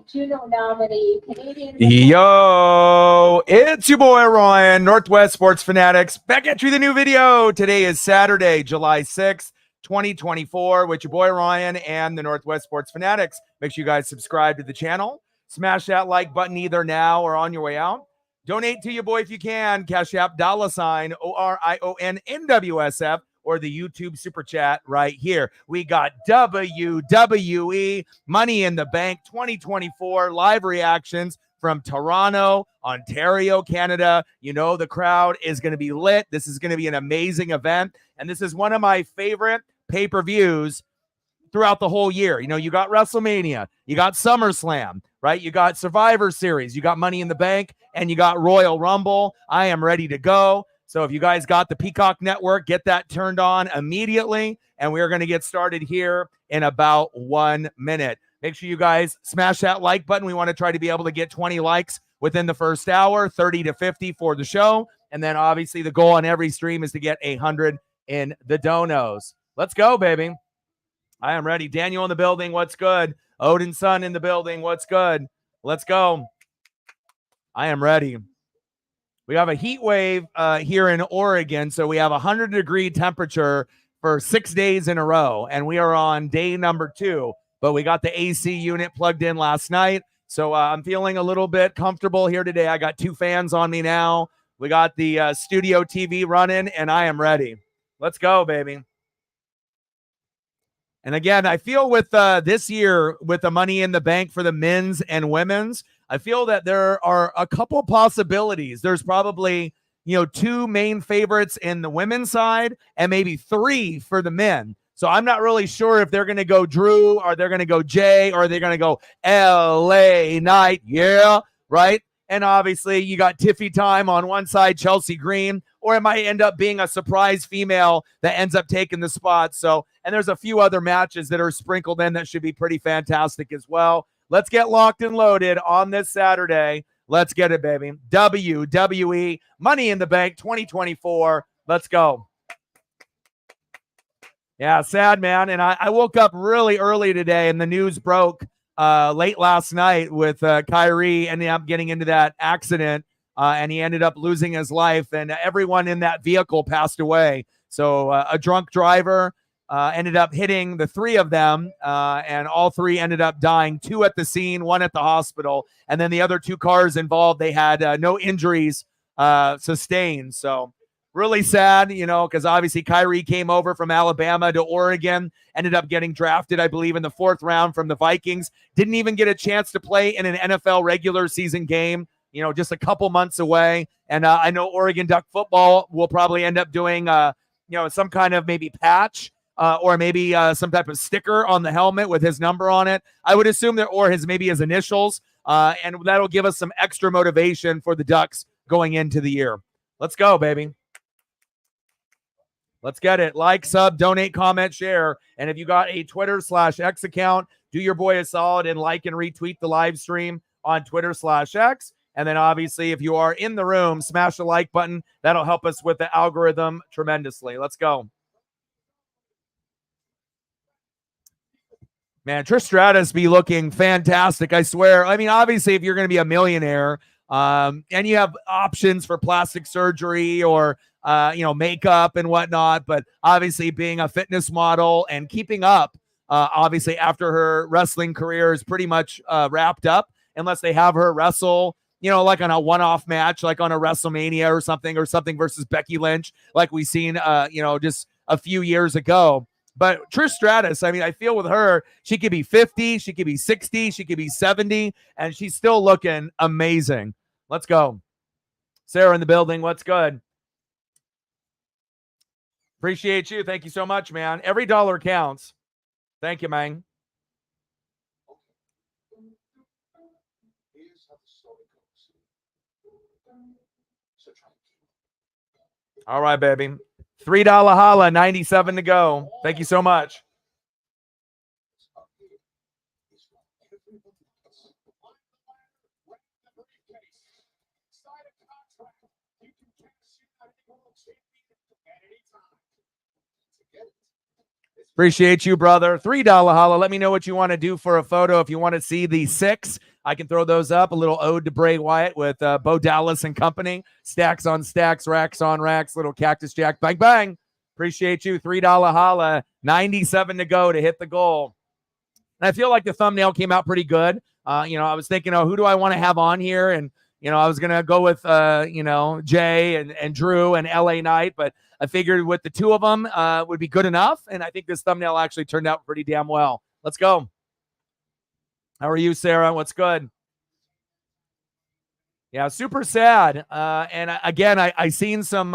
Juno nominee, Canadian. Yo, it's your boy Ryan, Northwest Sports Fanatics, back at you with a new video. Today is Saturday, July 6th, 2024, with your boy Ryan and the Northwest Sports Fanatics. Make sure you guys subscribe to the channel. Smash that like button either now or on your way out. Donate to your boy if you can. Cash App $, ORION or the YouTube Super Chat right here. We got WWE Money in the Bank 2024 live reactions from Toronto, Ontario, Canada. You know the crowd is going to be lit. This is going to be an amazing event, and this is one of my favorite pay-per-views throughout the whole year. You know, you got WrestleMania, you got SummerSlam, right? You got Survivor Series, you got Money in the Bank, and you got Royal Rumble. I am ready to go. So if you guys got the Peacock Network, get that turned on immediately, and we are going to get started here in about 1 minute. Make sure you guys smash that like button. We want to try to be able to get 20 likes within the first hour, 30 to 50 for the show. And then obviously the goal on every stream is to get 100 in the donos. Let's go, baby. I am ready. Daniel in the building. What's good? Odin's son in the building. What's good? Let's go. I am ready. We have a heat wave here in Oregon, so we have 100-degree temperature for 6 days in a row, and we are on day number 2. But we got the AC unit plugged in last night, so I'm feeling a little bit comfortable here today. I got 2 fans on me now. We got the studio TV running, and I am ready. Let's go, baby. And again, I feel with this year, with the Money in the Bank for the men's and women's, I feel that there are a couple possibilities. There's probably, 2 main favorites in the women's side and maybe 3 for the men. So I'm not really sure if they're going to go Drew or they're going to go Jay or they're going to go LA Knight. Yeah, right? And obviously you got Tiffy Time on one side, Chelsea Green, or it might end up being a surprise female that ends up taking the spot. So, and there's a few other matches that are sprinkled in that should be pretty fantastic as well. Let's get locked and loaded on this Saturday. Let's get it, baby. WWE Money in the Bank 2024. Let's go. Yeah, sad, man. And I woke up really early today, and the news broke late last night with Kyrie ending up getting into that accident, and he ended up losing his life, and everyone in that vehicle passed away. So a drunk driver ended up hitting the 3 of them, and all 3 ended up dying, 2 at the scene, 1 at the hospital, and then the other 2 cars involved, they had no injuries sustained. So really sad, because obviously Kyrie came over from Alabama to Oregon, ended up getting drafted, I believe, in the 4th round from the Vikings, didn't even get a chance to play in an NFL regular season game, just a couple months away. And I know Oregon Duck football will probably end up doing, some kind of maybe patch or maybe some type of sticker on the helmet with his number on it. I would assume that, or maybe his initials, and that'll give us some extra motivation for the Ducks going into the year. Let's go, baby. Let's get it. Like, sub, donate, comment, share. And if you got a Twitter/X account, do your boy a solid and like and retweet the live stream on Twitter/X. And then obviously, if you are in the room, smash the like button. That'll help us with the algorithm tremendously. Let's go. Man, Trish Stratus be looking fantastic, I swear. I mean, obviously, if you're going to be a millionaire and you have options for plastic surgery or makeup and whatnot, but obviously being a fitness model and keeping up, obviously after her wrestling career is pretty much wrapped up, unless they have her wrestle, like on a one-off match, like on a WrestleMania or something versus Becky Lynch, like we seen, just a few years ago. But Trish Stratus, I mean, I feel with her, she could be 50, she could be 60, she could be 70, and she's still looking amazing. Let's go. Sarah in the building, what's good? Appreciate you. Thank you so much, man. Every dollar counts. Thank you, man. All right, baby. $3 holla, 97 to go. Thank you so much. Appreciate you, brother. $3 holla. Let me know what you want to do for a photo. If you want to see the 6, I can throw those up. A little ode to Bray Wyatt with Bo Dallas and company. Stacks on stacks, racks on racks, little cactus jack. Bang, bang. Appreciate you. $3 holla. 97 to go to hit the goal. And I feel like the thumbnail came out pretty good. I was thinking, who do I want to have on here? And, I was going to go with, Jay and Drew and LA Knight, but I figured with the two of them would be good enough. And I think this thumbnail actually turned out pretty damn well. Let's go. How are you, Sarah? What's good? Yeah, super sad. And again, I seen some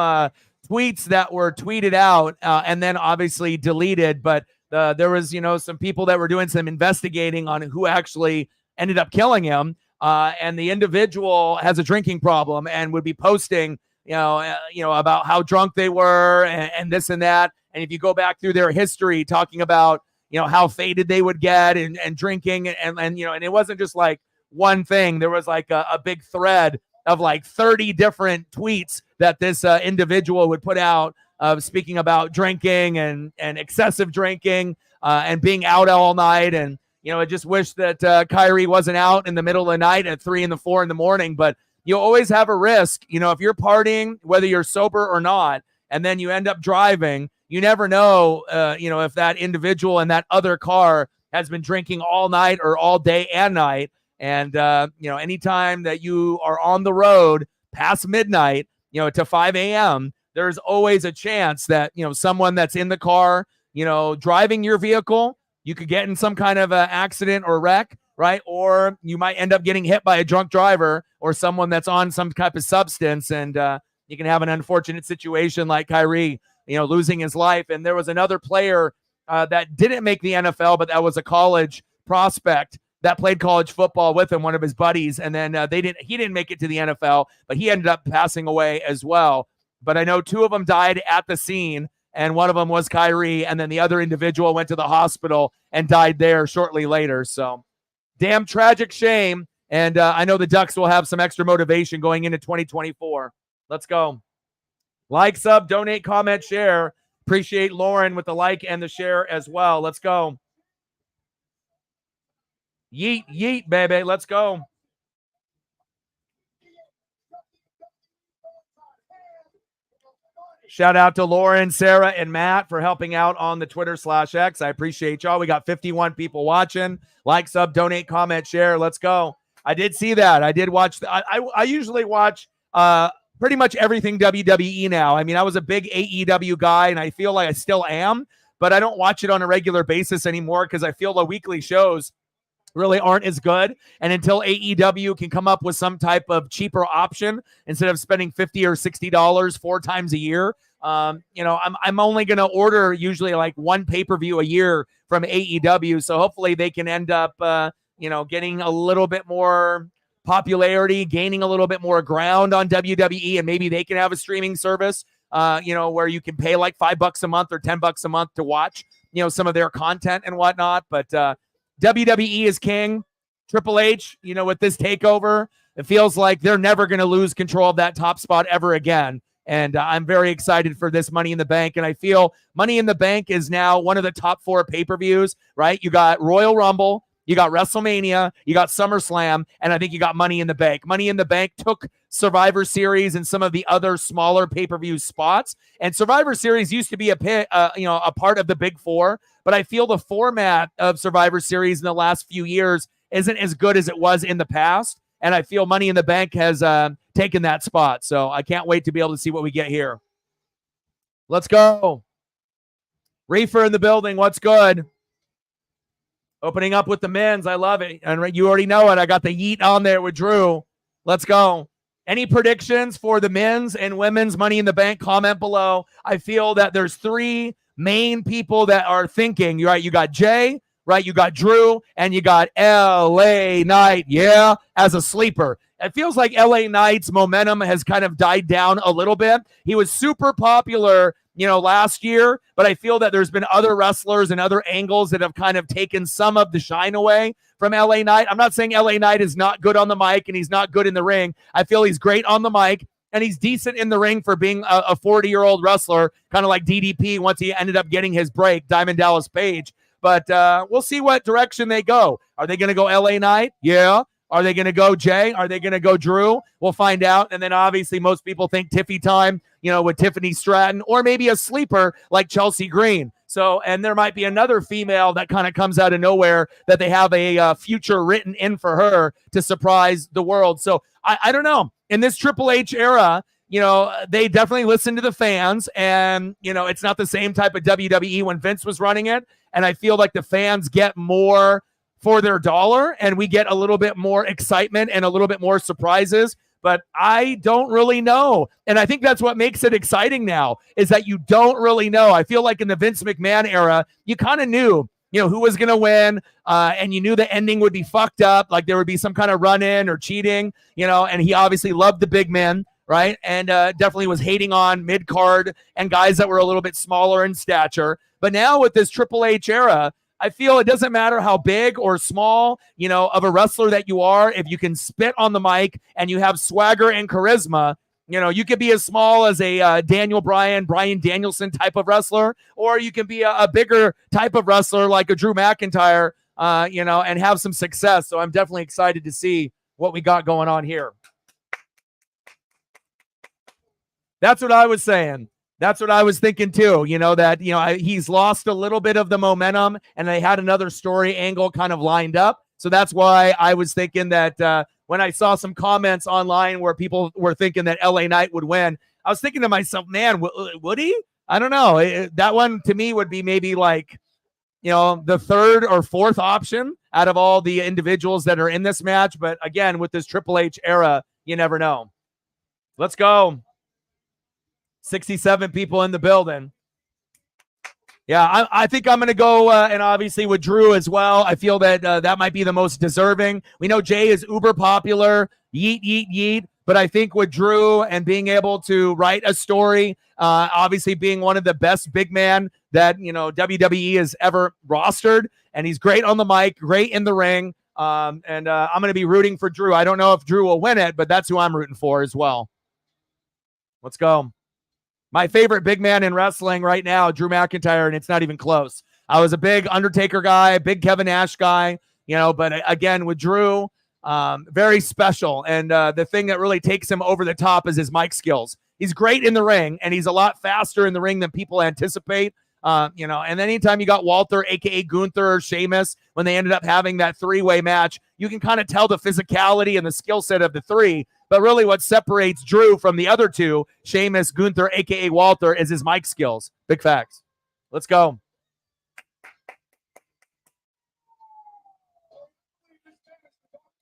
tweets that were tweeted out and then obviously deleted, but there was, some people that were doing some investigating on who actually ended up killing him. And the individual has a drinking problem and would be posting, about how drunk they were and this and that. And if you go back through their history, talking about, how faded they would get and drinking and it wasn't just like one thing. There was like a big thread of like 30 different tweets that this individual would put out speaking about drinking and excessive drinking and being out all night. And, I just wish that Kyrie wasn't out in the middle of the night at 3 and 4 in the morning, but you always have a risk, if you're partying, whether you're sober or not, and then you end up driving, you never know, if that individual in that other car has been drinking all night or all day and night. And, anytime that you are on the road past midnight, to 5 a.m., there's always a chance that, someone that's in the car, driving your vehicle, you could get in some kind of accident or wreck, right? Or you might end up getting hit by a drunk driver or someone that's on some type of substance. And you can have an unfortunate situation like Kyrie, losing his life. And there was another player that didn't make the NFL, but that was a college prospect that played college football with him, one of his buddies. And then he didn't make it to the NFL, but he ended up passing away as well. But I know 2 of them died at the scene, and one of them was Kyrie, and then the other individual went to the hospital and died there shortly later. So damn tragic shame. And I know the Ducks will have some extra motivation going into 2024. Let's go. Like, sub, donate, comment, share. Appreciate Lauren with the like and the share as well. Let's go. Yeet, yeet, baby. Let's go. Shout out to Lauren, Sarah, and Matt for helping out on the Twitter/X. I appreciate y'all. We got 51 people watching. Like, sub, donate, comment, share. Let's go. I did see that. I did watch. I usually watch pretty much everything WWE now. I mean, I was a big AEW guy, and I feel like I still am, but I don't watch it on a regular basis anymore because I feel the weekly shows really aren't as good. And until AEW can come up with some type of cheaper option instead of spending $50 or $60 4 times a year, I'm only going to order usually like one pay-per-view a year from AEW. So hopefully they can end up, getting a little bit more popularity, gaining a little bit more ground on WWE, and maybe they can have a streaming service, where you can pay like $5 a month or $10 a month to watch, some of their content and whatnot. But WWE is king. Triple H, with this takeover, it feels like they're never going to lose control of that top spot ever again. And I'm very excited for this Money in the Bank. And I feel Money in the Bank is now one of the top 4 pay-per-views, right? You got Royal Rumble, you got WrestleMania, you got SummerSlam, and I think you got Money in the Bank. Money in the Bank took Survivor Series and some of the other smaller pay-per-view spots. And Survivor Series used to be a part of the Big 4, but I feel the format of Survivor Series in the last few years isn't as good as it was in the past. And I feel Money in the Bank has taken that spot. So I can't wait to be able to see what we get here. Let's go. Reefer in the building. What's good? Opening up with the men's. I love it. And you already know it. I got the yeet on there with Drew. Let's go. Any predictions for the men's and women's Money in the Bank? Comment below. I feel that there's 3 main people that are thinking. Right? You got Jay, right? You got Drew, and you got LA Knight. Yeah, as a sleeper. It feels like LA Knight's momentum has kind of died down a little bit. He was super popular, last year, but I feel that there's been other wrestlers and other angles that have kind of taken some of the shine away from LA Knight. I'm not saying LA Knight is not good on the mic and he's not good in the ring. I feel he's great on the mic and he's decent in the ring for being a 40-year-old wrestler, kind of like DDP once he ended up getting his break, Diamond Dallas Page. But we'll see what direction they go. Are they going to go LA Knight? Yeah. Are they going to go Jay? Are they going to go Drew? We'll find out. And then obviously most people think Tiffy time, with Tiffany Stratton, or maybe a sleeper like Chelsea Green. So, and there might be another female that kind of comes out of nowhere that they have a future written in for her to surprise the world. So I don't know. In this Triple H era, they definitely listen to the fans, and, it's not the same type of WWE when Vince was running it. And I feel like the fans get more for their dollar, and we get a little bit more excitement and a little bit more surprises. But I don't really know. And I think that's what makes it exciting now, is that you don't really know. I feel like in the Vince McMahon era, you kind of knew, who was going to win, and you knew the ending would be fucked up, like there would be some kind of run-in or cheating, and he obviously loved the big men, right? And definitely was hating on mid-card and guys that were a little bit smaller in stature. But now with this Triple H era, I feel it doesn't matter how big or small, of a wrestler that you are. If you can spit on the mic and you have swagger and charisma, you could be as small as a Daniel Bryan, Bryan Danielson type of wrestler, or you can be a bigger type of wrestler like a Drew McIntyre, and have some success. So I'm definitely excited to see what we got going on here. That's what I was saying. That's what I was thinking too, he's lost a little bit of the momentum, and they had another story angle kind of lined up. So that's why I was thinking that when I saw some comments online where people were thinking that LA Knight would win, I was thinking to myself, man, would he? I don't know. That one to me would be maybe like, the third or fourth option out of all the individuals that are in this match. But again, with this Triple H era, you never know. Let's go. 67 people in the building. Yeah, I think I'm going to go, and obviously with Drew as well. I feel that that might be the most deserving. We know Jay is uber popular, yeet, yeet, yeet. But I think with Drew and being able to write a story, obviously being one of the best big man that, WWE has ever rostered, and he's great on the mic, great in the ring. And I'm going to be rooting for Drew. I don't know if Drew will win it, but that's who I'm rooting for as well. Let's go. My favorite big man in wrestling right now, Drew McIntyre, and it's not even close. I was a big Undertaker guy, big Kevin Nash guy, but again, with Drew, very special. And the thing that really takes him over the top is his mic skills. He's great in the ring, and he's a lot faster in the ring than people anticipate. And then anytime you got Walter, a.k.a. Gunther, or Sheamus, when they ended up having that three-way match, you can kind of tell the physicality and the skill set of the three. But really what separates Drew from the other two, Sheamus, Gunther, a.k.a. Walter, is his mic skills. Big facts. Let's go.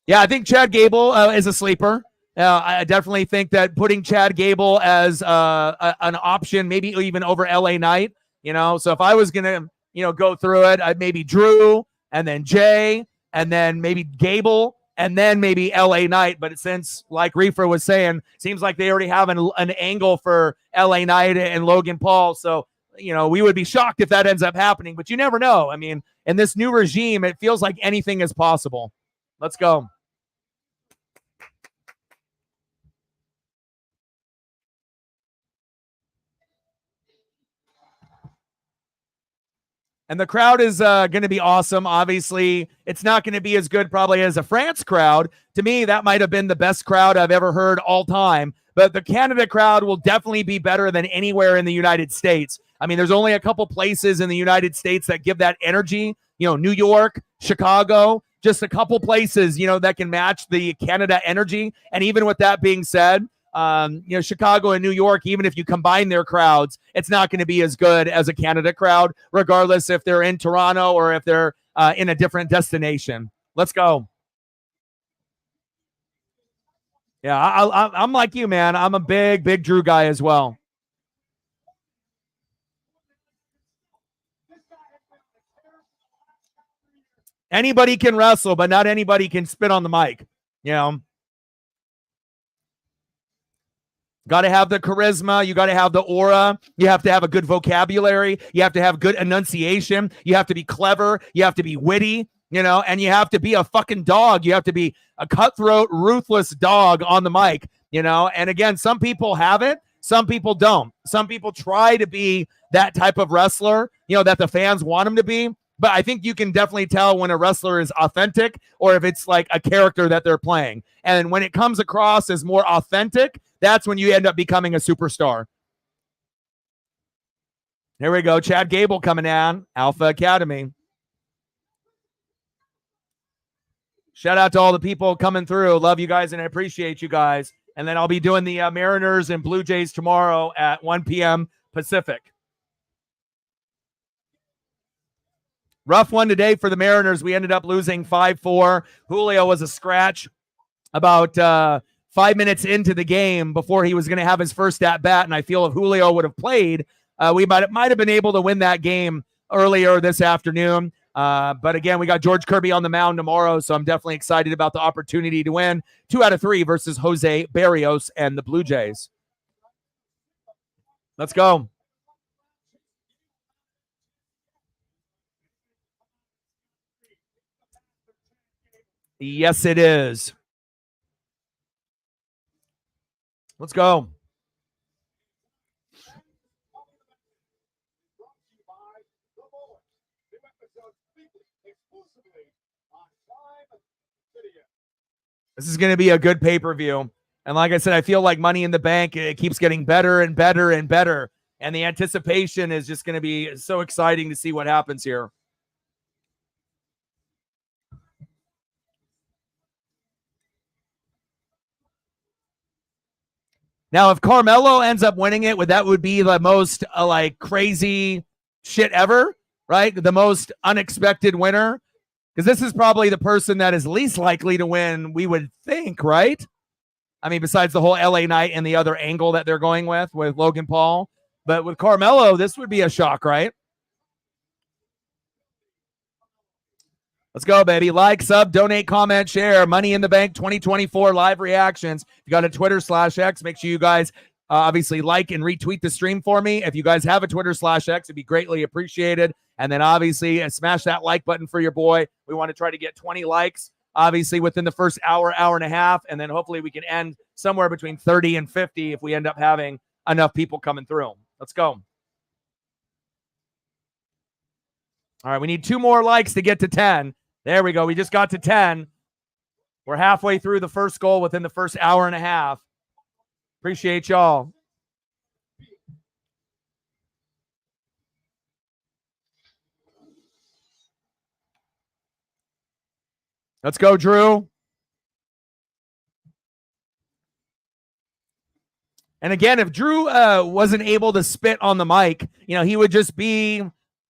Yeah, I think Chad Gable is a sleeper. I definitely think that putting Chad Gable as an option, maybe even over LA Knight, so if I was going to, go through it, I'd maybe Drew and then Jay and then maybe Gable and then maybe LA Knight. But since, like Reefer was saying, seems like they already have an angle for LA Knight and Logan Paul. So, we would be shocked if that ends up happening, but you never know. I mean, in this new regime, it feels like anything is possible. Let's go. And the crowd is going to be awesome. Obviously, it's not going to be as good probably as a France crowd. To me, that might have been the best crowd I've ever heard all time. But the Canada crowd will definitely be better than anywhere in the United States. I mean, there's only a couple places in the United States that give that energy. New York, Chicago, just a couple places, that can match the Canada energy. And even with that being said, Chicago and New York, even if you combine their crowds, it's not going to be as good as a Canada crowd, regardless if they're in Toronto or if they're in a different destination. Let's go. Yeah, I'm like you, man. I'm a big Drew guy as well. Anybody can wrestle, but not anybody can spit on the mic. Got to have the charisma. You got to have the aura. You have to have a good vocabulary. You have to have good enunciation. You have to be clever. You have to be witty, and you have to be a fucking dog. You have to be a cutthroat, ruthless dog on the mic. And again, some people have it, some people don't. Some people try to be that type of wrestler, that the fans want them to be. But I think you can definitely tell when a wrestler is authentic or if it's like a character that they're playing. And when it comes across as more authentic, that's when you end up becoming a superstar. Here we go. Chad Gable coming down. Alpha Academy. Shout out to all the people coming through. Love you guys and I appreciate you guys. And then I'll be doing the Mariners and Blue Jays tomorrow at 1 p.m. Pacific. Rough one today for the Mariners. We ended up losing 5-4. Julio was a scratch about 5 minutes into the game before he was going to have his first at-bat, and I feel if Julio would have played, we might have been able to win that game earlier this afternoon. But again, we got George Kirby on the mound tomorrow, so I'm definitely excited about the opportunity to win 2 out of 3 versus Jose Barrios and the Blue Jays. Let's go. Yes, it is. Let's go. This is going to be a good pay-per-view. And like I said, I feel like Money in the Bank, it keeps getting better and better and better. And the anticipation is just going to be so exciting to see what happens here. Now, if Carmelo ends up winning it, that would be the most crazy shit ever, right? The most unexpected winner. Because this is probably the person that is least likely to win, we would think, right? I mean, besides the whole LA Knight and the other angle that they're going with Logan Paul. But with Carmelo, this would be a shock, right? Let's go, baby. Like, sub, donate, comment, share. Money in the Bank 2024 live reactions. If you got a Twitter/X, make sure you guys obviously like and retweet the stream for me. If you guys have a Twitter/X, it'd be greatly appreciated. And then obviously smash that like button for your boy. We want to try to get 20 likes, obviously, within the first hour and a half. And then hopefully we can end somewhere between 30 and 50 if we end up having enough people coming through. Let's go. All right, we need 2 more likes to get to 10. There we go. We just got to 10. We're halfway through the first goal within the first hour and a half. Appreciate y'all. Let's go, Drew. And again, if Drew wasn't able to spit on the mic, he would just be,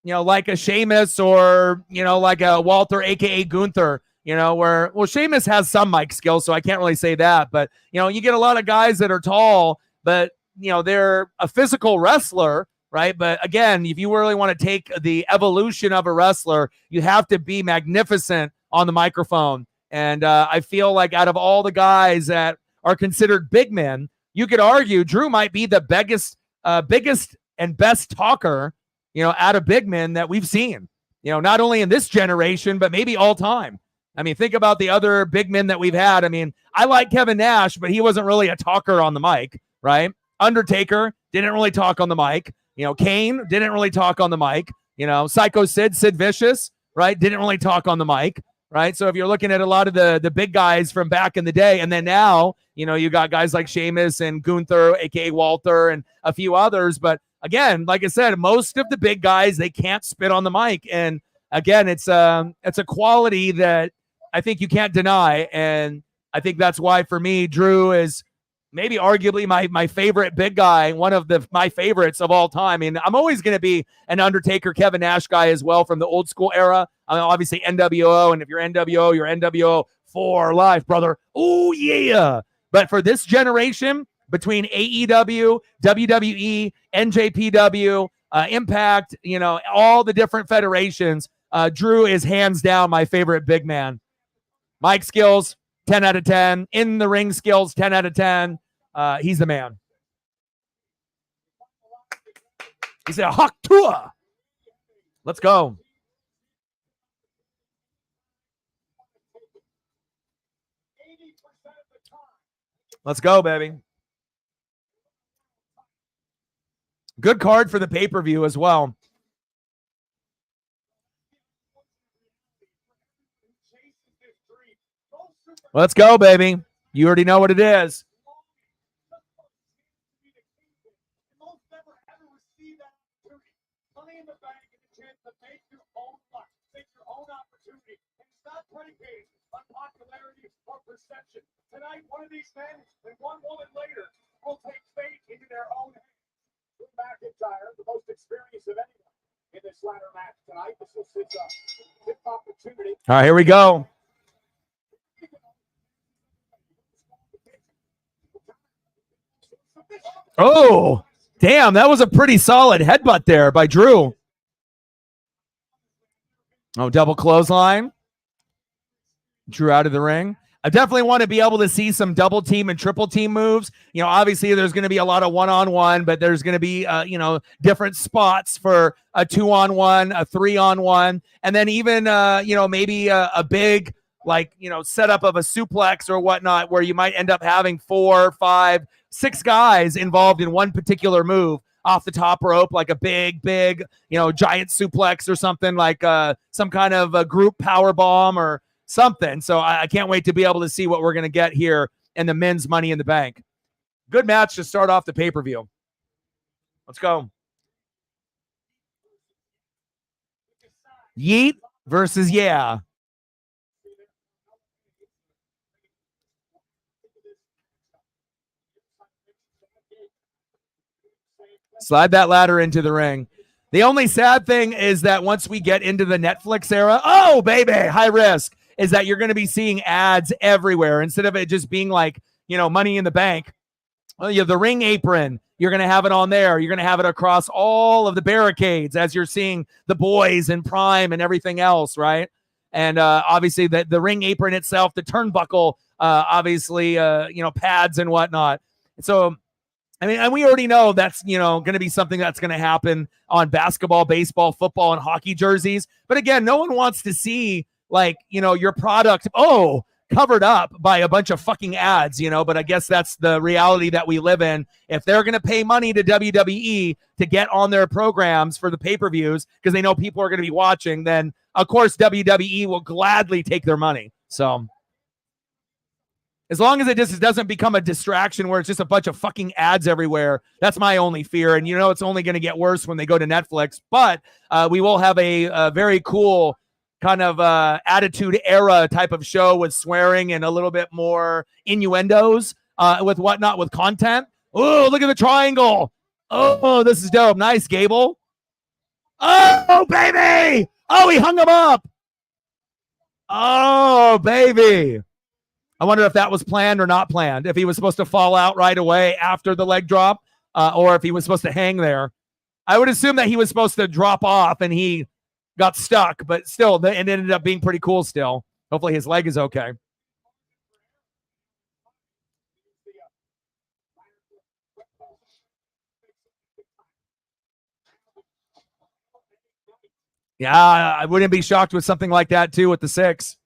like a Sheamus or, like a Walter, a.k.a. Gunther, Sheamus has some mic skills, so I can't really say that. But, you get a lot of guys that are tall, but, they're a physical wrestler, right? But again, if you really want to take the evolution of a wrestler, you have to be magnificent on the microphone. And I feel like out of all the guys that are considered big men, you could argue Drew might be the biggest and best talker, out of big men that we've seen, not only in this generation, but maybe all time. I mean, think about the other big men that we've had. I mean, I like Kevin Nash, but he wasn't really a talker on the mic, right? Undertaker didn't really talk on the mic. Kane didn't really talk on the mic. Psycho Sid Vicious, right? Didn't really talk on the mic, right? So if you're looking at a lot of the big guys from back in the day, and then now, you got guys like Sheamus and Gunther, aka Walter, and a few others. But again, like I said, most of the big guys, they can't spit on the mic. And again, it's a quality that I think you can't deny. And I think that's why for me, Drew is maybe arguably my favorite big guy, one of my favorites of all time. I mean, I'm always going to be an Undertaker, Kevin Nash guy as well from the old school era. I mean, obviously NWO, and if you're NWO, you're NWO for life, brother. Oh, yeah. But for this generation, between AEW, WWE, NJPW, Impact, all the different federations, Drew is hands down my favorite big man. Mic skills, 10 out of 10. In the ring skills, 10 out of 10. He's the man. He said, Hawk Tua. Let's go. Let's go, baby. Good card for the pay-per-view as well. Let's go, baby. You already know what it is. Tonight, one of these men and one woman later will take fate into their own hands. Drew McIntyre, the most experienced of anyone in this ladder match tonight. This is his fifth opportunity. All right, here we go. Oh, damn, that was a pretty solid headbutt there by Drew. Oh, double clothesline. Drew out of the ring. I definitely want to be able to see some double team and triple team moves. You know, obviously there's going to be a lot of one-on-one, but there's going to be, different spots for a 2-on-1, a 3-on-1, and then even, maybe a big, setup of a suplex or whatnot, where you might end up having 4, 5, 6 guys involved in one particular move off the top rope, like a big, giant suplex or something, like some kind of a group power bomb or something. So I can't wait to be able to see what we're going to get here in the men's Money in the Bank. Good match to start off the pay-per-view. Let's go. Yeet versus Yeah. Slide that ladder into the ring. The only sad thing is that once we get into the Netflix era, oh, baby, high risk, is that you're going to be seeing ads everywhere instead of it just being like, Money in the Bank. Well, you have the ring apron. You're going to have it on there. You're going to have it across all of the barricades as you're seeing the boys and Prime and everything else, right? And obviously the ring apron itself, the turnbuckle, obviously, pads and whatnot. So, I mean, and we already know that's, going to be something that's going to happen on basketball, baseball, football, and hockey jerseys. But again, no one wants to see, your product, covered up by a bunch of fucking ads, but I guess that's the reality that we live in. If they're going to pay money to WWE to get on their programs for the pay-per-views because they know people are going to be watching, then, of course, WWE will gladly take their money. So as long as it just doesn't become a distraction where it's just a bunch of fucking ads everywhere, that's my only fear. And it's only going to get worse when they go to Netflix. But we will have a very cool kind of attitude era type of show with swearing and a little bit more innuendos with whatnot, with content. Oh, look at the triangle. Oh, this is dope. Nice, Gable. Oh, baby. Oh, he hung him up. Oh, baby. I wonder if that was planned or not planned, if he was supposed to fall out right away after the leg drop, or if he was supposed to hang there. I would assume that he was supposed to drop off and he got stuck, but still, it ended up being pretty cool still. Hopefully his leg is okay. Yeah, I wouldn't be shocked with something like that, too, with the 6.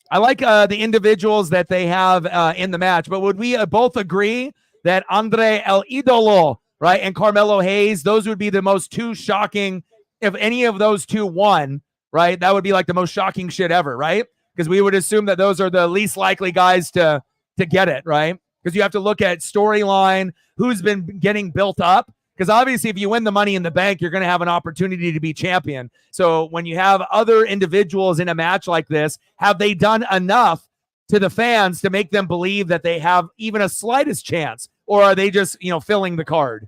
I like the individuals that they have in the match, but would we both agree that Andre El Idolo, right, and Carmelo Hayes, those would be the most two shocking, if any of those two won, right? That would be like the most shocking shit ever, right? Because we would assume that those are the least likely guys to get it, right? Because you have to look at storyline, who's been getting built up. Because obviously, if you win the Money in the Bank, you're going to have an opportunity to be champion. So when you have other individuals in a match like this, have they done enough to the fans to make them believe that they have even a slightest chance? Or are they just, filling the card?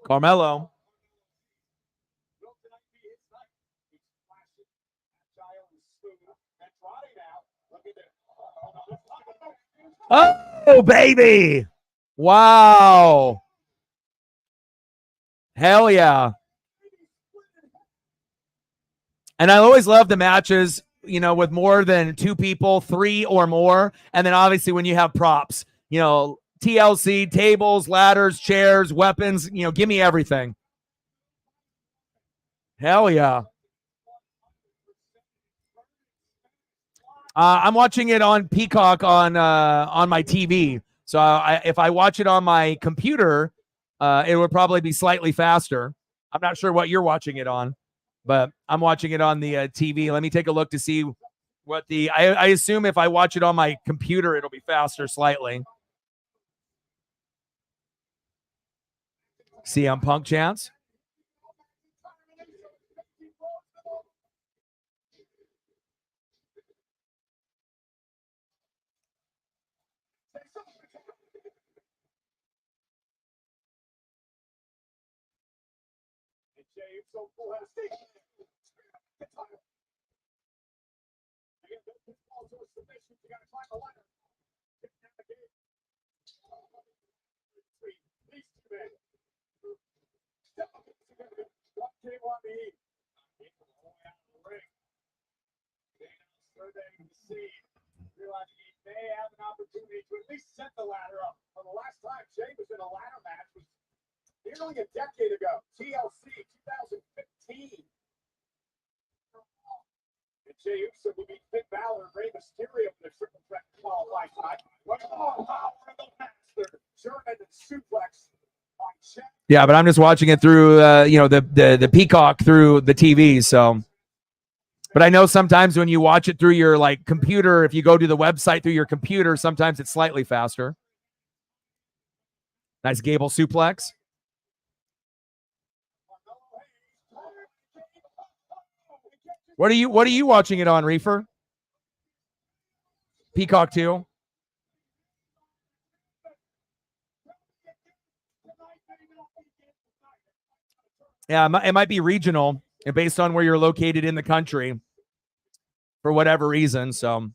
Carmelo. Oh, baby. Wow. Hell yeah. And I always love the matches, with more than 2 people, 3 or more. And then obviously when you have props, TLC, tables, ladders, chairs, weapons, give me everything. Hell yeah. I'm watching it on Peacock on my TV. So if I watch it on my computer, it would probably be slightly faster. I'm not sure what you're watching it on, but I'm watching it on the TV. Let me take a look to see what I assume if I watch it on my computer, it'll be faster slightly. CM Punk chance. They have an opportunity to at least set the ladder up. For the last time Jay was in a ladder match was nearly a decade ago. TLC 2015. And Jay Uso will beat Finn Balor and Rey Mysterio in the triple threat qualified tonight. Oh, power of the master. German suplex on Jay. Yeah, but I'm just watching it through the Peacock through the TV, so. But I know sometimes when you watch it through your computer, if you go to the website through your computer, sometimes it's slightly faster. Nice Gable suplex. What are you watching it on, Reefer? Peacock too. Yeah, it might be regional and based on where you're located in the country for whatever reason. So,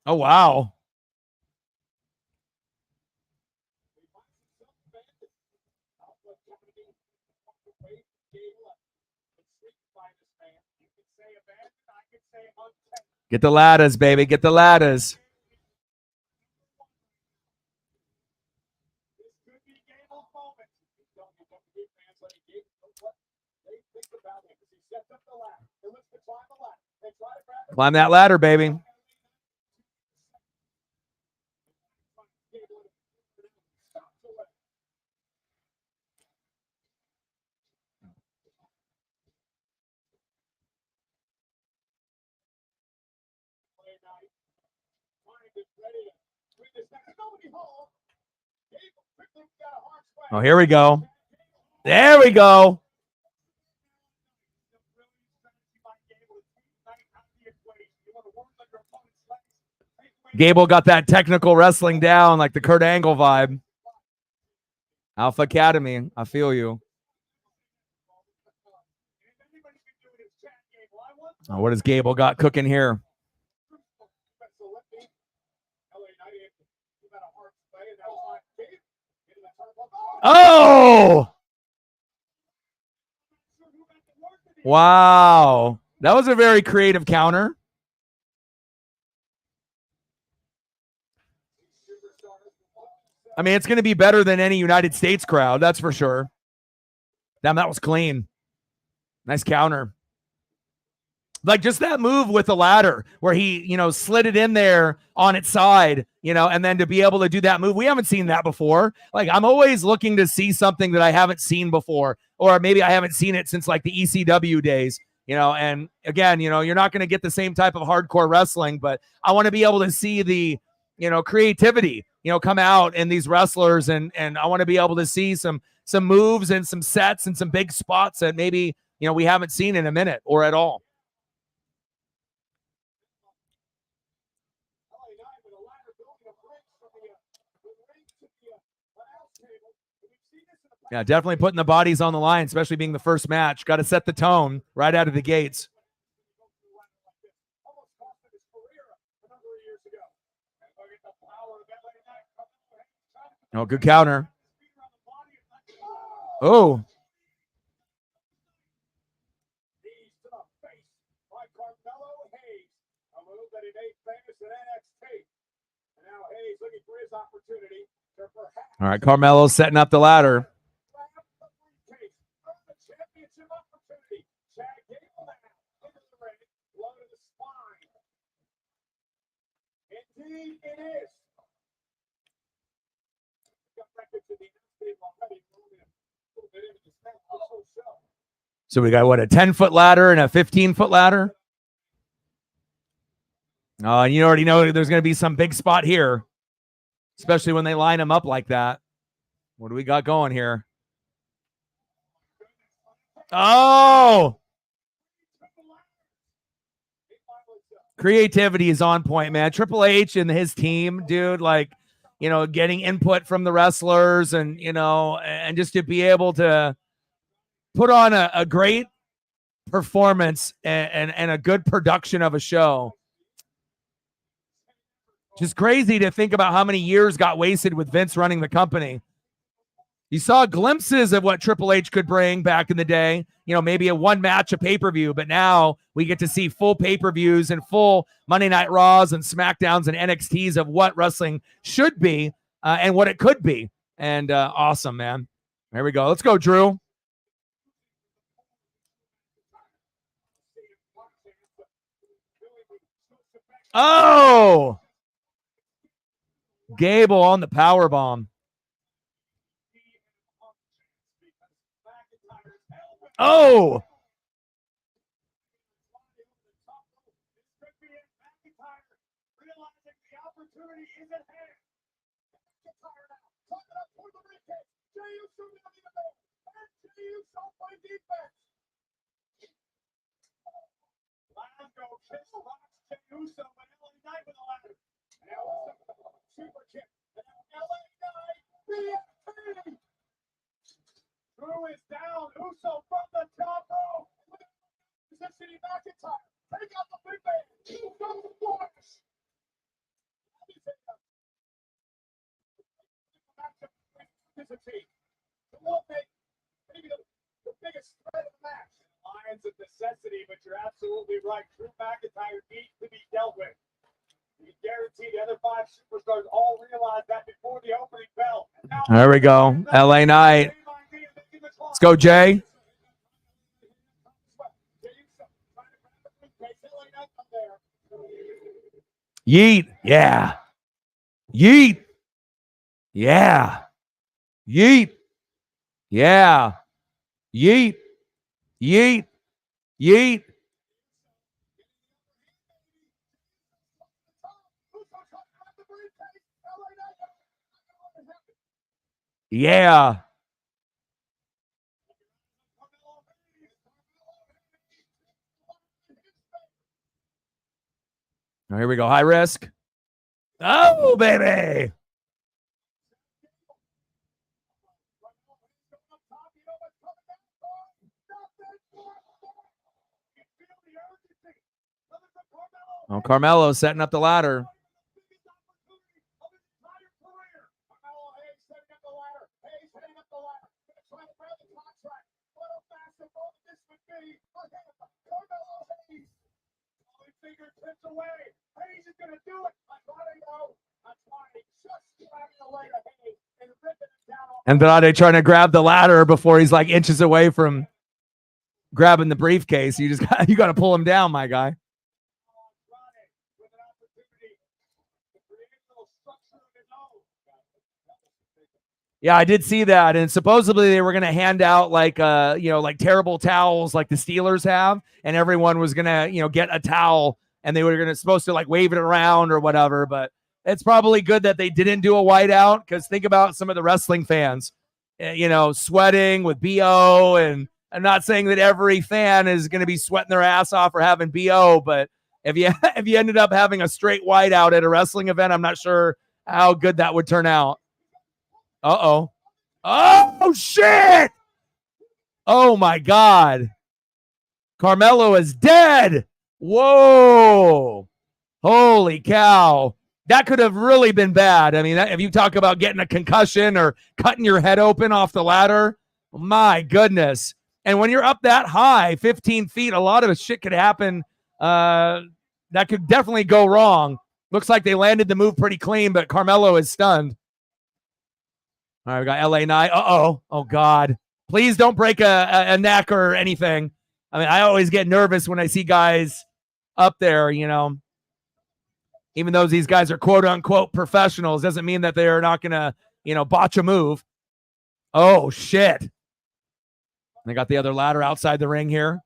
oh wow. Get the ladders, baby. Get the ladders. Climb that ladder, baby. Oh, here we go. There we go. Gable got that technical wrestling down, like the Kurt Angle vibe. Alpha Academy, I feel you. Oh, what has Gable got cooking here? Oh! Wow. That was a very creative counter. I mean, it's going to be better than any United States crowd, that's for sure. Damn, that was clean. Nice counter. Like just that move with the ladder where he, slid it in there on its side, and then to be able to do that move. We haven't seen that before. Like I'm always looking to see something that I haven't seen before, or maybe I haven't seen it since like the ECW days, and again, you're not going to get the same type of hardcore wrestling, but I want to be able to see the, creativity, come out in these wrestlers. And I want to be able to see some moves and some sets and some big spots that maybe, we haven't seen in a minute or at all. Yeah, definitely putting the bodies on the line, especially being the first match. Got to set the tone right out of the gates. Oh, good counter. Oh. Carmelo Hayes, a move that he made famous in NXT. And now Hayes looking for his opportunity to perhaps All right, Carmelo setting up the ladder. grab the briefcase, earn the championship opportunity. Chad Gable now into the ring, blow to the spine. Indeed, it is. Got records in the United States already. Moving a little bit into the snap this whole show. So we got what, a 10-foot ladder and a 15-foot ladder? And you already know there's going to be some big spot here, especially when they line them up like that. What do we got going here? Oh! Creativity is on point, man. Triple H and his team, dude, like, getting input from the wrestlers and, and just to be able to put on a great performance and a good production of a show. Just crazy to think about how many years got wasted with Vince running the company. You saw glimpses of what Triple H could bring back in the day, maybe a one match, a pay-per-view, but now we get to see full pay-per-views and full Monday Night Raws and SmackDowns and NXTs of what wrestling should be and what it could be. And awesome, man. There we go. Let's go, Drew. Oh! Gable on the power bomb. Oh! Drew is down. Uso from the top rope. Positioning McIntyre. Take out the big man. Uso flash. The one thing, maybe the biggest threat of the match. Lions of necessity, but you're absolutely right. Drew McIntyre needs to be dealt with. You guarantee the other 5 superstars all realize that before the opening bell. There we go. LA Knight. Let's go, Jay. Yeet. Yeah. Yeet. Yeah. Yeet. Yeah. Yeet. Yeet. Yeet. Yeah. Oh, here we go. High risk. Oh, baby. Oh, Carmelo setting up the ladder. Andrade trying to grab the ladder before he's like inches away from grabbing the briefcase. You got to pull him down, my guy. Yeah, I did see that, and supposedly they were going to hand out like terrible towels like the Steelers have, and everyone was going to get a towel, and they were supposed to like wave it around or whatever. But it's probably good that they didn't do a whiteout, because think about some of the wrestling fans, sweating with BO, and I'm not saying that every fan is going to be sweating their ass off or having BO, but if you ended up having a straight whiteout at a wrestling event, I'm not sure how good that would turn out. Uh-oh. Oh, shit! Oh, my God. Carmelo is dead. Whoa. Holy cow. That could have really been bad. I mean, if you talk about getting a concussion or cutting your head open off the ladder, my goodness. And when you're up that high, 15 feet, a lot of shit could happen That could definitely go wrong. Looks like they landed the move pretty clean, but Carmelo is stunned. All right, we got LA Knight. Uh-oh. Oh, God. Please don't break a neck or anything. I mean, I always get nervous when I see guys up there, you know. Even though these guys are quote-unquote professionals, doesn't mean that they are not going to, you know, botch a move. Oh, shit. They got the other ladder outside the ring here.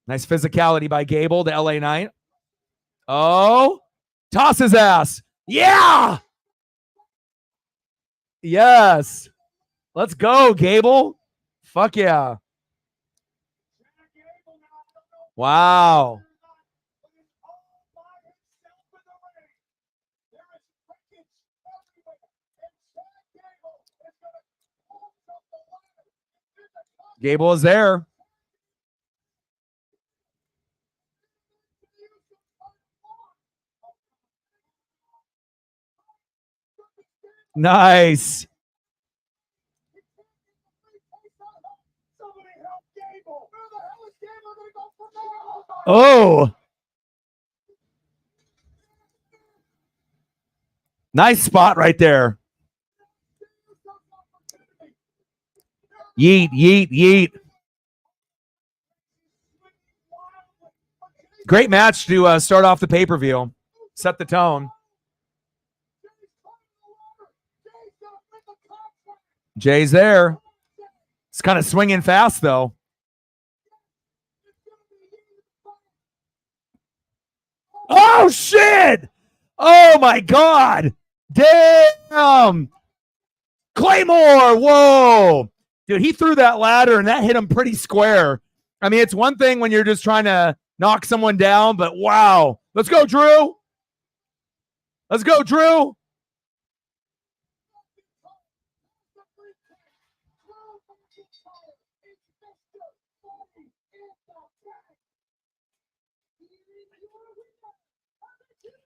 Nice physicality by Gable to LA Knight. Oh, toss his ass. Yeah. Yes. Let's go, Gable. Fuck yeah. Wow. Gable is there. Nice. Oh. Nice spot right there. Yeet, yeet, yeet. Great match to start off the pay-per-view. Set the tone. Jay's there. It's kind of swinging fast, though. Oh, shit! Oh, my God! Damn! Claymore! Whoa! Dude, he threw that ladder, and that hit him pretty square. I mean, it's one thing when you're just trying to knock someone down, but wow. Let's go, Drew! Let's go, Drew!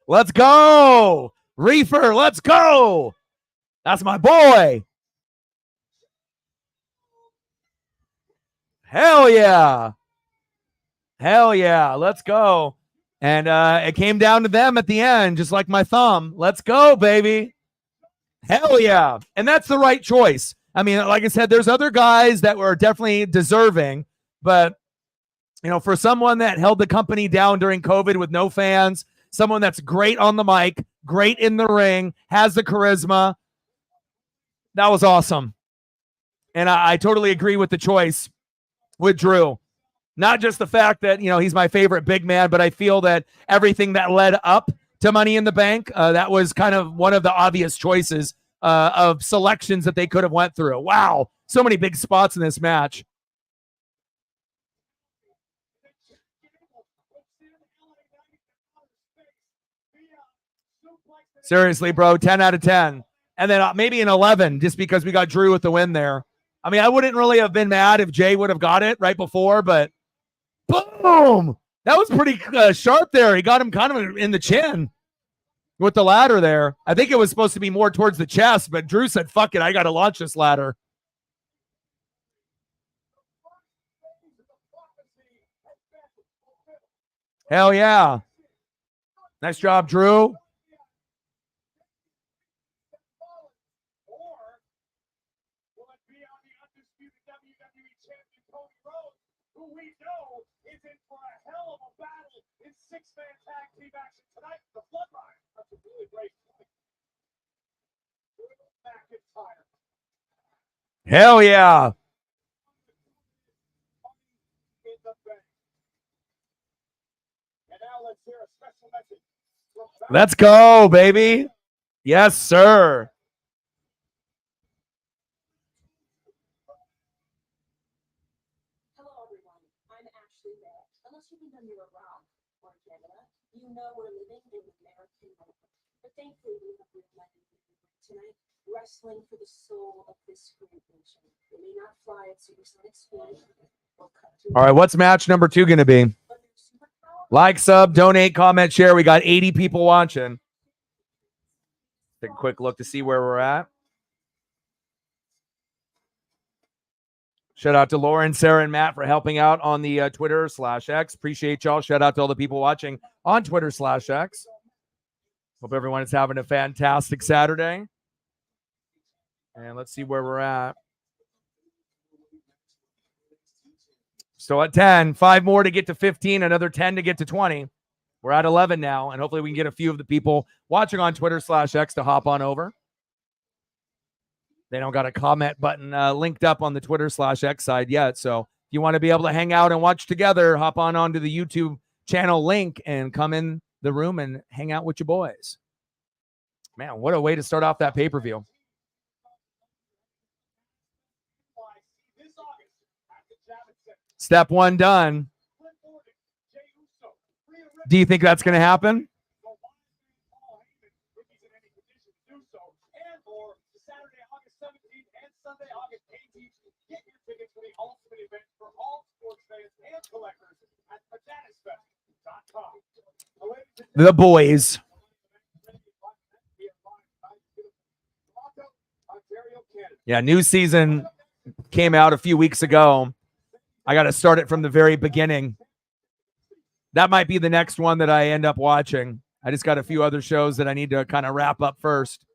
Let's go! Reefer, let's go! That's my boy! Hell yeah! Hell yeah, let's go. And it came down to them at the end, just like my thumb. Let's go, baby. Hell yeah. And that's the right choice. I mean, like I said, there's other guys that were definitely deserving, but, you know, for someone that held the company down during COVID with no fans, someone that's great on the mic, great in the ring, has the charisma, that was awesome. And I totally agree with the choice with Drew. Not just the fact that, you know, he's my favorite big man, but I feel that everything that led up to Money in the Bank, that was kind of one of the obvious choices of selections that they could have went through. Wow. So many big spots in this match. Seriously, bro, 10 out of 10. And then maybe an 11 just because we got Drew with the win there. I mean, I wouldn't really have been mad if Jay would have got it right before, but boom! That was pretty sharp there. He got him kind of in the chin with the ladder there. I think it was supposed to be more towards the chest, but Drew said, fuck it, I got to launch this ladder. Hell yeah. Nice job, Drew. Who we know is in for a hell of a battle in six-man tag team action tonight. The Bloodline. That's a really great point. McIntyre. Hell yeah. And now let's hear a special message. Let's go, baby. Yes, sir. Unless you've been done you're around or Canada, you know we're living in American moment. But thankfully we have real life tonight, wrestling for the soul of this great nation. It may not fly at supersonic speed. All right, what's match number 2 going to be? Like, sub, donate, comment, share. We got 80 people watching. Take a quick look to see where we're at. Shout out to Lauren, Sarah, and Matt for helping out on the Twitter/X. Appreciate y'all. Shout out to all the people watching on Twitter/X. Hope everyone is having a fantastic Saturday. And let's see where we're at. Still at 10. 5 more to get to 15. Another 10 to get to 20. We're at 11 now. And hopefully we can get a few of the people watching on Twitter/X to hop on over. They don't got a comment button linked up on the Twitter/X side yet. So if you want to be able to hang out and watch together, hop on onto the YouTube channel link and come in the room and hang out with your boys. Man, what a way to start off that pay-per-view. Step 1 done. Do you think that's going to happen? The boys. Yeah, new season came out a few weeks ago. I got to start it from the very beginning. That might be the next one that I end up watching. I just got a few other shows that I need to kind of wrap up first.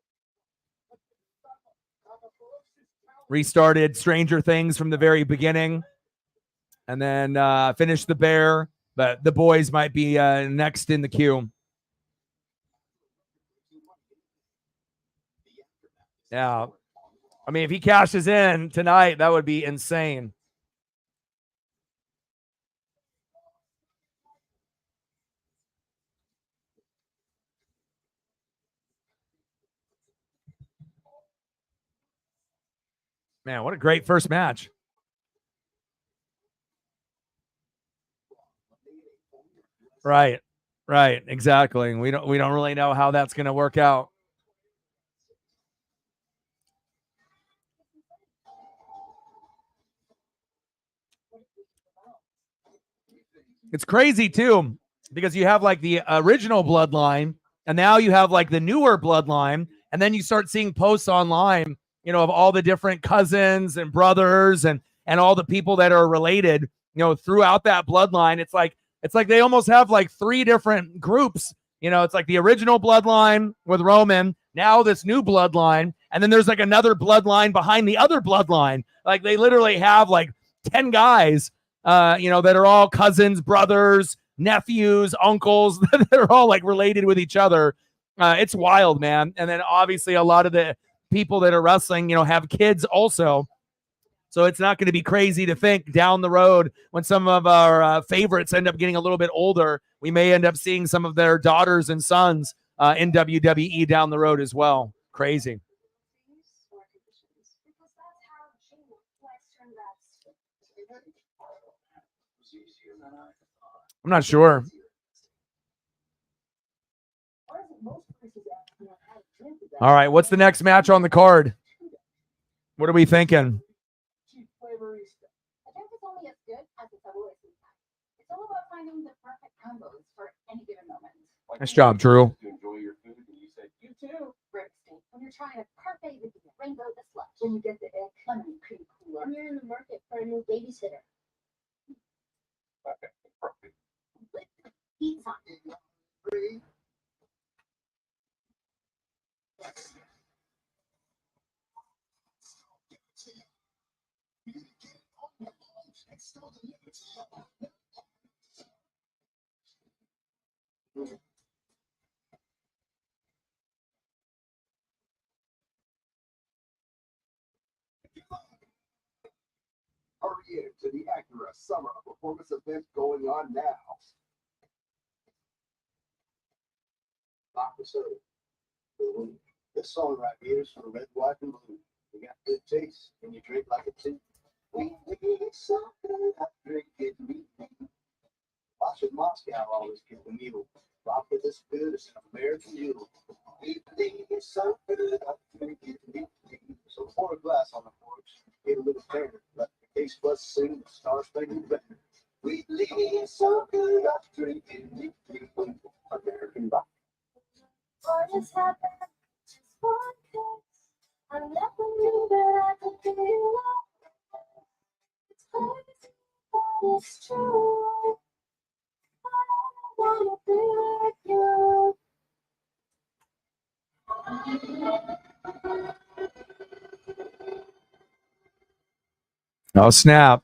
Restarted Stranger Things from the very beginning. And then finished The Bear. But the boys might be next in the queue. Yeah. I mean, if he cashes in tonight, that would be insane. Man, what a great first match. Right. Right. Exactly. We don't really know how that's going to work out. It's crazy too, because you have like the original bloodline, and now you have like the newer bloodline, and then you start seeing posts online, of all the different cousins and brothers and all the people that are related, throughout that bloodline. It's like they almost have like 3 different groups. It's like the original bloodline with Roman, now this new bloodline, and then there's like another bloodline behind the other bloodline. Like they literally have like 10 guys, that are all cousins, brothers, nephews, uncles, that are all like related with each other. It's wild, man. And then obviously a lot of the people that are wrestling, have kids also. So it's not going to be crazy to think down the road when some of our favorites end up getting a little bit older, we may end up seeing some of their daughters and sons in WWE down the road as well. Crazy. I'm not sure. All right, what's the next match on the card? What are we thinking? Nice job, Drew. You too, Brixton. When you're trying to parfait with the rainbow the slush, when you get the egg lemon cream cooler, you're in the market for a new babysitter. Okay, perfect. Pizza. Hurry in to the Acura Summer Performance event going on now. This song right here is for red, white, and blue. You got good taste, and you drink like a tea. We need something to drink it. Watch in Moscow always get the mule. Rock with us good as an American mule. We need something to drink it. So pour a glass on the porch, get a little turn, let the case bus sing the Star Spangled Banner. We need something to drink it. American rock. What has happened? Just one case. I never knew that I could be you. it's true. I wanna be like you. Oh, snap.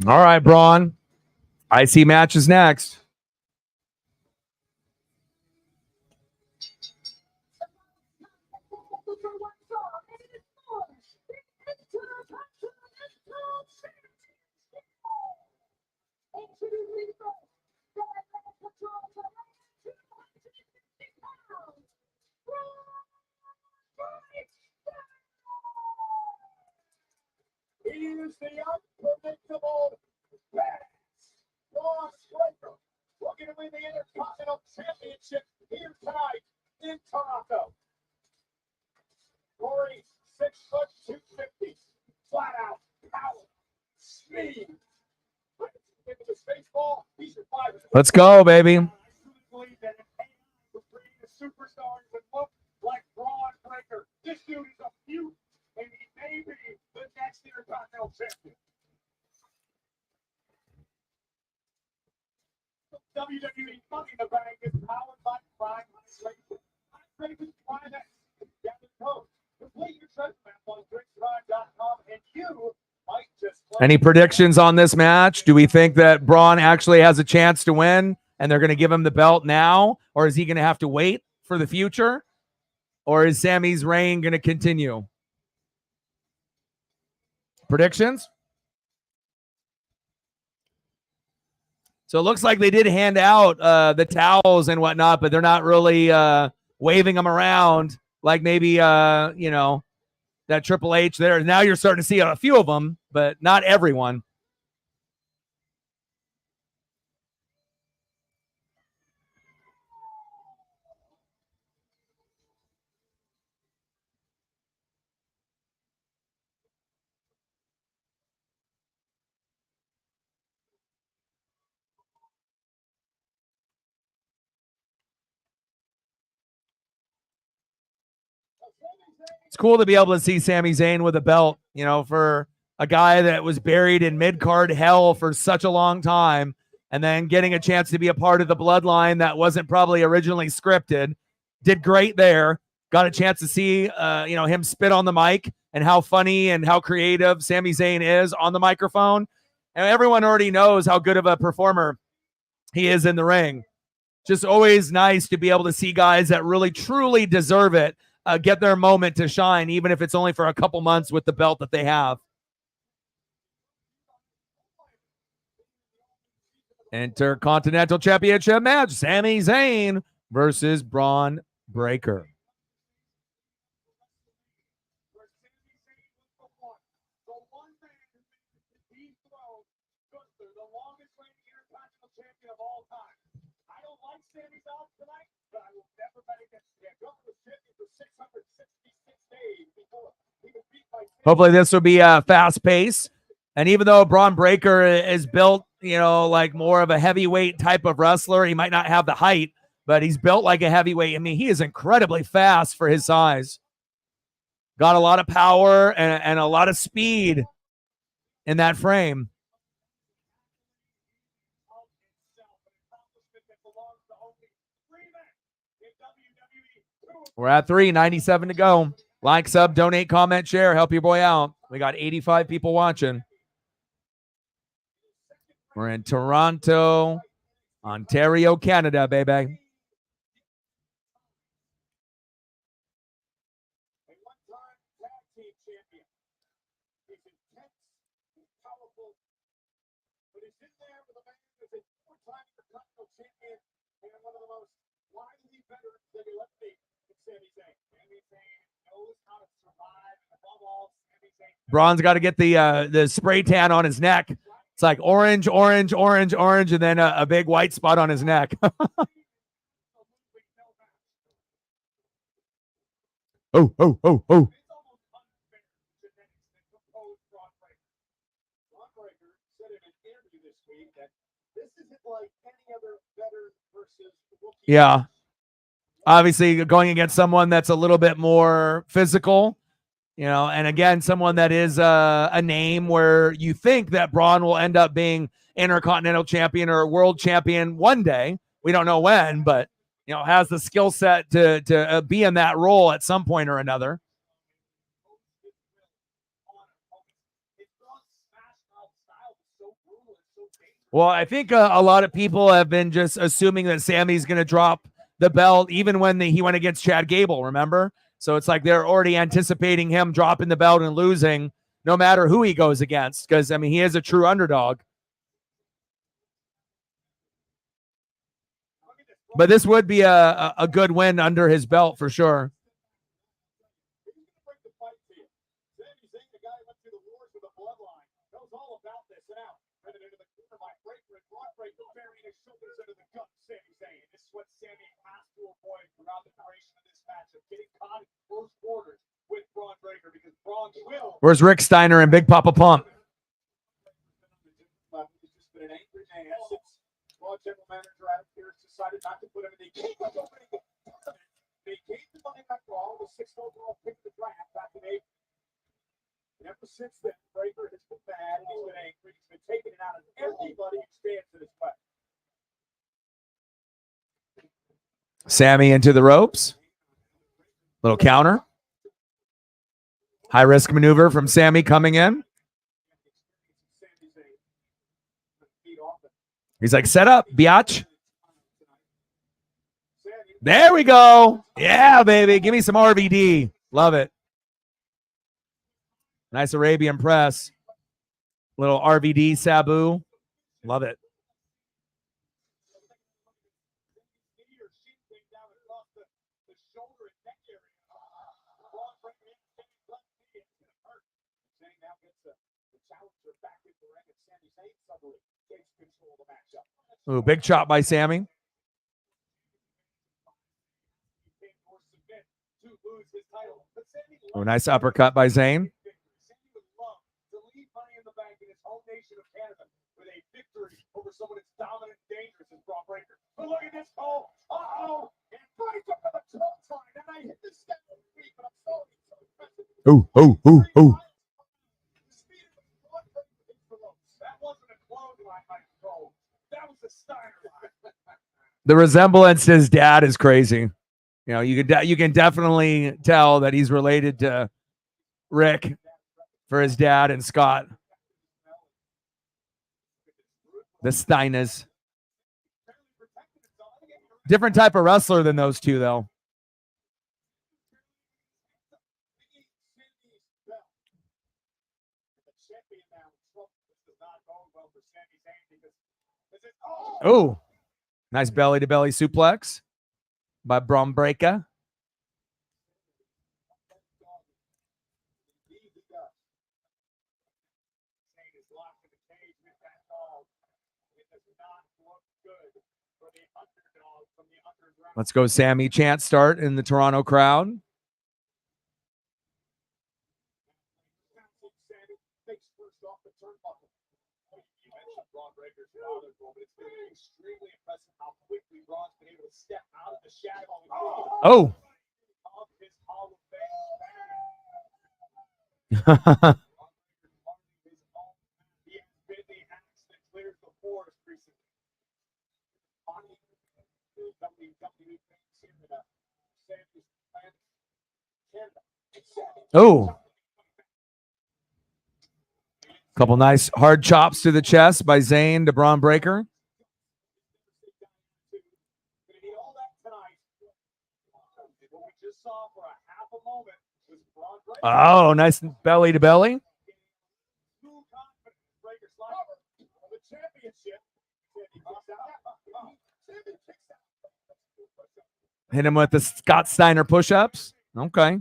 All right, Braun. IC match is next. He is the unpredictable badass Braun Breaker, looking to win the Intercontinental Championship here tonight in Toronto. Corey, 6 foot 250, flat out power, speed. Into the space ball, he's your 5. Let's go, baby. I truly believe that if AI would create a superstar that look like Braun Breaker, this dude is a few, and he may be the next Intercontinental Champion. WWE Money in the Bank is powered by Prime Hydration. Hydration Prime X. Gather code. Complete your treasure map on drinkprime.com, and you might just play. Any predictions on this match? Do we think that Braun actually has a chance to win and they're going to give him the belt now? Or is he going to have to wait for the future? Or is Sami's reign going to continue? Predictions? So it looks like they did hand out the towels and whatnot, but they're not really waving them around like maybe, that Triple H there. Now you're starting to see a few of them, but not everyone. It's cool to be able to see Sami Zayn with a belt, for a guy that was buried in mid-card hell for such a long time, and then getting a chance to be a part of the bloodline that wasn't probably originally scripted. Did great there. Got a chance to see, him spit on the mic and how funny and how creative Sami Zayn is on the microphone. And everyone already knows how good of a performer he is in the ring. Just always nice to be able to see guys that really, truly deserve it get their moment to shine, even if it's only for a couple months with the belt that they have. Intercontinental Championship match, Sami Zayn versus Braun Breaker. Hopefully this will be a fast pace. And even though Braun Breaker is built, like more of a heavyweight type of wrestler, he might not have the height, but he's built like a heavyweight. I mean, he is incredibly fast for his size. Got a lot of power and a lot of speed in that frame. We're at 3:97 to go. Like, sub, donate, comment, share. Help your boy out. We got 85 people watching. We're in Toronto, Ontario, Canada, baby. Braun's got to get the spray tan on his neck. It's like orange, orange, orange, orange, and then a big white spot on his neck. Oh, oh, oh, oh. This isn't like any other veteran versus rookie. Yeah. Obviously, going against someone that's a little bit more physical, and again, someone that is a name where you think that Braun will end up being Intercontinental Champion or World Champion one day. We don't know when, but has the skill set to be in that role at some point or another. Well, I think a lot of people have been just assuming that Sammy's going to drop the belt, even when he went against Chad Gable, remember? So it's like they're already anticipating him dropping the belt and losing no matter who he goes against, because, he is a true underdog. But this would be a good win under his belt for sure. Where's Rick Steiner and Big Papa Pump? General manager Adam Pearce decided not to put him in the game. They gave the money back to all the 6th overall pick of the draft back in April. And ever since then, Breaker has been mad and he's been angry. He's been taking it out of everybody who stands in his way. Sammy into the ropes. Little counter. High risk maneuver from Sammy coming in. He's like, set up, biatch. There we go. Yeah, baby. Give me some RVD. Love it. Nice Arabian press. Little RVD Sabu. Love it. Ooh, big chop by Sammy. Oh, nice uppercut by Zayn. Ooh, ooh, ooh, ooh. The resemblance to his dad is crazy. You can definitely tell that he's related to Rick for his dad and Scott. The Steiners. Different type of wrestler than those two, though. Oh, nice belly-to-belly suplex by Braun Breaker. Let's go, Sammy. Chant start in the Toronto crowd. Oh. Oh. Couple nice hard chops to the chest by Zayn to Braun Breaker. Oh, nice belly to belly. Hit him with the Scott Steiner push-ups. Okay.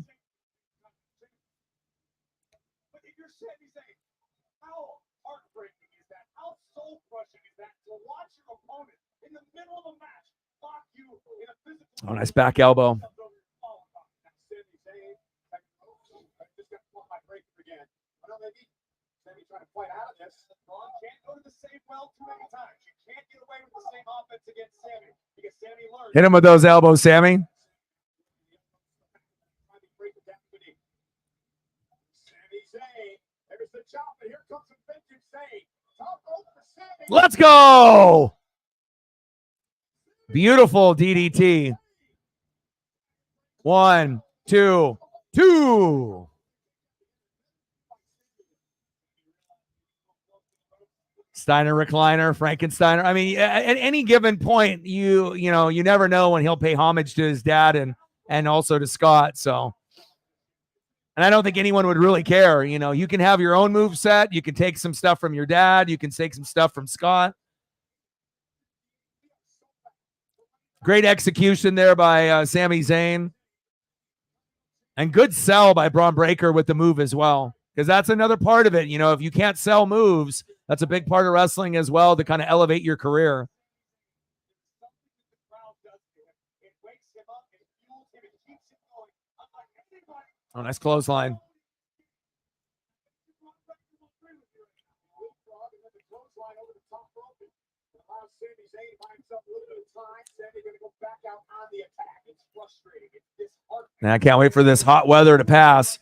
Oh, nice back elbow. against Sammy. Because Sammy learned. Hit him with those elbows, Sammy. Sami Zayn. There's the chop, and here comes some vintage Zayn. Top rope for Sami. Let's go. Beautiful DDT. 1, 2, 2. Steiner recliner, Frankensteiner. I mean, at any given point, you never know when he'll pay homage to his dad and also to Scott. So, and I don't think anyone would really care. You can have your own move set. You can take some stuff from your dad. You can take some stuff from Scott. Great execution there by Sami Zayn. And good sell by Braun Breaker with the move as well. Because that's another part of it. If you can't sell moves, that's a big part of wrestling as well to kind of elevate your career. Oh, nice clothesline. And I can't wait for this hot weather to pass.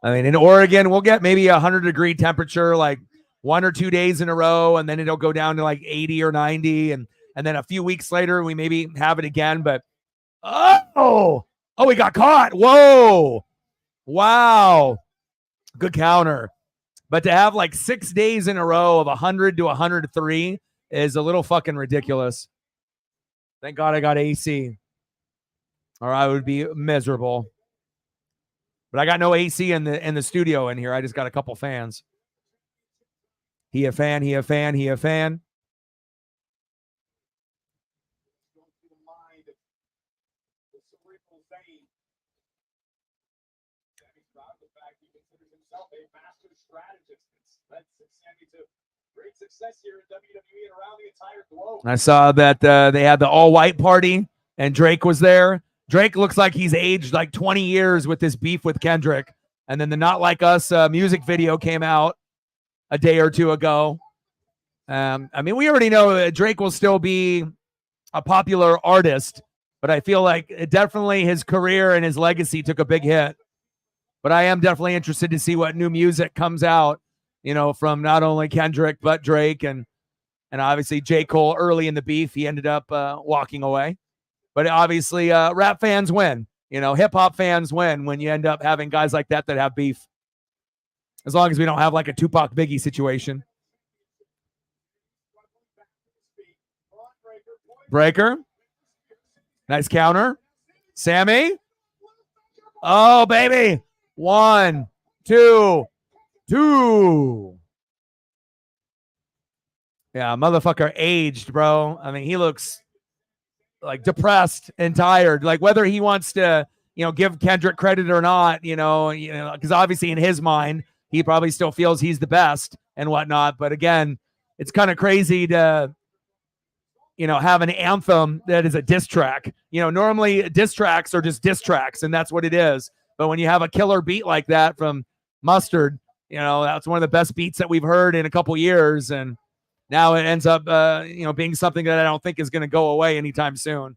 I mean, in Oregon, we'll get maybe 100-degree temperature like 1 or 2 days in a row, and then it'll go down to like 80 or 90, and then a few weeks later, we maybe have it again. But we got caught. Whoa. Wow. Good counter. But to have like 6 days in a row of 100 to 103 is a little fucking ridiculous. Thank God I got AC, or I would be miserable. But I got no AC in the studio in here. I just got a couple fans. He a fan. I saw that they had the all-white party, and Drake was there. Drake looks like he's aged like 20 years with this beef with Kendrick. And then the Not Like Us music video came out a day or two ago. I mean, we already know that Drake will still be a popular artist, but I feel like definitely his career and his legacy took a big hit. But I am definitely interested to see what new music comes out, from not only Kendrick, but Drake and obviously J. Cole early in the beef. He ended up walking away. But obviously, rap fans win. Hip-hop fans win when you end up having guys like that have beef. As long as we don't have like a Tupac Biggie situation. Breaker. Nice counter. Sammy. Oh, baby. 1, 2, 2. Yeah, motherfucker aged, bro. I mean, he looks like depressed and tired. Like whether he wants to, give Kendrick credit or not, because obviously in his mind, he probably still feels he's the best and whatnot. But again, it's kind of crazy to, have an anthem that is a diss track. Normally diss tracks are just diss tracks, and that's what it is. But when you have a killer beat like that from Mustard, that's one of the best beats that we've heard in a couple years. And now it ends up, being something that I don't think is going to go away anytime soon.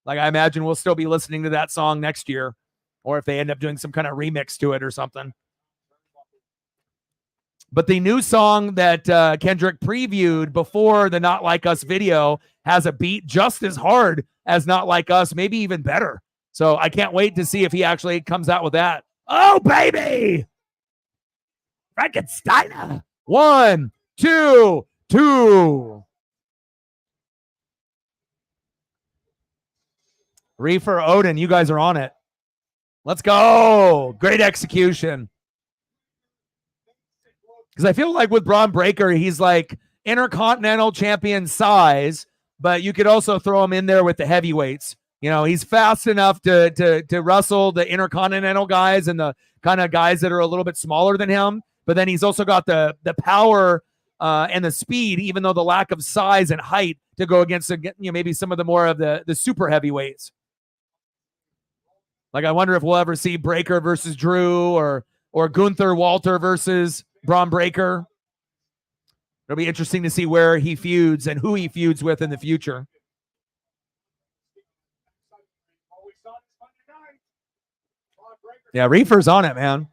Like I imagine we'll still be listening to that song next year, or if they end up doing some kind of remix to it or something. But the new song that Kendrick previewed before the Not Like Us video has a beat just as hard as Not Like Us, maybe even better. So I can't wait to see if he actually comes out with that. Oh, baby! Frankensteiner. 1, 2, 2. Reefer Odin, you guys are on it. Let's go. Great execution. Because I feel like with Braun Breaker, he's like Intercontinental Champion size, but you could also throw him in there with the heavyweights. He's fast enough to wrestle the Intercontinental guys and the kind of guys that are a little bit smaller than him. But then he's also got the power and the speed, even though the lack of size and height, to go against maybe some of the more of the super heavyweights. Like I wonder if we'll ever see Breaker versus Drew or Gunther Walter versus Braun Breaker. It'll be interesting to see where he feuds and who he feuds with in the future. Yeah, Reefer's on it, man.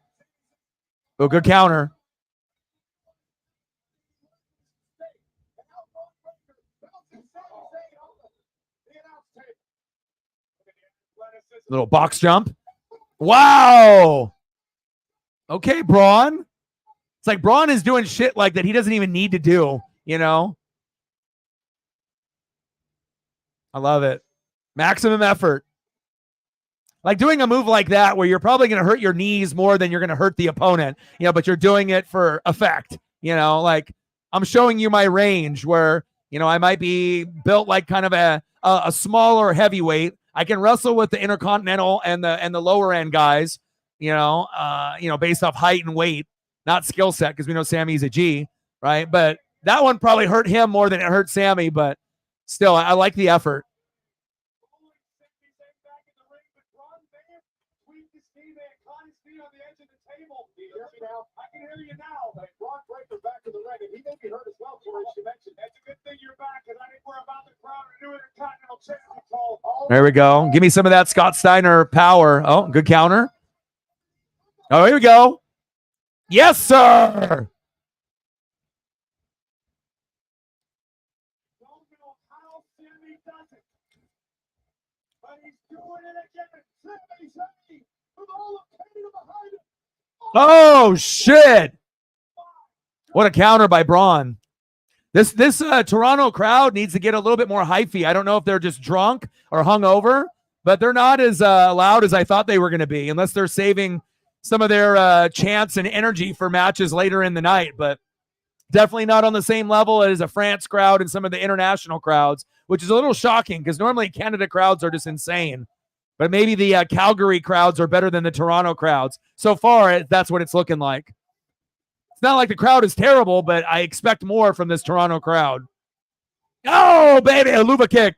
Oh, good counter. Little box jump. Wow. Okay, Braun. It's like Braun is doing shit like that he doesn't even need to do, you know? I love it. Maximum effort. Like doing a move like that where you're probably going to hurt your knees more than you're going to hurt the opponent, you know, but you're doing it for effect, you know, like I'm showing you my range where, you know, I might be built like kind of a smaller heavyweight. I can wrestle with the Intercontinental and the lower end guys, you know, based off height and weight, not skill set, because we know Sammy's a G, right? But that one probably hurt him more than it hurt Sammy, but still, I like the effort. I can hear you now, but Braun Breaker back to the ring, and he may be hurt as well, Corey. You mentioned that's a good thing you're back, because I think we're about to crown a new Intercontinental Champion called. There we go. Give me some of that Scott Steiner power. Oh, good counter. Oh, here we go. Yes, sir. Don't know how Sammy does it, but he's doing it again. Sammy with all of Canada behind him. Oh, shit. What a counter by Braun. This Toronto crowd needs to get a little bit more hyphy. I don't know if they're just drunk or hungover, but they're not as loud as I thought they were going to be, unless they're saving some of their chants and energy for matches later in the night. But definitely not on the same level as a France crowd and some of the international crowds, which is a little shocking because normally Canada crowds are just insane. But maybe the Calgary crowds are better than the Toronto crowds. So far, that's what it's looking like. It's not like the crowd is terrible, but I expect more from this Toronto crowd. Oh, baby, a Luva kick.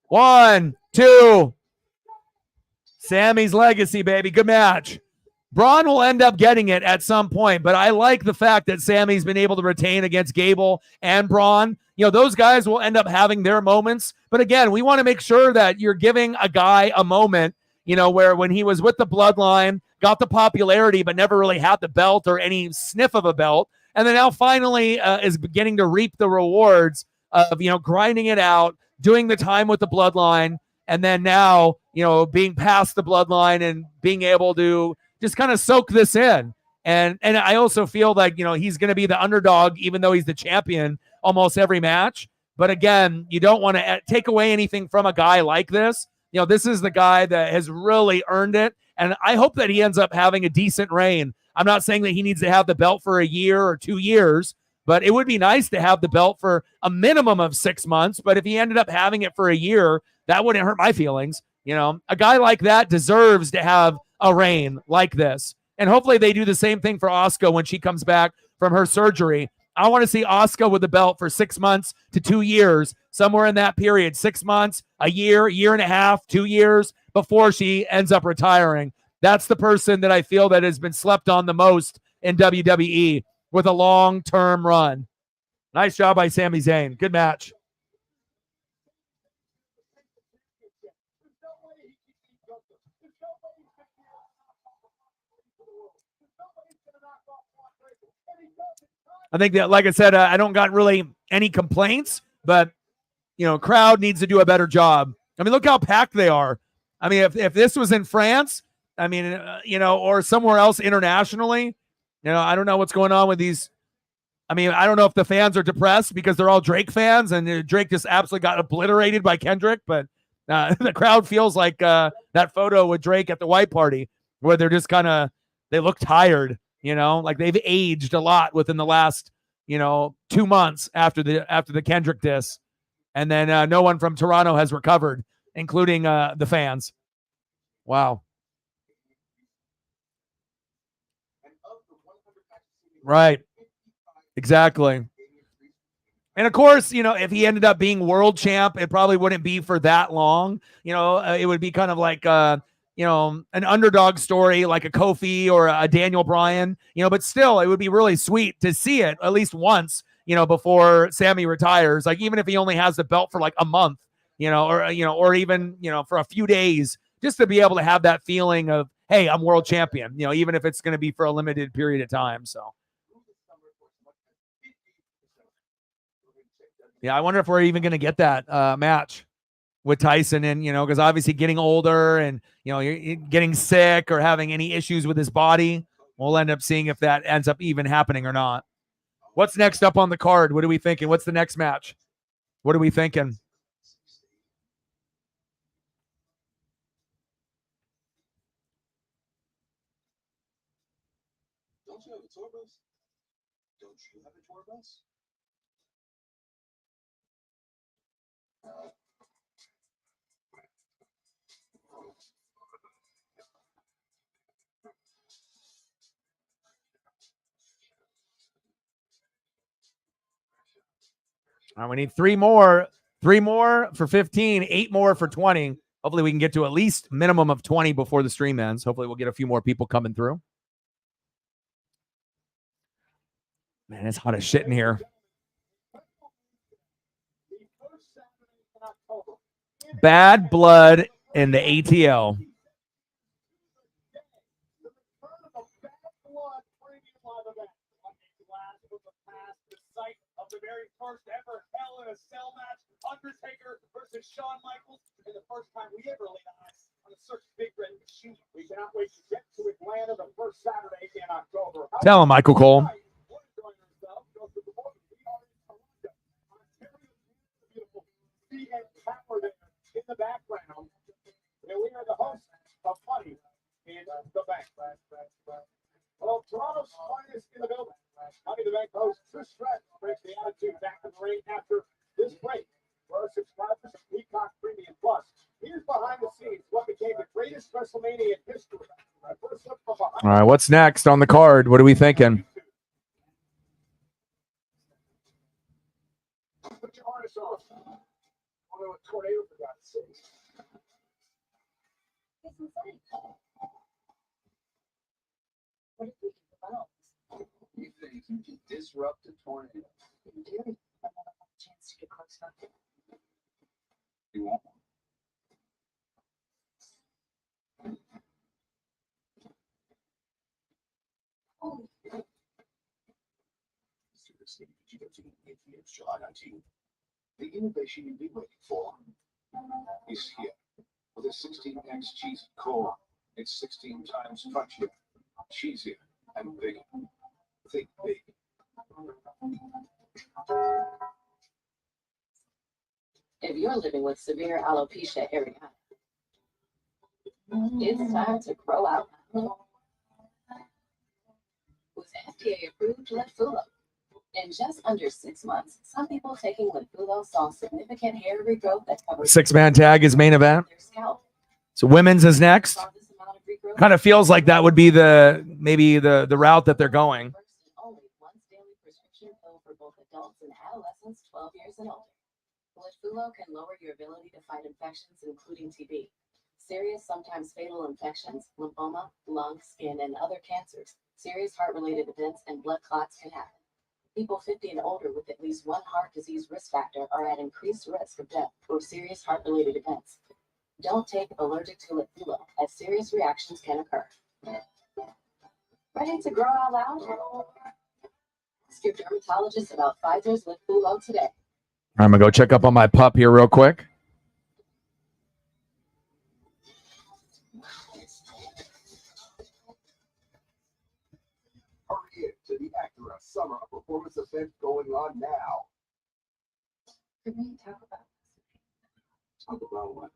1, 2. Sammy's legacy, baby. Good match. Braun will end up getting it at some point, but I like the fact that Sammy's been able to retain against Gable and Braun. You know, those guys will end up having their moments. But again, we want to make sure that you're giving a guy a moment, you know, where when he was with the Bloodline, got the popularity, but never really had the belt or any sniff of a belt. And then now finally is beginning to reap the rewards of, you know, grinding it out, doing the time with the Bloodline. And then now, you know, being past the Bloodline and being able to just kind of soak this in. And I also feel like, you know, he's going to be the underdog, even though he's the champion almost every match. But again, you don't want to take away anything from a guy like this. You know, this is the guy that has really earned it. And I hope that he ends up having a decent reign. I'm not saying that he needs to have the belt for a year or 2 years, but it would be nice to have the belt for a minimum of 6 months. But if he ended up having it for a year, that wouldn't hurt my feelings. You know, a guy like that deserves to have a reign like this. And hopefully they do the same thing for Asuka when she comes back from her surgery. I want to see Asuka with the belt for 6 months to 2 years, somewhere in that period, 6 months, a year and a half, 2 years before she ends up retiring. That's the person that I feel that has been slept on the most in WWE with a long-term run. Nice job by Sami Zayn. Good match. I think that, like I said, I don't got really any complaints, but, you know, crowd needs to do a better job. I mean, look how packed they are. I mean, if this was in France, I mean, you know, or somewhere else internationally, you know, I don't know what's going on with these. I mean, I don't know if the fans are depressed because they're all Drake fans and Drake just absolutely got obliterated by Kendrick, but the crowd feels like that photo with Drake at the white party where they're just kind of, they look tired. You know, like they've aged a lot within the last, you know, 2 months after the Kendrick diss. And then no one from Toronto has recovered, including the fans. Wow. Right. Exactly. And of course, you know, if he ended up being world champ, it probably wouldn't be for that long. You know, it would be kind of like, you know, an underdog story like a Kofi or a Daniel Bryan, you know, but still it would be really sweet to see it at least once, you know, before Sammy retires. Like even if he only has the belt for like a month, you know, or even, you know, for a few days just to be able to have that feeling of, hey, I'm world champion, you know, even if it's going to be for a limited period of time. So, yeah, I wonder if we're even going to get that match with Tyson, and, you know, because obviously getting older and, you know, you're getting sick or having any issues with his body, we'll end up seeing if that ends up even happening or not. What's next up on the card? What are we thinking? What's the next match? What are we thinking? Don't you have a tour bus? Don't you have a tour bus? All right, we need three more for 15, 8 more for 20. Hopefully we can get to at least minimum of 20 before the stream ends. Hopefully we'll get a few more people coming through. Man, it's hot as shit in here. Bad blood in the ATL. The very first ever Hell in a Cell match, Undertaker versus Shawn Michaels, and the first time we ever laid eyes on a certain big red machine. We cannot wait to get to Atlanta the first Saturday in October. Tell him, Michael Cole. In the background, and we are the hosts of Money in the Bank. Well, Toronto's finest in the building. Money in the Bank host Trish Stratus brings the attitude back in the ring after this break. For our subscribers of Peacock Premium Plus, here's behind the scenes what became the greatest WrestleMania in history. First look from behind. All right, what's next on the card? What are we thinking? Put your harness on. Although a tornado, for God's sake. What if we can develop? You think you can disrupt a tornado? You do. I want a chance to get close enough. You won't. Oh, Seriously, did you go to the ATM's July 19th? The innovation you've been waiting for is here. With a 16x cheese core, it's 16 times crunchier, cheesier, and bigger. Think big. If you're living with severe alopecia areata, it's time to grow out with FDA-approved Litfulo. In just under 6 months, some people taking Litfulo saw significant hair regrowth that covered 6-man tag is main event. their scalp. So women's is next. Saw this amount of regrowth Kind of feels like that would be maybe the route that they're going. first and only once daily prescription pill for both adults and adolescents 12 years and older. Litfulo can lower your ability to fight infections, including TB. Serious, sometimes fatal infections, lymphoma, lung, skin, and other cancers, serious heart-related events, and blood clots can happen. People 50 and older with at least one heart disease risk factor are at increased risk of death or serious heart-related events. Don't take allergic to Litfulo, as serious reactions can occur. Ready to grow out loud? Ask your dermatologist about Pfizer's Litfulo today. I'm going to go check up on my pup here real quick. Hurry in to the Acura Summer Performance event going on now. Could we talk about Talk about what?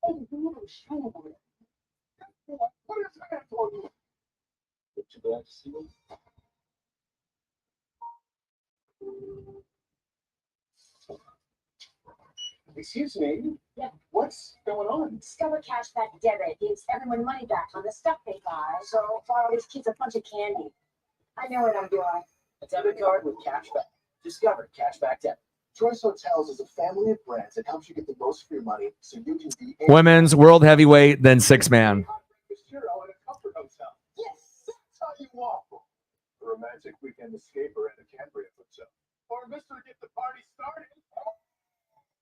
hey, man, I'm trying to work. What is that for you? Would you like to see them? Excuse me? Yeah. What's going on? Discover Cashback Debit gives everyone money back on the stuff they buy. So buy all these kids a bunch of candy. I know what I'm doing. A debit card with cashback. Discover Cashback Debit. Choice Hotels is a family of brands that helps you get the most for your money so you can be Women's, world heavyweight, then 6-man. Yes, that's how you walk. A romantic weekend escaper at a Cambria hotel. Or Mr. Get the Party Started.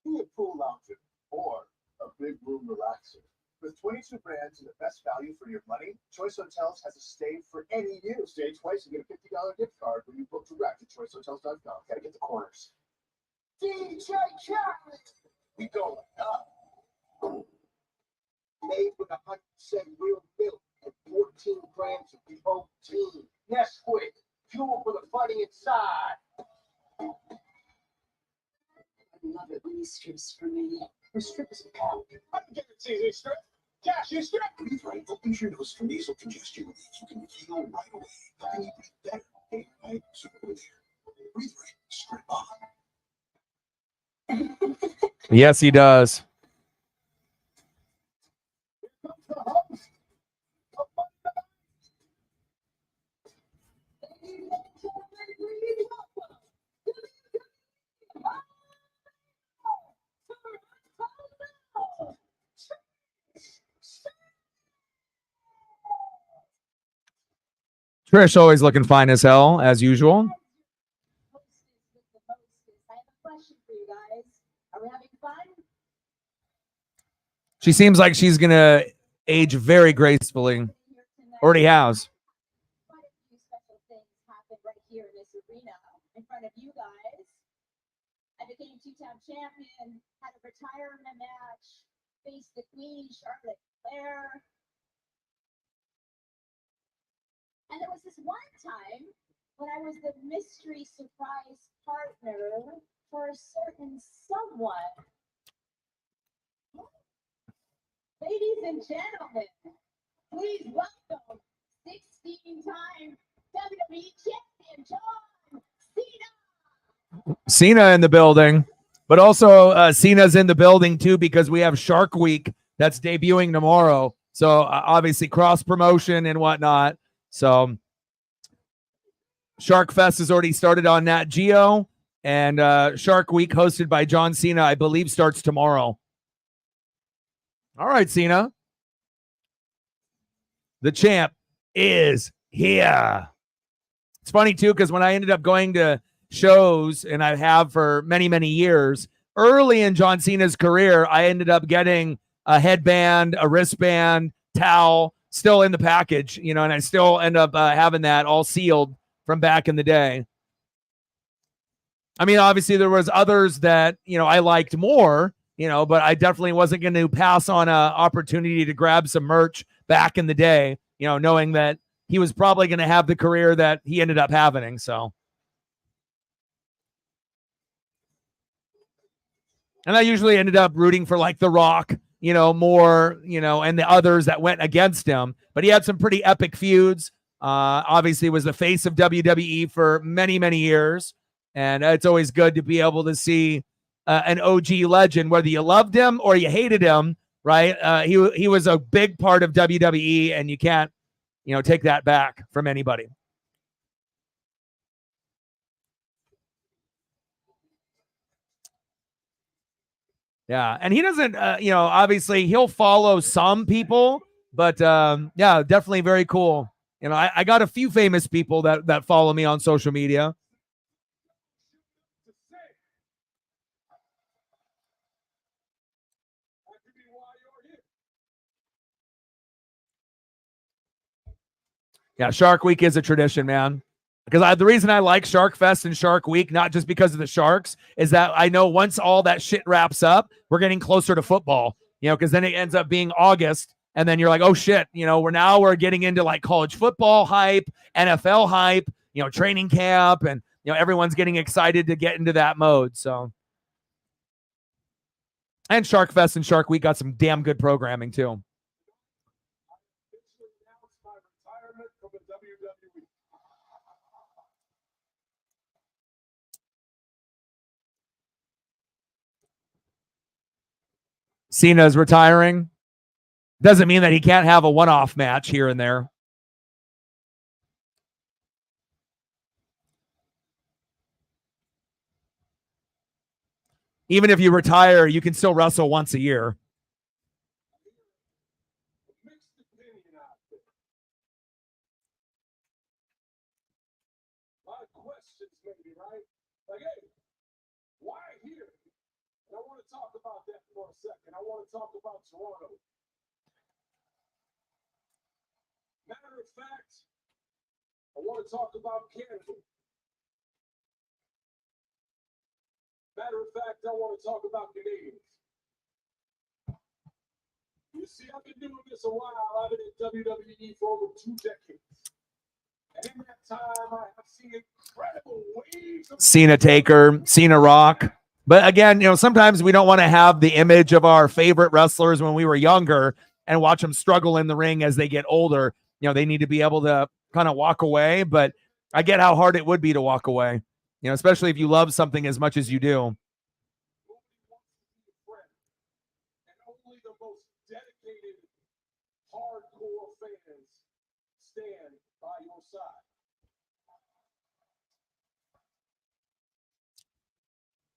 Be a pool lounger or a big room relaxer. 22 brands and the best value for your money, Choice Hotels has a stay for any use. Stay twice and get a $50 gift card when you book direct at choicehotels.com. Gotta get the corners. DJ Khaled! We going up. Made with 100% real milk and 14 grams of protein. Nesquik, fuel for the funny inside. I love it when he strips for me. The strip is a cow. I can guarantee this strip. Cash is strip. Breathe right opens your nose for nasal congestion relief. You can feel right away. Helping you breathe better. Day or night, so go there. Breathe right, strip on. Yes, he does. Here comes the host of Monday. Trish always looking fine as hell, as usual. I have a question for you guys. Are we having fun? She seems like she's going to age very gracefully. Already has. Quite a few special things happened right here in this arena in front of you guys. I became two-time champion, had a retirement match, faced the Queen, Charlotte Flair. And there was this one time when I was the mystery surprise partner for a certain someone. Ladies and gentlemen, please welcome 16-time WWE champion John Cena. Cena in the building, but also Cena's in the building too because we have Shark Week that's debuting tomorrow. So obviously cross promotion and whatnot. So Shark Fest has already started on Nat Geo, and Shark Week hosted by John Cena, I believe, starts tomorrow. All right, Cena. The champ is here. It's funny too, because when I ended up going to shows, and I have for many, many years, early in John Cena's career, I ended up getting a headband, a wristband, towel, still in the package, and I still end up having that all sealed from back in the day. I mean, obviously there was others that, I liked more, but I definitely wasn't going to pass on an opportunity to grab some merch back in the day, knowing that he was probably going to have the career that he ended up having. So, and I usually ended up rooting for like The Rock, more, and the others that went against him. But he had some pretty epic feuds. Obviously was the face of WWE for many, many years. And it's always good to be able to see an OG legend, whether you loved him or you hated him, right? He was a big part of WWE, and you can't, take that back from anybody. Yeah, and he doesn't, obviously he'll follow some people, but yeah, definitely very cool. I got a few famous people that follow me on social media. Yeah, Shark Week is a tradition, man. Because the reason I like Shark Fest and Shark Week, not just because of the sharks, is that I know once all that shit wraps up, we're getting closer to football. Because then it ends up being August, and then you're like, oh shit, we're getting into like college football hype, NFL hype, training camp, and everyone's getting excited to get into that mode. So, and Shark Fest and Shark Week got some damn good programming too. Cena's retiring. Doesn't mean that he can't have a one-off match here and there. Even if you retire, you can still wrestle once a year. A lot of questions, maybe, right? Like, hey, why here? And I want to talk about that for a second. I want to talk about Toronto. Matter of fact, I want to talk about Canada. Matter of fact, I want to talk about Canadians. You see, I've been doing this a while. I've been in WWE for over 2 decades. And in that time, I have seen incredible waves of Cena Taker, Cena Rock. But again, sometimes we don't want to have the image of our favorite wrestlers when we were younger and watch them struggle in the ring as they get older. They need to be able to kind of walk away, but I get how hard it would be to walk away, especially if you love something as much as you do. and only the most dedicated, hardcore fans stand by your side.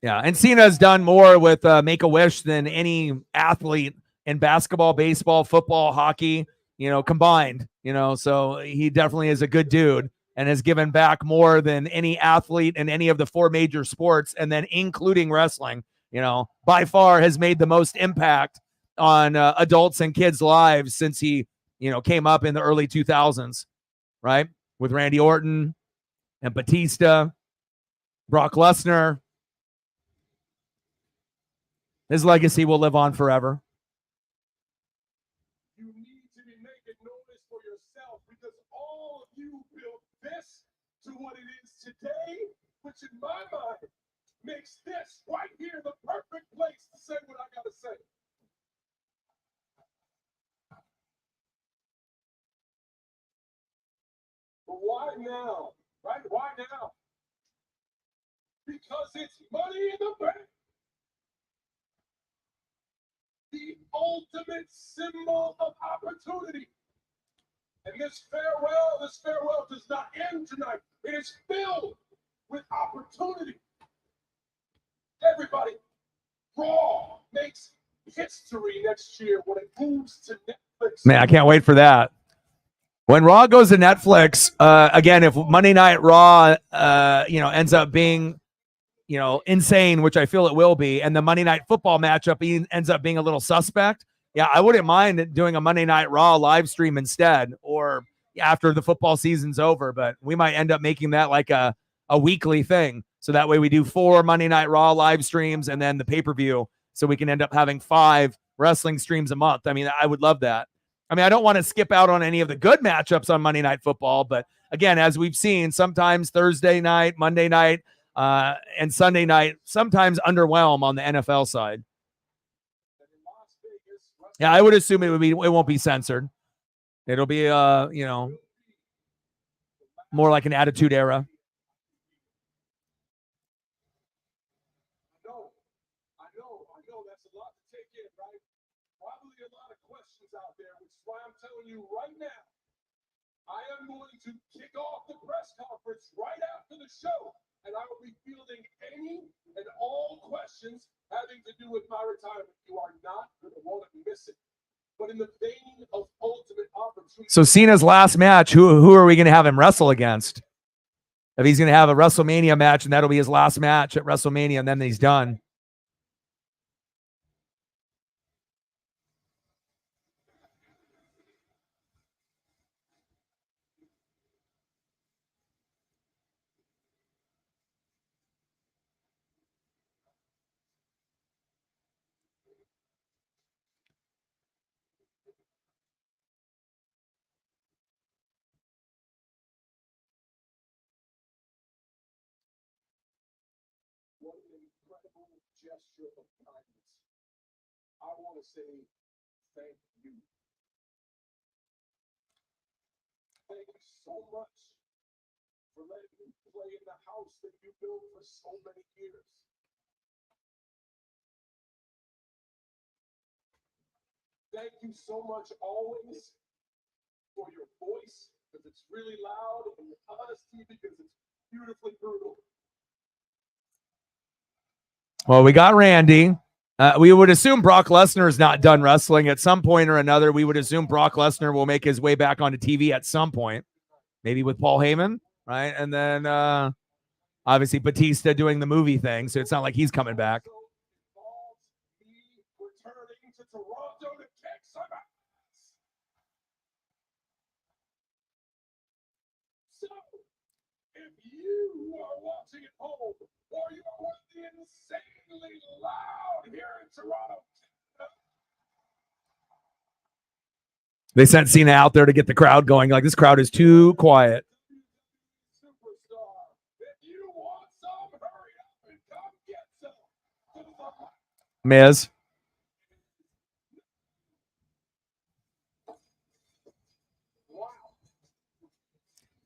Yeah, and Cena's done more with Make-A-Wish than any athlete in basketball, baseball, football, hockey, combined. So he definitely is a good dude and has given back more than any athlete in any of the 4 major sports, and then including wrestling. By far has made the most impact on adults and kids' lives since he, came up in the early 2000s, right? With Randy Orton and Batista, Brock Lesnar. His legacy will live on forever. You need to be making notice for yourself because all of you built this to what it is today, which in my mind makes this right here the perfect place to say what I gotta say. But why now? Right? Why now? Because it's money in the bank. The ultimate symbol of opportunity. And this farewell does not end tonight. It is filled with opportunity. Everybody, Raw makes history next year when it moves to Netflix. Man, I can't wait for that. When Raw goes to Netflix, again, if Monday Night Raw, ends up being, insane, which I feel it will be, and the Monday Night Football matchup ends up being a little suspect, yeah, I wouldn't mind doing a Monday Night Raw live stream instead, or after the football season's over. But we might end up making that like a weekly thing, so that way we do 4 Monday Night Raw live streams and then the pay-per-view, so we can end up having 5 wrestling streams a month. I mean, I would love that. I mean, I don't want to skip out on any of the good matchups on Monday Night Football, but again, as we've seen, sometimes Thursday night, Monday night, and Sunday night sometimes underwhelm on the NFL side. Yeah, I would assume it won't be censored. It'll be more like an Attitude Era. I know that's a lot to take in, right? Probably a lot of questions out there, which is why I'm telling you right now, I am going to kick off the press conference right after the show, and I will be fielding any and all questions having to do with my retirement. You are not going to want to miss it. But in the vein of ultimate opportunity. So Cena's last match, who are we going to have him wrestle against? If he's going to have a WrestleMania match, and that'll be his last match at WrestleMania, and then he's done. What an incredible gesture of kindness. I want to say thank you. Thank you so much for letting me play in the house that you built for so many years. Thank you so much always for your voice, because it's really loud, and your honesty, because it's beautifully brutal. Well, we got Randy. We would assume Brock Lesnar is not done wrestling at some point or another. We would assume Brock Lesnar will make his way back onto TV at some point, maybe with Paul Heyman, right? And then obviously Batista doing the movie thing, so it's not like he's coming back. Returning to Toronto to kick some ass. you are watching at home, or you are one of the insanely loud here in Toronto. They sent Cena out there to get the crowd going. Like, this crowd is too quiet. Superstar. If you want some, hurry up and come get some. Miz. Wow.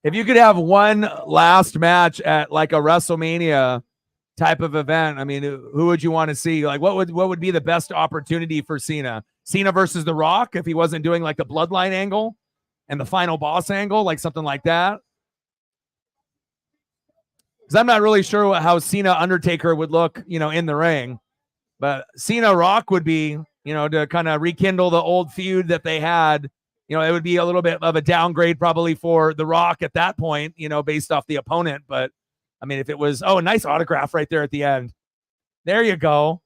If you could have one last match at like a WrestleMania type of event, I mean, who would you want to see? Like, what would be the best opportunity for Cena? Cena versus The Rock, if he wasn't doing like the bloodline angle and the final boss angle, like something like that. Because I'm not really sure how Cena Undertaker would look, in the ring. But Cena Rock would be, to kind of rekindle the old feud that they had. It would be a little bit of a downgrade probably for The Rock at that point, based off the opponent. But I mean, if it was, a nice autograph right there at the end. There you go.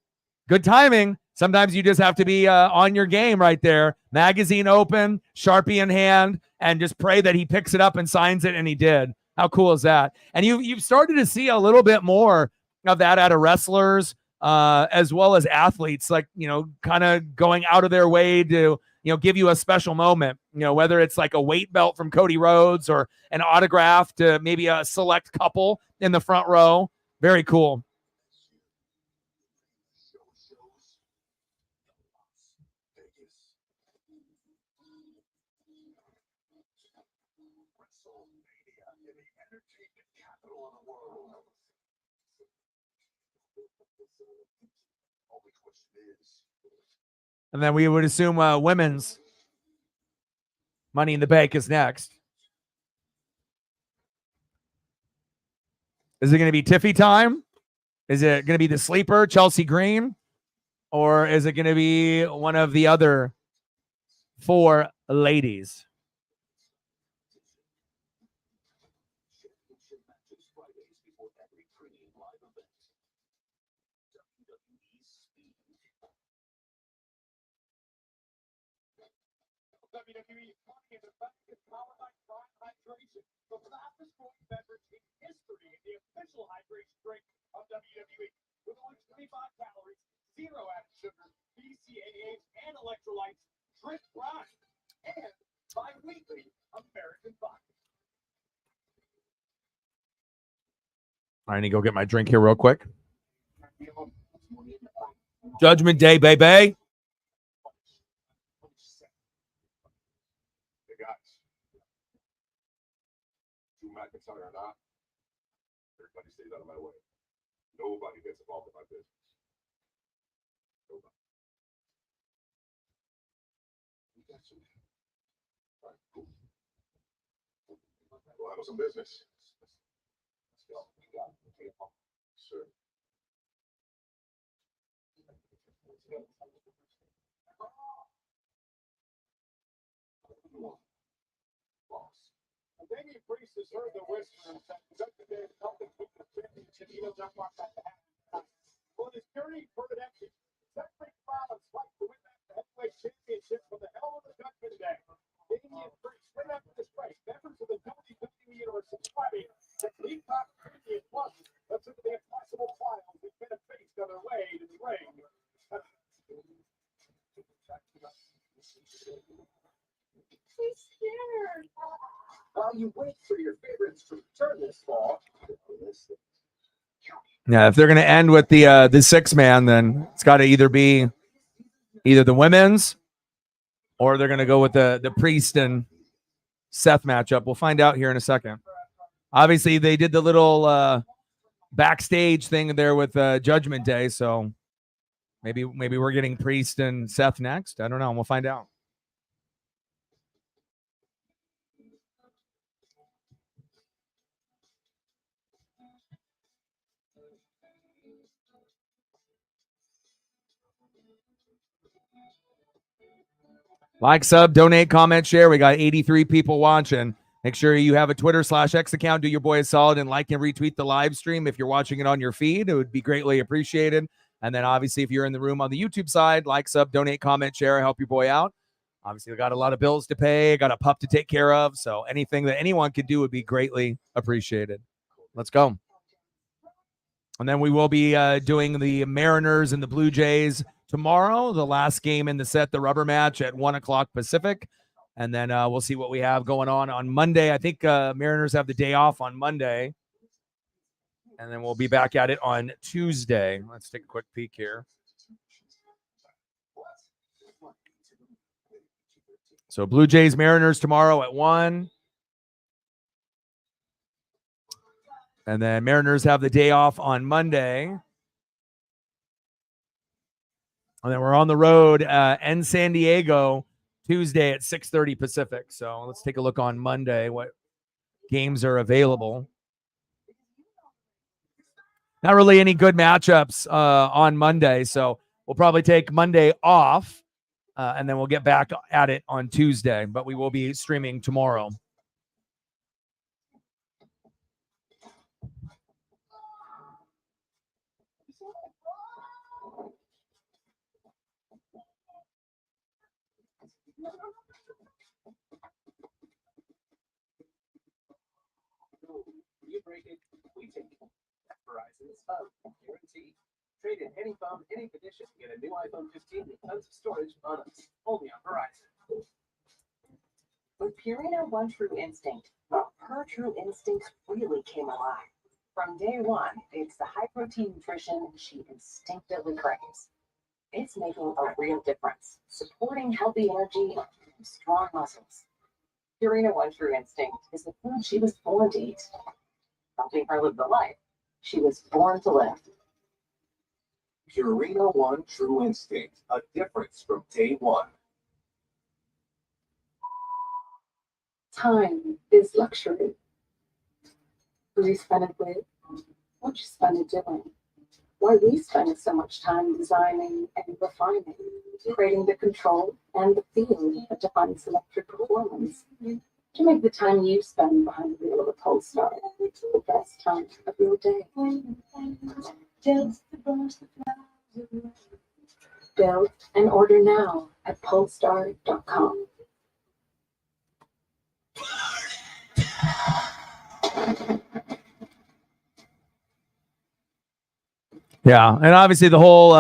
Good timing. Sometimes you just have to be on your game right there. Magazine open, Sharpie in hand, and just pray that he picks it up and signs it, and he did. How cool is that? And you've started to see a little bit more of that out of wrestlers as well as athletes, like, kind of going out of their way to, give you a special moment, whether it's like a weight belt from Cody Rhodes or an autograph to maybe a select couple in the front row. Very cool. And then we would assume women's Money in the Bank is next. Is it going to be Tiffy time? Is it going to be the sleeper, Chelsea Green? Or is it going to be one of the other 4 ladies? WWE Money in the Bank is powered by Prime Hydration, the fastest growing beverage in history, and the official hydration drink of WWE. With only 25 calories, 0 added sugar, BCAAs, and electrolytes, drink Prime, and bi-weekly American vodka. I need to go get my drink here real quick. Judgment Day, baby. McIntyre or not, everybody stays out of my way. Nobody gets involved in my business. Nobody. All right, cool. We'll handle some business. Let's go. Sure. Damian Priest has heard the whispers that Judgment Day is helping keep the championship. He does not want that to happen. Well, in his journey for redemption, Cedric Rollins fights to win back the heavyweight championship from the hell of the Judgment Day. Damian Priest, right after this break, members of the WWE Universe subscribing to Peacock Premium Plus. Let's look at the impossible trials they've been faced on their way to the ring. He's scared. While you wait for your favorites to return this fall. Yeah, if they're going to end with the 6-man, then it's got to either be the women's, or they're going to go with the Priest and Seth matchup. We'll find out here in a second. Obviously, they did the little backstage thing there with Judgment Day, so maybe we're getting Priest and Seth next. I don't know. We'll find out. Like, sub, donate, comment, share. We got 83 people watching. Make sure you have a Twitter/X account. Do your boy a solid and like and retweet the live stream. If you're watching it on your feed, it would be greatly appreciated. And then obviously, if you're in the room on the YouTube side, like, sub, donate, comment, share, help your boy out. Obviously, we got a lot of bills to pay, got a pup to take care of. So anything that anyone could do would be greatly appreciated. Let's go. And then we will be doing the Mariners and the Blue Jays tomorrow, the last game in the set, the rubber match at 1 o'clock Pacific. And then we'll see what we have going on Monday. I think Mariners have the day off on Monday. And then we'll be back at it on Tuesday. Let's take a quick peek here. So Blue Jays, Mariners tomorrow at 1. And then Mariners have the day off on Monday. And then we're on the road in San Diego Tuesday at 6:30 Pacific. So let's take a look on Monday what games are available. Not really any good matchups on Monday. So we'll probably take Monday off. And then we'll get back at it on Tuesday. But we will be streaming tomorrow. You break it, we take it. Verizon's phone guarantee. Trade in any phone, any condition. Get a new iPhone 15 with tons of storage on us. Only on Verizon. With Purina One True Instinct, her true instinct really came alive. From day one, it's the high-protein nutrition she instinctively craves. It's making a real difference, supporting healthy energy and strong muscles. Purina One True Instinct is the food she was born to eat, helping her live the life she was born to live. Purina One True Instinct, a difference from day one. Time is luxury. Who you spend it with, what you spend it doing. Why we spend so much time designing and refining, creating the control and the feel that defines electric performance. To make the time you spend behind the wheel of a Polestar the best time of your day. Build and order now at polestar.com. Yeah, and obviously the whole,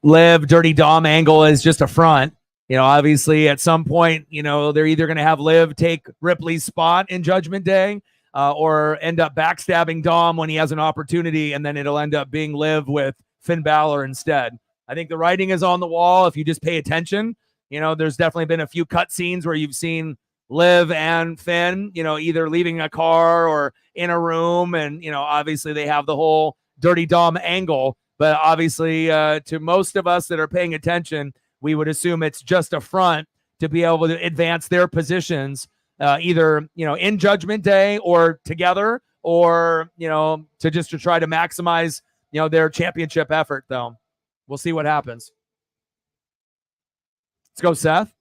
Liv Dirty Dom angle is just a front. Obviously at some point, they're either going to have Liv take Ripley's spot in Judgment Day or end up backstabbing Dom when he has an opportunity, and then it'll end up being Liv with Finn Balor instead. I think the writing is on the wall if you just pay attention. There's definitely been a few cut scenes where you've seen Liv and Finn, either leaving a car or in a room, and, obviously they have the whole Dirty Dom angle, but obviously to most of us that are paying attention, we would assume it's just a front to be able to advance their positions either, in Judgment Day or together, or, to try to maximize, their championship effort, though. We'll see what happens. Let's go, Seth.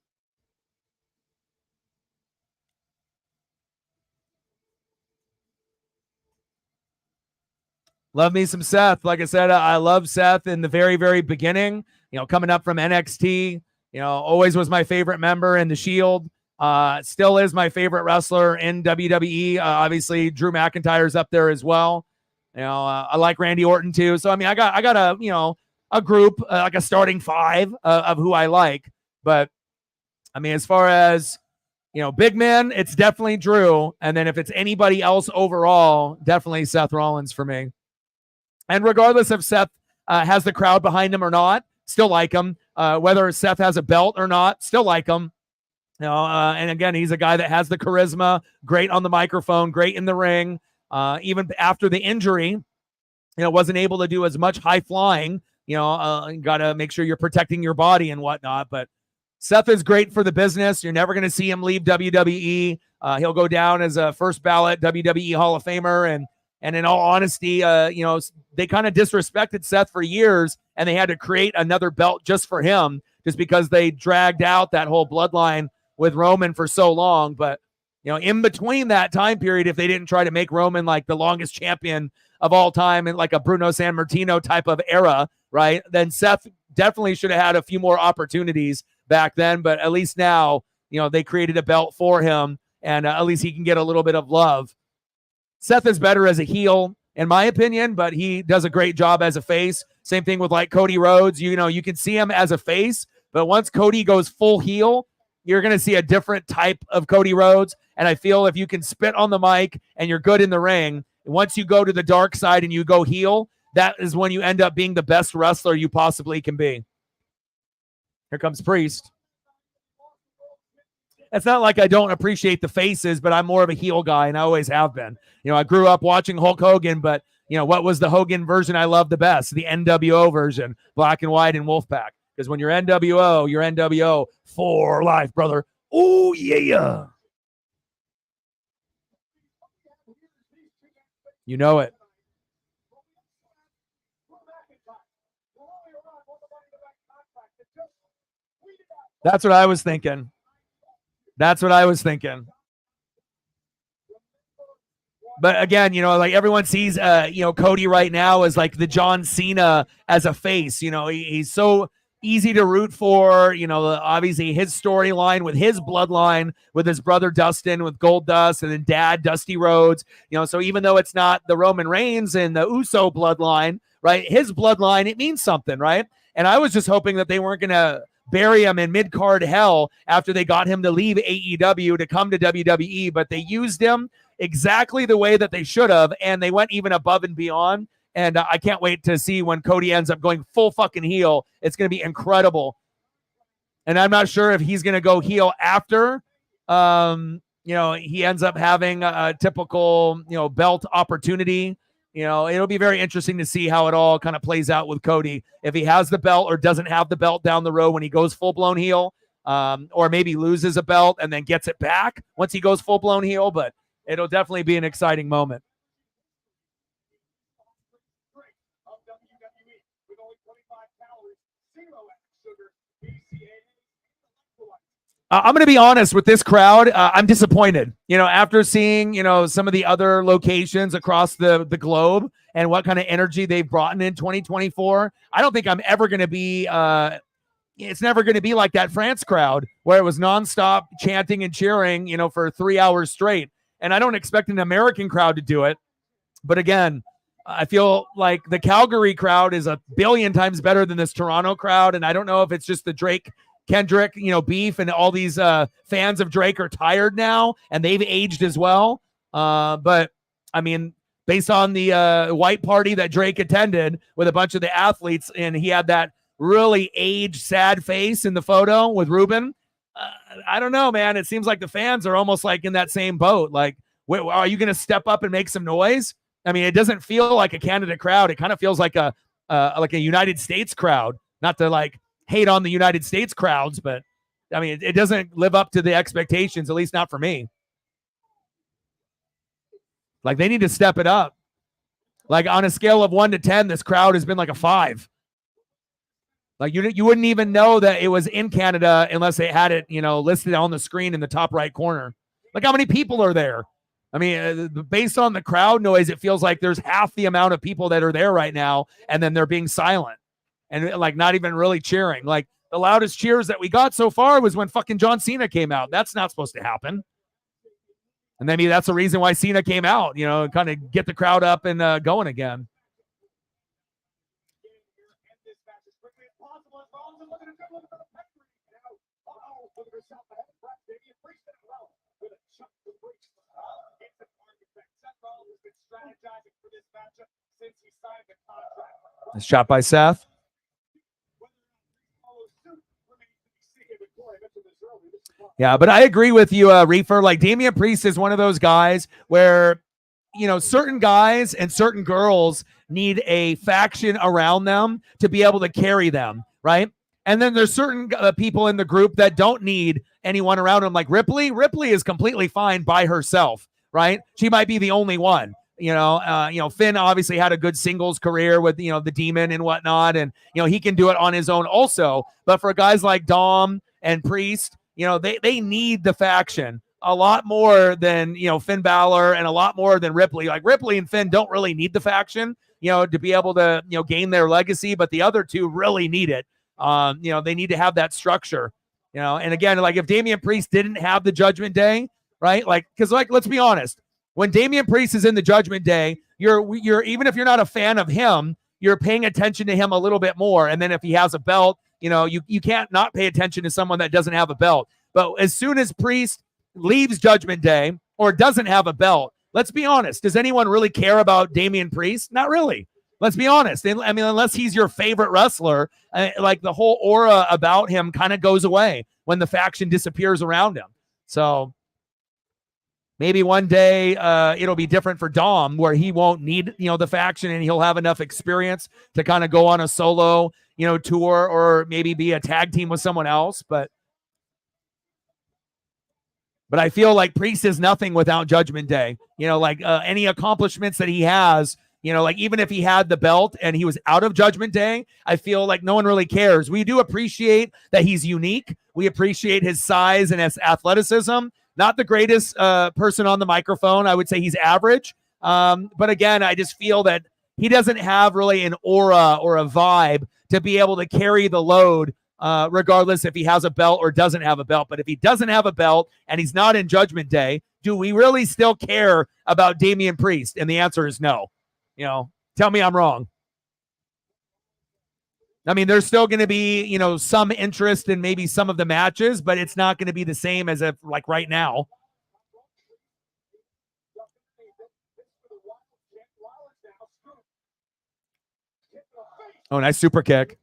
Love me some Seth. Like I said, I love Seth in the very, very beginning, coming up from NXT, always was my favorite member in the Shield. Still is my favorite wrestler in WWE. Obviously, Drew McIntyre's up there as well. I like Randy Orton too. So, I mean, I got a group, like a starting 5 of who I like. But, I mean, as far as, big man, it's definitely Drew. And then if it's anybody else overall, definitely Seth Rollins for me. And regardless if Seth has the crowd behind him or not, still like him. Whether Seth has a belt or not, still like him. And again, he's a guy that has the charisma, great on the microphone, great in the ring. Even after the injury, wasn't able to do as much high flying. Got to make sure you're protecting your body and whatnot. But Seth is great for the business. You're never going to see him leave WWE. He'll go down as a first ballot WWE Hall of Famer. And in all honesty, they kind of disrespected Seth for years, and they had to create another belt just for him, just because they dragged out that whole bloodline with Roman for so long. But, in between that time period, if they didn't try to make Roman like the longest champion of all time in like a Bruno Sammartino type of era, right, then Seth definitely should have had a few more opportunities back then. But at least now, they created a belt for him, and at least he can get a little bit of love. Seth is better as a heel, in my opinion, but he does a great job as a face. Same thing with like Cody Rhodes. You know, you can see him as a face, but once Cody goes full heel, you're going to see a different type of Cody Rhodes. And I feel if you can spit on the mic and you're good in the ring, once you go to the dark side and you go heel, that is when you end up being the best wrestler you possibly can be. Here comes Priest. It's not like I don't appreciate the faces, but I'm more of a heel guy, and I always have been. You know, I grew up watching Hulk Hogan, but, you know, what was the Hogan version I loved the best? The NWO version, Black and White and Wolfpack. Because when you're NWO for life, brother. Oh, yeah. You know it. That's what I was thinking. But again, you know, like everyone sees, you know, Cody right now as like the John Cena as a face. You know, he's so easy to root for. You know, obviously his storyline with his bloodline, with his brother Dustin, with Goldust, and then dad Dusty Rhodes. You know, so even though it's not the Roman Reigns and the Uso bloodline, right? His bloodline, it means something, right? And I was just hoping that they weren't going to bury him in mid-card hell after they got him to leave AEW to come to WWE, but they used him exactly the way that they should have, and they went even above and beyond. And I can't wait to see when Cody ends up going full fucking heel. It's going to be incredible. And I'm not sure if he's going to go heel after, you know, he ends up having a typical, you know, belt opportunity. You know, it'll be very interesting to see how it all kind of plays out with Cody. If he has the belt or doesn't have the belt down the road when he goes full-blown heel, or maybe loses a belt and then gets it back once he goes full-blown heel. But it'll definitely be an exciting moment. I'm going to be honest with this crowd. I'm disappointed, you know, after seeing, you know, some of the other locations across the globe and what kind of energy they've brought in 2024. I don't think I'm ever going to be, it's never going to be like that France crowd where it was nonstop chanting and cheering, you know, for 3 hours straight. And I don't expect an American crowd to do it. But again, I feel like the Calgary crowd is a billion times better than this Toronto crowd. And I don't know if it's just the Kendrick, you know, beef, and all these fans of Drake are tired now and they've aged as well. But I mean, based on the white party that Drake attended with a bunch of the athletes, and he had that really aged, sad face in the photo with Ruben. I don't know, man. It seems like the fans are almost like in that same boat. Like, wait, are you going to step up and make some noise? I mean, it doesn't feel like a Canada crowd. It kind of feels like a United States crowd. Not to like hate on the United States crowds, but I mean, it doesn't live up to the expectations, at least not for me. Like, they need to step it up. Like, on a scale of 1 to 10, this crowd has been like a 5. Like, you wouldn't even know that it was in Canada unless they had it, you know, listed on the screen in the top right corner. Like, how many people are there? I mean, based on the crowd noise, it feels like there's half the amount of people that are there right now, and then they're being silent and like not even really cheering. Like, the loudest cheers that we got so far was when fucking John Cena came out. That's not supposed to happen. And maybe that's the reason why Cena came out, you know, kind of get the crowd up and going again. Nice shot by Seth. Yeah, but I agree with you, Reefer. Like, Damian Priest is one of those guys where, you know, certain guys and certain girls need a faction around them to be able to carry them, right? And then there's certain people in the group that don't need anyone around them, like Ripley. Ripley is completely fine by herself, right? She might be the only one. You know, Finn obviously had a good singles career with, you know, the Demon and whatnot, and, you know, he can do it on his own also. But for guys like Dom and Priest, you know, they need the faction a lot more than, you know, Finn Balor, and a lot more than Ripley. Like, Ripley and Finn don't really need the faction, you know, to be able to, you know, gain their legacy, but the other two really need it. You know, they need to have that structure, you know. And again, like, if Damian Priest didn't have the Judgment Day, right? Like, because, like, let's be honest, When Damian Priest is in the Judgment Day, you're even if you're not a fan of him, you're paying attention to him a little bit more. And then if he has a belt, you can't not pay attention to someone that doesn't have a belt. But as soon as Priest leaves Judgment Day or doesn't have a belt, let's be honest. Does anyone really care about Damian Priest? Not really. Let's be honest. I mean, unless he's your favorite wrestler, like the whole aura about him kind of goes away when the faction disappears around him. So maybe one day it'll be different for Dom, where he won't need, the faction, and he'll have enough experience to kind of go on a solo, tour, or maybe be a tag team with someone else. But I feel like Priest is nothing without Judgment Day. Any accomplishments that he has, like even if he had the belt and he was out of Judgment Day, I feel like no one really cares. We do appreciate that he's unique. We appreciate his size and his athleticism. Not the greatest person on the microphone. I would say he's average. But again, I just feel that he doesn't have really an aura or a vibe to be able to carry the load, regardless if he has a belt or doesn't have a belt. But if he doesn't have a belt and he's not in Judgment Day, do we really still care about Damian Priest? And the answer is no. Tell me I'm wrong. I mean, there's still going to be, some interest in maybe some of the matches, but it's not going to be the same as if like right now. Oh, nice super kick.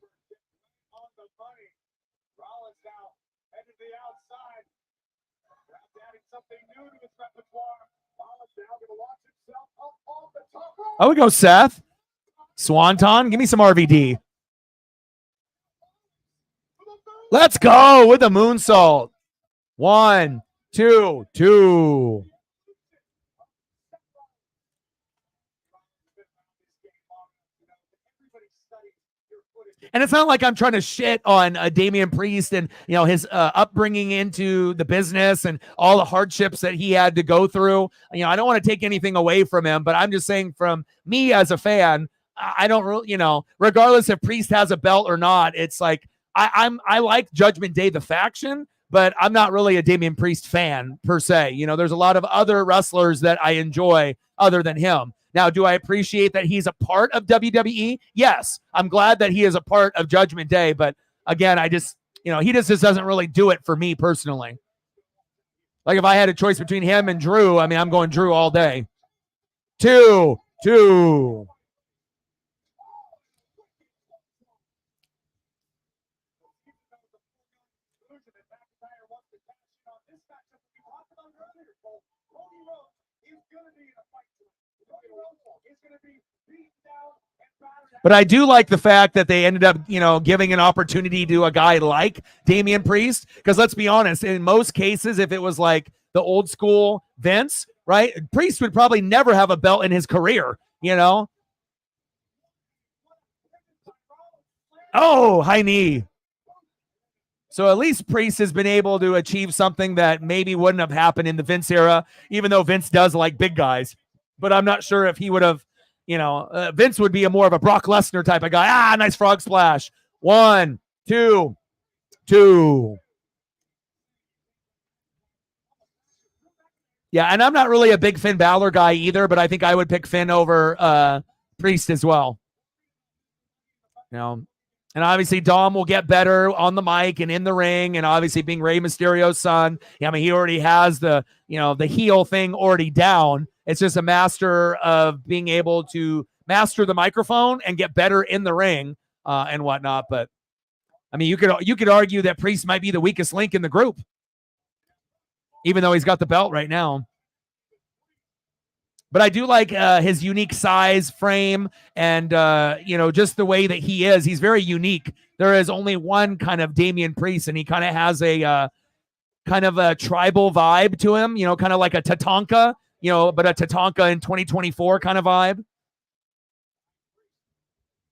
I would go Seth. Swanton, give me some RVD. Let's go with the moonsault. 1, 2, 2. And it's not like I'm trying to shit on Damian Priest and, his upbringing into the business and all the hardships that he had to go through. I don't want to take anything away from him, but I'm just saying from me as a fan, I don't really, regardless if Priest has a belt or not, it's like I like Judgment Day, the faction, but I'm not really a Damian Priest fan per se. There's a lot of other wrestlers that I enjoy other than him. Now, do I appreciate that he's a part of WWE? Yes. I'm glad that he is a part of Judgment Day, but again, I just, he just doesn't really do it for me personally. Like if I had a choice between him and Drew, I mean, I'm going Drew all day. 2, 2. But I do like the fact that they ended up, giving an opportunity to a guy like Damian Priest. Because let's be honest, in most cases, if it was like the old school Vince, right, Priest would probably never have a belt in his career, Oh, high knee. So at least Priest has been able to achieve something that maybe wouldn't have happened in the Vince era, even though Vince does like big guys. But I'm not sure if he would have, Vince would be more of a Brock Lesnar type of guy. Nice frog splash. 1, 2, 2. Yeah, and I'm not really a big Finn Balor guy either, but I think I would pick Finn over Priest as well. And obviously Dom will get better on the mic and in the ring, and obviously being Rey Mysterio's son, I mean, he already has the heel thing already down. It's just a master of being able to master the microphone and get better in the ring and whatnot. But I mean, you could argue that Priest might be the weakest link in the group, even though he's got the belt right now. But I do like his unique size, frame, and, just the way that he is. He's very unique. There is only one kind of Damian Priest, and he kind of has a kind of a tribal vibe to him, kind of like a Tatanka, but a Tatanka in 2024 kind of vibe.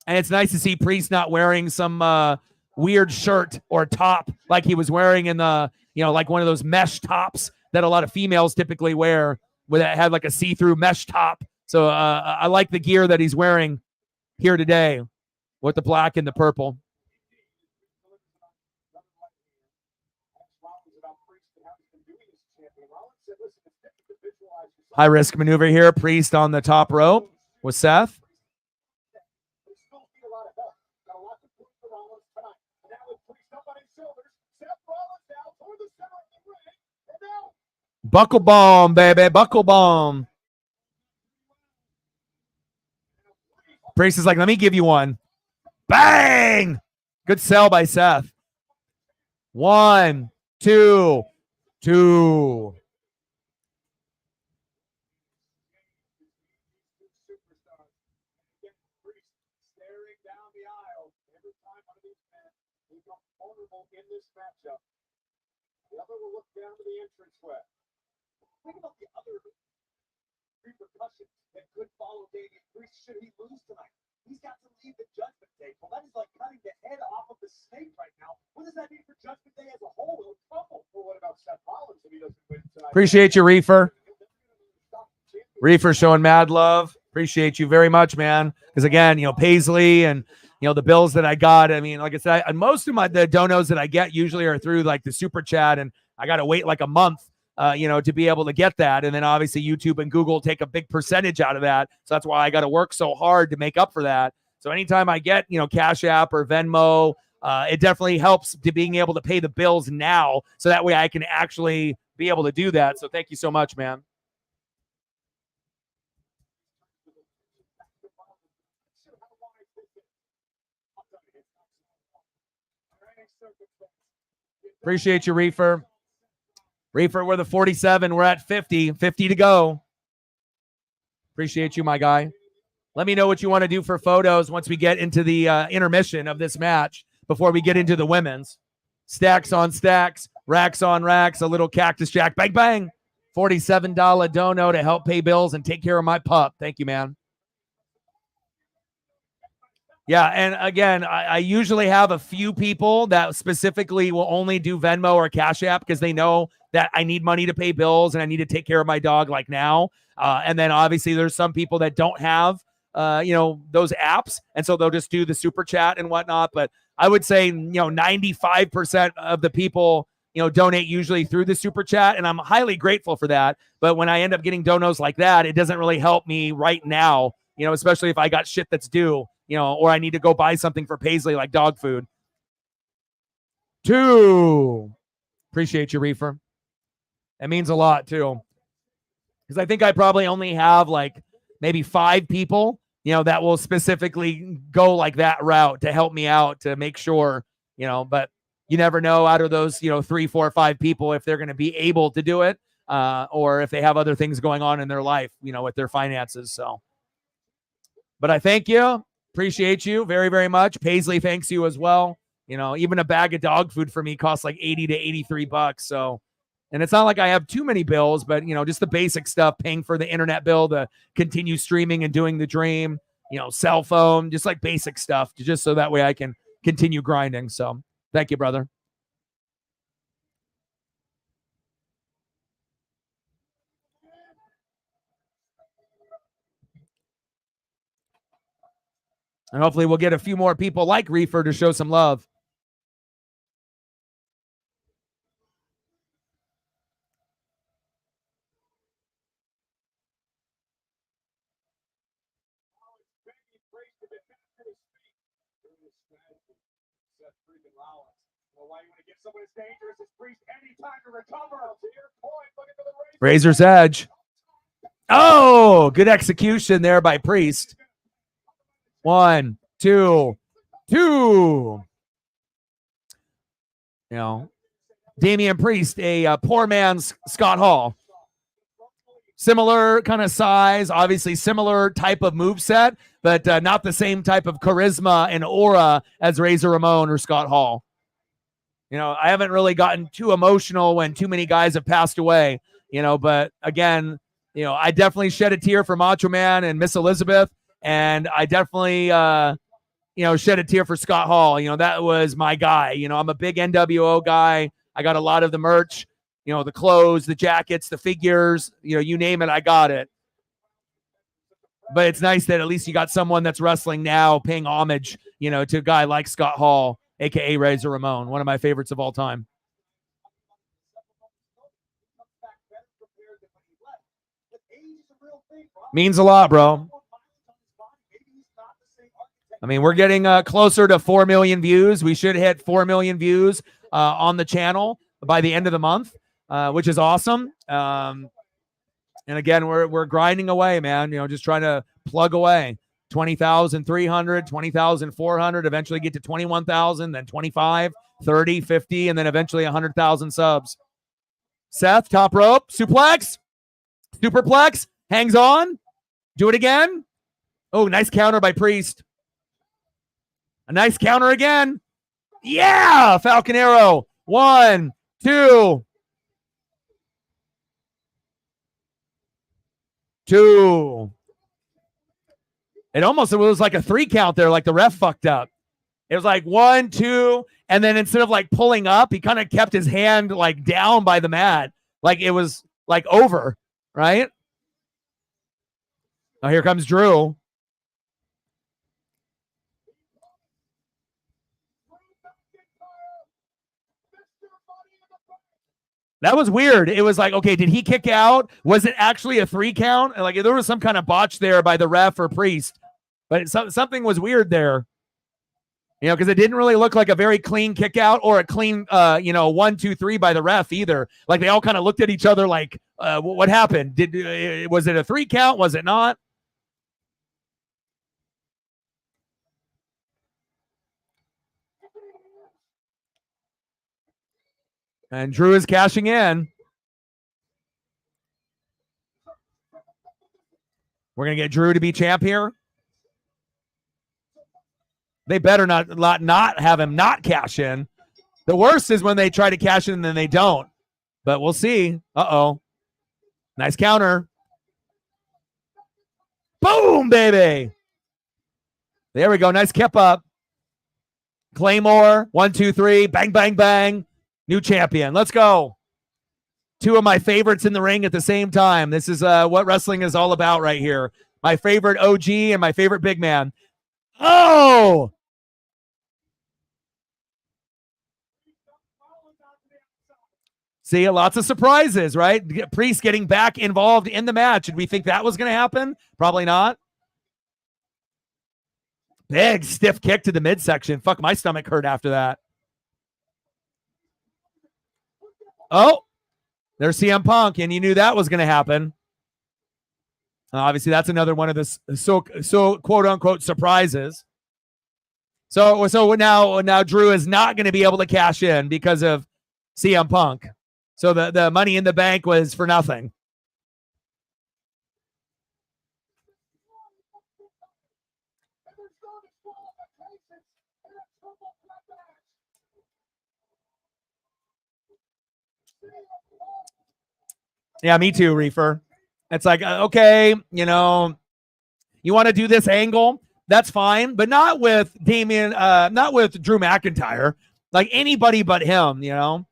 And it's nice to see Priest not wearing some weird shirt or top like he was wearing in the, like one of those mesh tops that a lot of females typically wear, where that had like a see-through mesh top. So I like the gear that he's wearing here today with the black and the purple. High risk maneuver here. Priest on the top rope with Seth. Buckle bomb, baby. Buckle bomb. Priest is like, let me give you one. Bang! Good sell by Seth. 1, 2, 2. In this matchup, the other will look down to the entranceway. Think about the other repercussions that could follow Damian Priest should he lose tonight. He's got to leave the judgment table. That is like cutting the head off of the snake right now. What does that mean for Judgment Day as a whole? It'll crumble. Well, what about Seth Rollins if he doesn't win tonight? Appreciate you, Reefer. Reefer showing mad love. Appreciate you very much, man. Because again, Paisley and the bills that I got. I mean, like I said, most of the donos that I get usually are through like the super chat, and I got to wait like a month, to be able to get that. And then obviously YouTube and Google take a big percentage out of that. So that's why I got to work so hard to make up for that. So anytime I get, Cash App or Venmo, it definitely helps to being able to pay the bills now. So that way I can actually be able to do that. So thank you so much, man. Appreciate you, Reefer. Reefer, we're the 47. We're at 50. 50 to go. Appreciate you, my guy. Let me know what you want to do for photos once we get into the intermission of this match before we get into the women's. Stacks on stacks, racks on racks, a little cactus jack. Bang, bang. $47 dono to help pay bills and take care of my pup. Thank you, man. Yeah, and again, I usually have a few people that specifically will only do Venmo or Cash App because they know that I need money to pay bills and I need to take care of my dog like now. And then obviously there's some people that don't have, those apps. And so they'll just do the super chat and whatnot. But I would say, 95% of the people, donate usually through the super chat. And I'm highly grateful for that. But when I end up getting donos like that, it doesn't really help me right now, especially if I got shit that's due. Or I need to go buy something for Paisley like dog food. 2. Appreciate you, Reefer. That means a lot, too. Because I think I probably only have like maybe 5 people, that will specifically go like that route to help me out to make sure, but you never know out of those, 3, 4, 5 people if they're going to be able to do it or if they have other things going on in their life, with their finances. So, but I thank you. Appreciate you very, very much. Paisley thanks you as well. Even a bag of dog food for me costs like $80 to $83. So, and it's not like I have too many bills, but just the basic stuff, paying for the internet bill to continue streaming and doing the dream, cell phone, just like basic stuff, just so that way I can continue grinding. So thank you, brother. And hopefully we'll get a few more people like Reefer to show some love. Razor's Edge. Oh, good execution there by Priest. 1, 2, 2. Damian Priest, a poor man's Scott Hall. Similar kind of size, obviously similar type of moveset, but not the same type of charisma and aura as Razor Ramon or Scott Hall. I haven't really gotten too emotional when too many guys have passed away, but again, I definitely shed a tear for Macho Man and Miss Elizabeth, and I definitely, shed a tear for Scott Hall. That was my guy. I'm a big NWO guy. I got a lot of the merch, the clothes, the jackets, the figures, you name it, I got it. But it's nice that at least you got someone that's wrestling now paying homage, to a guy like Scott Hall, a.k.a. Razor Ramon, one of my favorites of all time. Means a lot, bro. I mean, we're getting closer to 4 million views. We should hit 4 million views on the channel by the end of the month, which is awesome. And again, we're grinding away, man. You know, just trying to plug away. 20,300, 20,400, eventually get to 21,000, then 25, 30, 50, and then eventually 100,000 subs. Seth, top rope, suplex, superplex, hangs on. Do it again. Oh, nice counter by Priest. A nice counter again. Yeah, Falcon Arrow. 1, 2. 2. It was like a 3 count there, like the ref fucked up. It was like 1, 2, and then instead of like pulling up, he kind of kept his hand like down by the mat, like it was like over, right? Oh, here comes Drew. That was weird. It was like, okay, did he kick out? Was it actually a 3 count? Like there was some kind of botch there by the ref or Priest, but something was weird there. You know, because it didn't really look like a very clean kick out or a clean, 1, 2, 3 by the ref either. Like they all kind of looked at each other like, what happened? Was it a 3 count? Was it not? And Drew is cashing in. We're going to get Drew to be champ here. They better not have him not cash in. The worst is when they try to cash in and then they don't. But we'll see. Uh-oh. Nice counter. Boom, baby. There we go. Nice kip up. Claymore. 1, 2, 3. Bang, bang, bang. New champion. Let's go. 2 of my favorites in the ring at the same time. This is what wrestling is all about right here. My favorite OG and my favorite big man. Oh! See, lots of surprises, right? Priest getting back involved in the match. Did we think that was going to happen? Probably not. Big stiff kick to the midsection. Fuck, my stomach hurt after that. Oh, there's CM Punk, and you knew that was going to happen. Obviously, that's another one of the so quote unquote surprises. So now Drew is not going to be able to cash in because of CM Punk. So the money in the bank was for nothing. Yeah, me too, Reefer. It's like, okay, you know, you want to do this angle, that's fine, but not with Damian, not with Drew McIntyre. Like anybody but him, you know?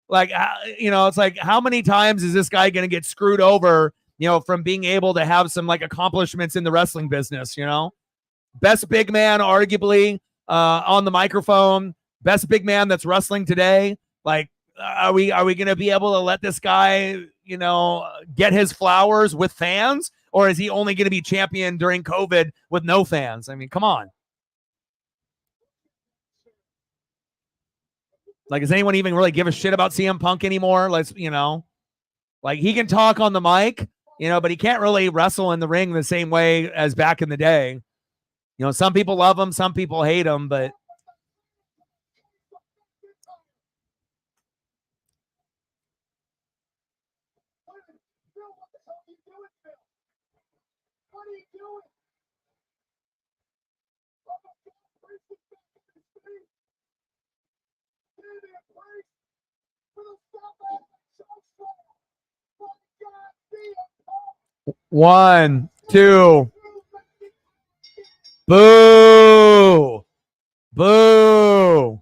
Like, it's like, how many times is this guy going to get screwed over, from being able to have some like accomplishments in the wrestling business, Best big man, arguably, on the microphone, best big man that's wrestling today. Like, are we going to be able to let this guy, get his flowers with fans, or is he only going to be champion during COVID with no fans? I mean, come on. Like, does anyone even really give a shit about CM Punk anymore? Let's, like he can talk on the mic, but he can't really wrestle in the ring the same way as back in the day. Some people love him, some people hate him, but one, two. Boo. Boo.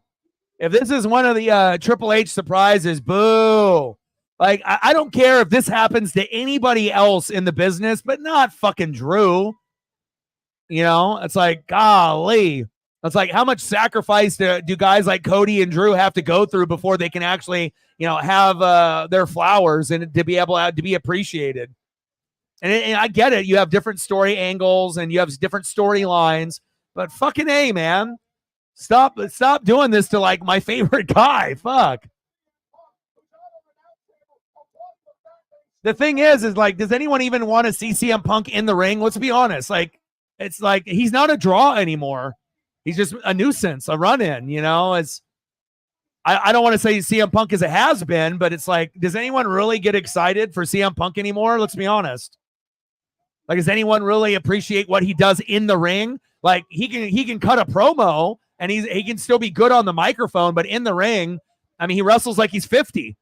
If this is one of the Triple H surprises, boo. Like, I don't care if this happens to anybody else in the business, but not fucking Drew. It's like, golly. It's like, how much sacrifice do guys like Cody and Drew have to go through before they can actually, have their flowers and to be able to be appreciated? And I get it. You have different story angles and you have different storylines, but fucking A, man. Stop doing this to like my favorite guy. Fuck. The thing is like, does anyone even want to see CM Punk in the ring? Let's be honest. Like, it's like he's not a draw anymore. He's just a nuisance, a run-in, you know? I don't want to say CM Punk is a has-been, but it's like, does anyone really get excited for CM Punk anymore? Let's be honest. Like, does anyone really appreciate what he does in the ring? Like, he can cut a promo and he can still be good on the microphone, but in the ring, I mean, he wrestles like he's 50.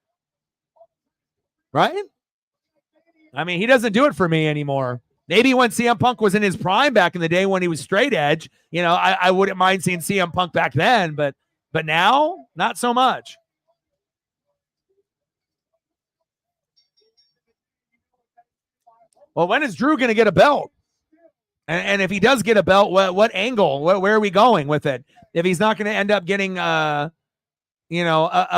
Right? I mean, he doesn't do it for me anymore. Maybe when CM Punk was in his prime back in the day when he was straight edge, you know, I wouldn't mind seeing CM Punk back then, but now, not so much. Well, when is Drew going to get a belt? And if he does get a belt, what angle? Where are we going with it? If he's not going to end up getting, a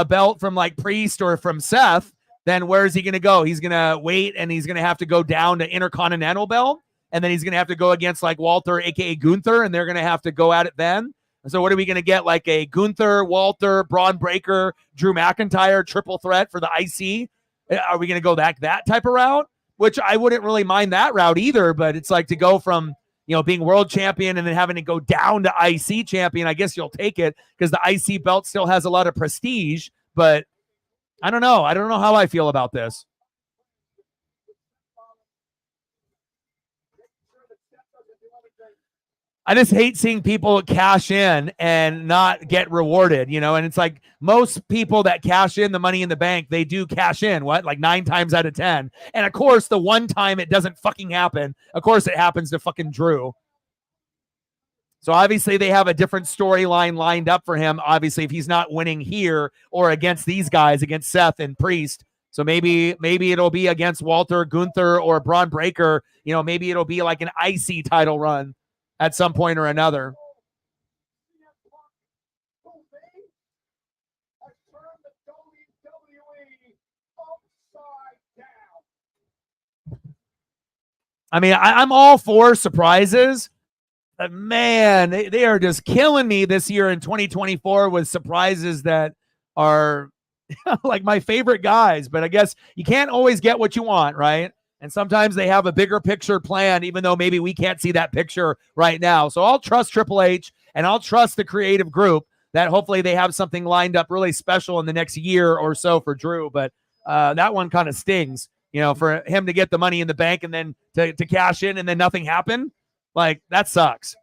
belt from like Priest or from Seth, then where is he going to go? He's going to wait and he's going to have to go down to Intercontinental belt. And then he's going to have to go against like Walter, a.k.a. Gunther, and they're going to have to go at it then. And so what are we going to get? Like a Gunther, Walter, Braun Breaker, Drew McIntyre triple threat for the IC? Are we going to go that type of route? Which I wouldn't really mind that route either, but it's like to go from, you know, being world champion and then having to go down to IC champion. I guess you'll take it because the IC belt still has a lot of prestige, but I don't know. I don't know how I feel about this. I just hate seeing people cash in and not get rewarded, you know, and it's like most people that cash in the Money in the Bank, they do cash in, like 9 times out of 10. And of course, the one time it doesn't fucking happen, of course it happens to fucking Drew. So obviously they have a different storyline lined up for him, obviously, if he's not winning here or against these guys, against Seth and Priest. So maybe it'll be against Walter, Gunther, or Braun Breaker. You know, maybe it'll be like an IC title run at some point or another. I mean, I'm all for surprises. But man, they are just killing me this year in 2024 with surprises that are like my favorite guys. But I guess you can't always get what you want, right? And sometimes they have a bigger picture planned, even though maybe we can't see that picture right now. So I'll trust Triple H and I'll trust the creative group that hopefully they have something lined up really special in the next year or so for Drew. But that one kind of stings, you know, for him to get the Money in the Bank and then to cash in and then nothing happened. Like, that sucks.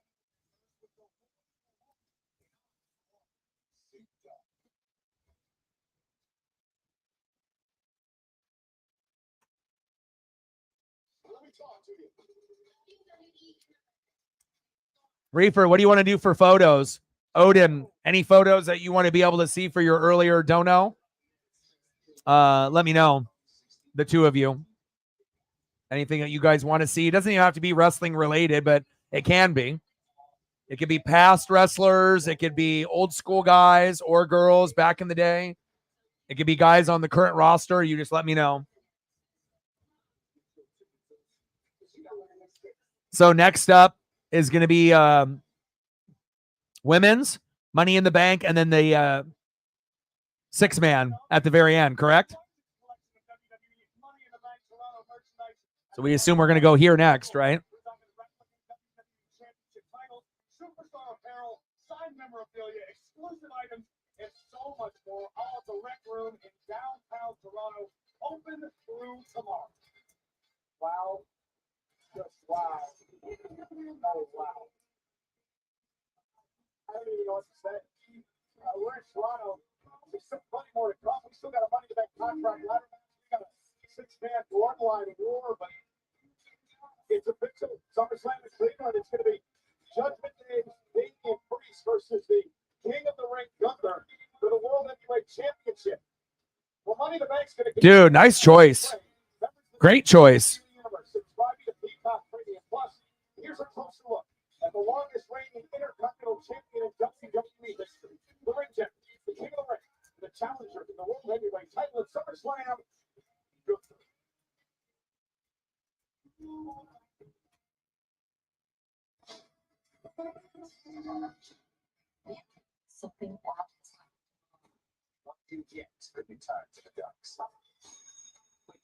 Reefer, what do you want to do for photos? Odin, any photos that you want to be able to see for your earlier dono? Let me know, the two of you. Anything that you guys want to see. It doesn't even have to be wrestling related, but it can be. It could be past wrestlers. It could be old school guys or girls back in the day. It could be guys on the current roster. You just let me know. So next up is going to be women's Money in the Bank and then the 6-man at the very end, correct? So we assume we're going to go here next, right? Superstar apparel, signed memorabilia, exclusive items, and so much more. All at the Rec Room in downtown Toronto. Open through tomorrow. Wow. Just wow. Oh, wow. I don't even know what to say. We're in Toronto. There's still plenty more to come. We still got a Money in the Bank contract ladder match. We got a 6-man bloodline war, but it's official. SummerSlam in Cleveland. It's going to be Judgment Day, Damian Priest versus the King of the Ring, Gunther, for the World Heavyweight Championship. Well, Money in the Bank's going to dude, nice choice. Great choice. Here's a closer look at the longest reigning Intercontinental Champion in WWE history. The ring champion, the King of the Ring, the challenger for the World Heavyweight title at SummerSlam. Something What you get could be tied to the Ducks.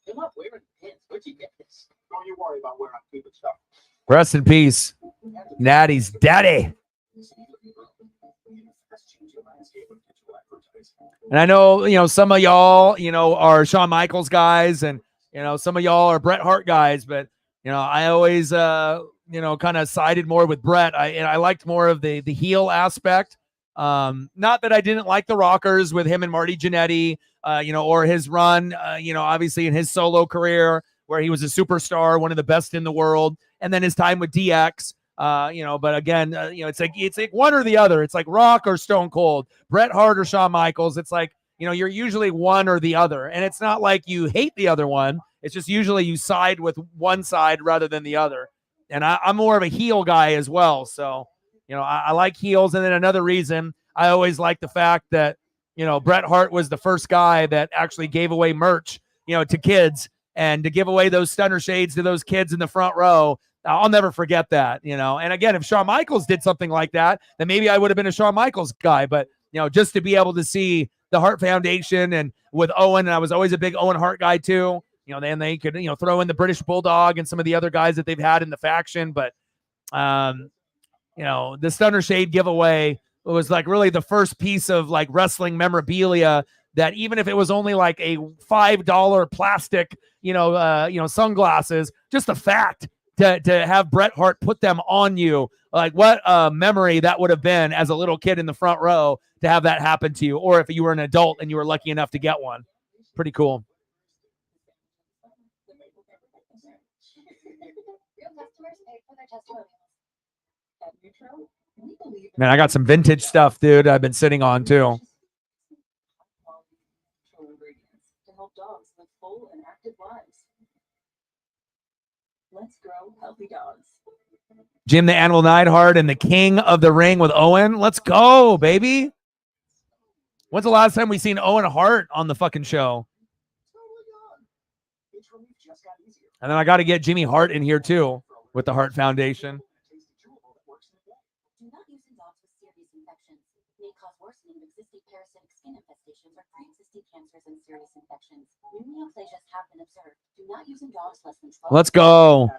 You're not wearing pants. Where'd you get this? Don't you worry about where I'm keeping stuff. Rest in peace, Natty's daddy. And I know, some of y'all, are Shawn Michaels guys, and some of y'all are Bret Hart guys, but I always, kind of sided more with Bret. I liked more of the heel aspect. Not that I didn't like the Rockers with him and Marty Jannetty, or his run, obviously in his solo career where he was a superstar, one of the best in the world, and then his time with DX. But again, it's like one or the other. It's like Rock or Stone Cold, Bret Hart or Shawn Michaels. It's like, you're usually one or the other. And it's not like you hate the other one. It's just usually you side with one side rather than the other. And I'm more of a heel guy as well. So, I like heels. And then another reason I always like the fact that, Bret Hart was the first guy that actually gave away merch, to kids, and to give away those stunner shades to those kids in the front row. I'll never forget that, And again, if Shawn Michaels did something like that, then maybe I would have been a Shawn Michaels guy. But, just to be able to see the Hart Foundation and with Owen, and I was always a big Owen Hart guy too. Then they could, throw in the British Bulldog and some of the other guys that they've had in the faction. But, the Stunner Shade giveaway was like really the first piece of like wrestling memorabilia that even if it was only like a $5 plastic, sunglasses, just the fact to have Bret Hart put them on you, like what a memory that would have been as a little kid in the front row to have that happen to you, or if you were an adult and you were lucky enough to get one. Pretty cool. Real customers pay for their testimonials. At Neutral, we believe Man, I got some vintage stuff, dude, I've been sitting on too. natural ingredients to help dogs live full and active lives. Let's grow healthy dogs. Jim the Animal Neidhart and the King of the Ring with Owen. Let's go, baby. When's the last time we seen Owen Hart on the fucking show? And then I got to get Jimmy Hart in here too with the Hart Foundation. Do not use in dogs with serious infections. May cause worsening of existing parasitic skin infestations or pre-existing cancers and serious infections. New neoplasias have been observed. Do not use in dogs less than 12. Let's go.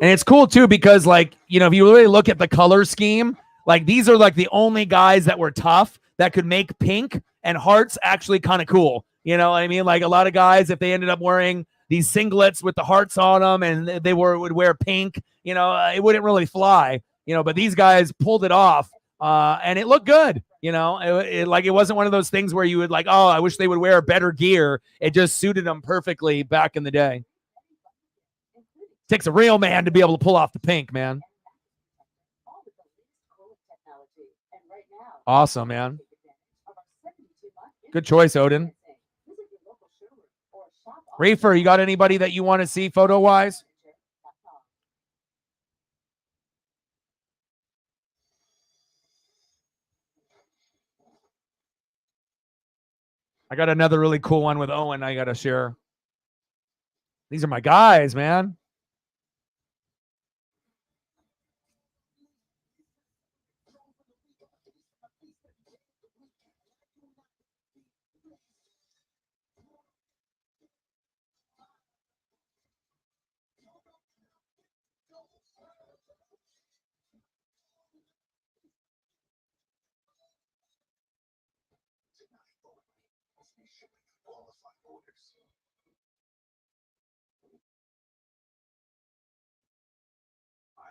And it's cool too because, like, if you really look at the color scheme, like these are like the only guys that were tough that could make pink, and Hart's actually kind of cool. You know what I mean? Like a lot of guys, if they ended up wearing these singlets with the hearts on them and they would wear pink, it wouldn't really fly. But these guys pulled it off, and it looked good. It wasn't one of those things where you would like, oh, I wish they would wear better gear. It just suited them perfectly back in the day. Takes a real man to be able to pull off the pink, man. Awesome, man. Good choice, Odin. Reefer, you got anybody that you want to see photo-wise? I got another really cool one with Owen I got to share. These are my guys, man.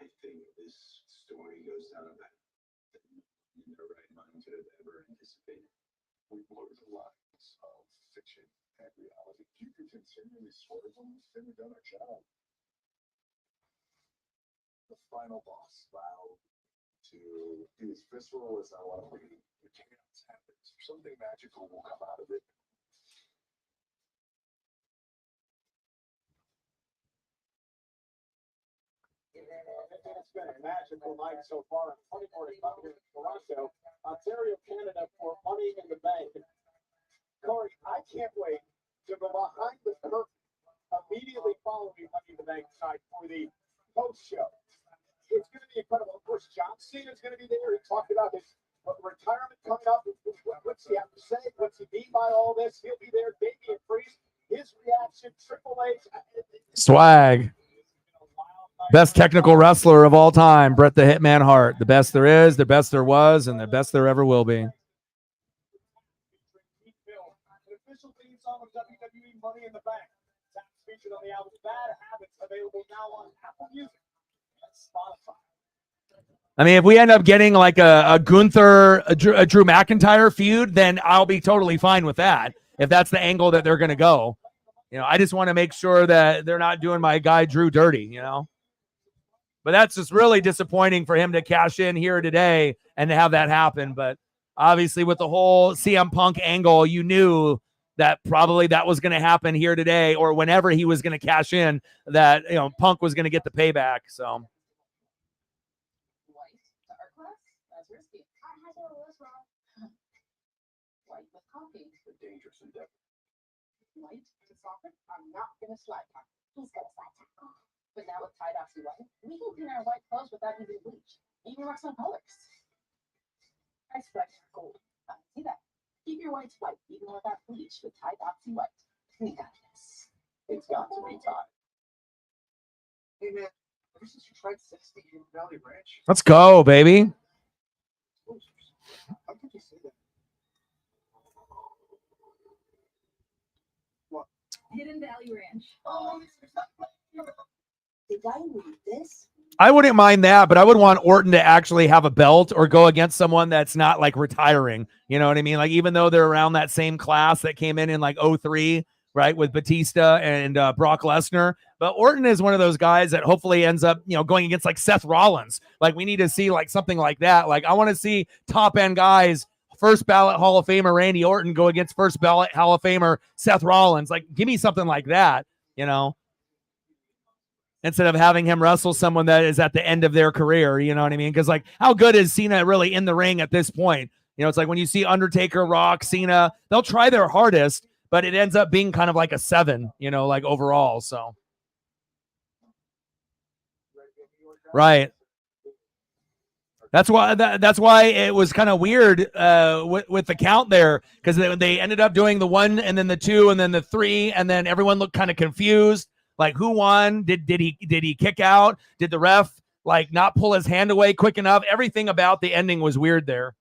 I think this story goes down a path that in their right mind could have ever anticipated. We blur the lines of fiction and reality. You could continually swerve them, then we've done our job. The final boss vowed to be as visceral as I want to be. The chaos happens. Something magical will come out of it. It's been a magical night so far. 2045 here in Toronto, Ontario, Canada, for Money in the Bank. Corey, I can't wait to go behind the curtain immediately following Money in the Bank tonight for the post show. It's going to be incredible. Of course, John Cena's going to be there. He talked about his retirement coming up. What's he have to say? What's he mean by all this? He'll be there. Damian Priest, his reaction, Triple H. Swag. Best technical wrestler of all time, Bret the Hitman Hart. The best there is, the best there was, and the best there ever will be. An official theme song of WWE Money in the Bank. That's featured on the album Bad Habits, available now on Apple Music and Spotify. I mean, if we end up getting like a Gunther, a Drew McIntyre feud, then I'll be totally fine with that. If that's the angle that they're going to go. You know, I just want to make sure that they're not doing my guy Drew dirty, you know. But that's just really disappointing for him to cash in here today and to have that happen. But obviously with the whole CM Punk angle, you knew that probably that was going to happen here today or whenever he was going to cash in, that, you know, Punk was going to get the payback. So White to art class? That's risky. White with coffee. The dangerous endeavor. White to soccer? I'm not gonna slide tackle. He's gonna slide tackle. But now with Tide Oxy White, we can clean our white clothes without using bleach. Even rock some colors. I spread gold. See that? Keep your whites white, even without bleach, with Tide Oxy White. We got this. It's got to be time. Hey, man, ever since you tried 60 in Valley Ranch, let's go, baby. how could you say that? Hidden Valley Ranch. The guy who did this? I wouldn't mind that, but I would want Orton to actually have a belt or go against someone that's not like retiring. You know what I mean? Like, even though they're around that same class that came in like 03, right, with Batista and Brock Lesnar. But Orton is one of those guys that hopefully ends up, you know, going against like Seth Rollins. Like, we need to see like something like that. Like, I want to see top end guys, first ballot Hall of Famer Randy Orton go against first ballot Hall of Famer Seth Rollins. Like, give me something like that, you know, instead of having him wrestle someone that is at the end of their career. You know what I mean? Because like, how good is Cena really in the ring at this point? You know, it's like when you see Undertaker, Rock, Cena, they'll try their hardest, but it ends up being kind of like a 7, you know, like overall. So, right. That's why it was kind of weird with the count there, because they ended up doing the 1 and then the 2 and then the 3, and then everyone looked kind of confused. Like, who won? Did he kick out? Did the ref like not pull his hand away quick enough? Everything about the ending was weird there.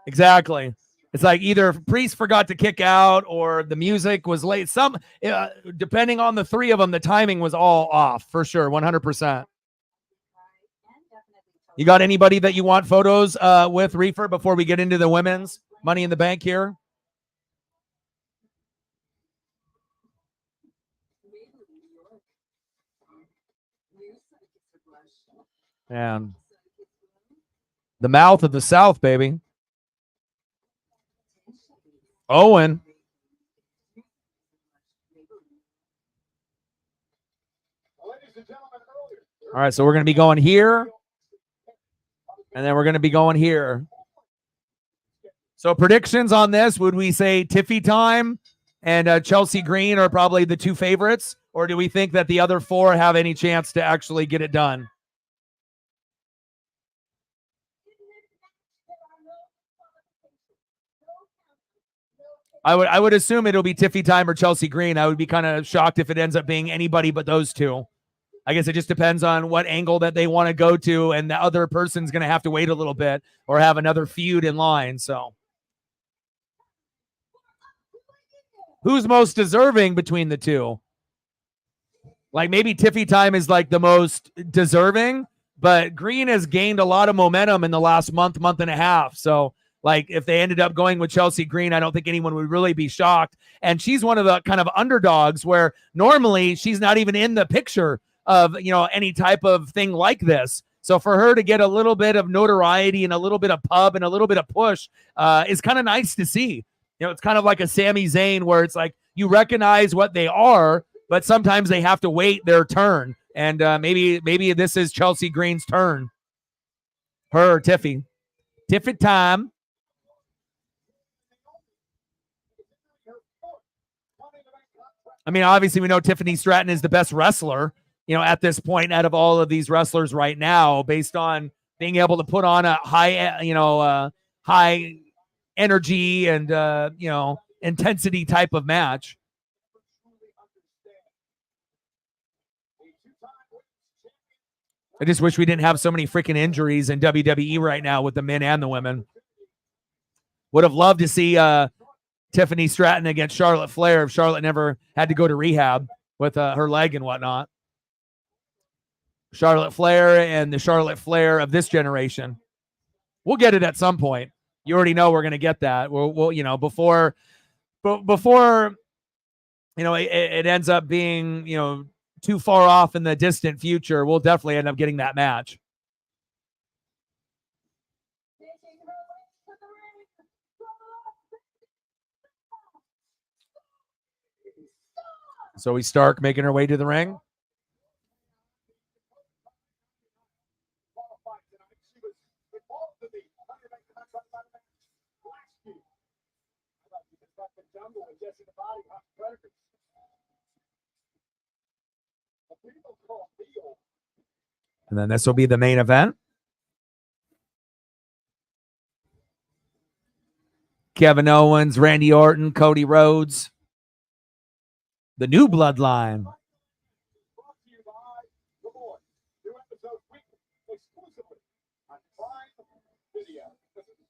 Exactly. It's like either Priest forgot to kick out or the music was late. Some depending on the 3 of them, the timing was all off for sure, 100%. You got anybody that you want photos with, Reefer, before we get into the women's Money in the Bank here? And the mouth of the South, baby. Owen. All right, so we're going to be going here. And then we're going to be going here. So predictions on this, would we say Tiffy Time and Chelsea Green are probably the 2 favorites? Or do we think that the other 4 have any chance to actually get it done? I would assume it'll be Tiffy Time or Chelsea Green. I would be kind of shocked if it ends up being anybody but those 2. I guess it just depends on what angle that they want to go to, and the other person's going to have to wait a little bit or have another feud in line. So who's most deserving between the 2? Like, maybe Tiffy Time is like the most deserving, but Green has gained a lot of momentum in the last month and a half. So like, if they ended up going with Chelsea Green, I don't think anyone would really be shocked. And she's one of the kind of underdogs where normally she's not even in the picture of, you know, any type of thing like this. So for her to get a little bit of notoriety and a little bit of pub and a little bit of push is kind of nice to see. You know, it's kind of like a Sami Zayn where it's like you recognize what they are, but sometimes they have to wait their turn. And maybe this is Chelsea Green's turn. Her, Tiffy Time. I mean, obviously we know Tiffany Stratton is the best wrestler, at this point out of all of these wrestlers right now, based on being able to put on a high energy and, intensity type of match. I just wish we didn't have so many freaking injuries in WWE right now with the men and the women. Would have loved to see Tiffany Stratton against Charlotte Flair if Charlotte never had to go to rehab with her leg and whatnot. Charlotte Flair and the Charlotte Flair of this generation. We'll get it at some point. You already know we're going to get that. We'll before it ends up being, too far off in the distant future, we'll definitely end up getting that match. Zoe Stark making her way to the ring. And then this will be the main event. Kevin Owens, Randy Orton, Cody Rhodes. The new bloodline.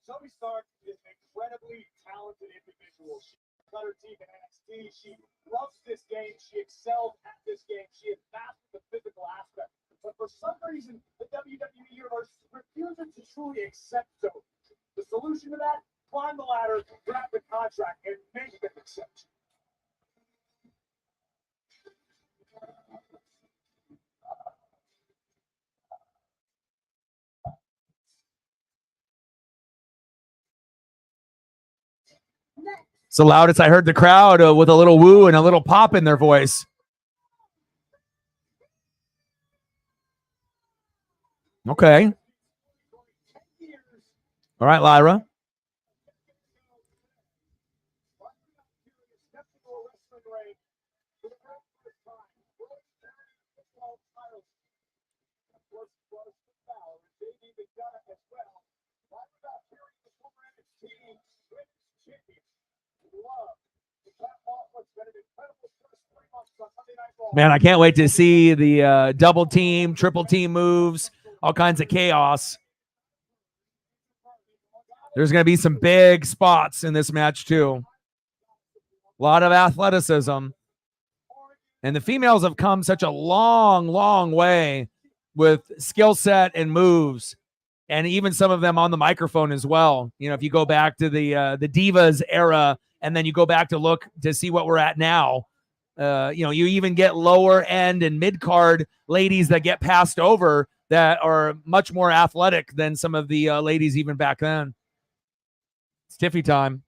Zoe Stark is an incredibly talented individual. She cut her teeth in NXT. She loves this game. She excelled at this game. She has mastered the physical aspect. But for some reason, the WWE Universe refuses to truly accept Zoe. The solution to that? Climb the ladder, grab the contract, and make them accept. It's the loudest I heard the crowd with a little woo and a little pop in their voice. Okay. All right, Lyra. Man, I can't wait to see the double team, triple team moves, all kinds of chaos. There's going to be some big spots in this match, too. A lot of athleticism. And the females have come such a long, long way with skill set and moves. And even some of them on the microphone as well. If you go back to the Divas era and then you go back to look to see what we're at now, you even get lower end and mid card ladies that get passed over that are much more athletic than some of the ladies even back then. It's Tiffy time.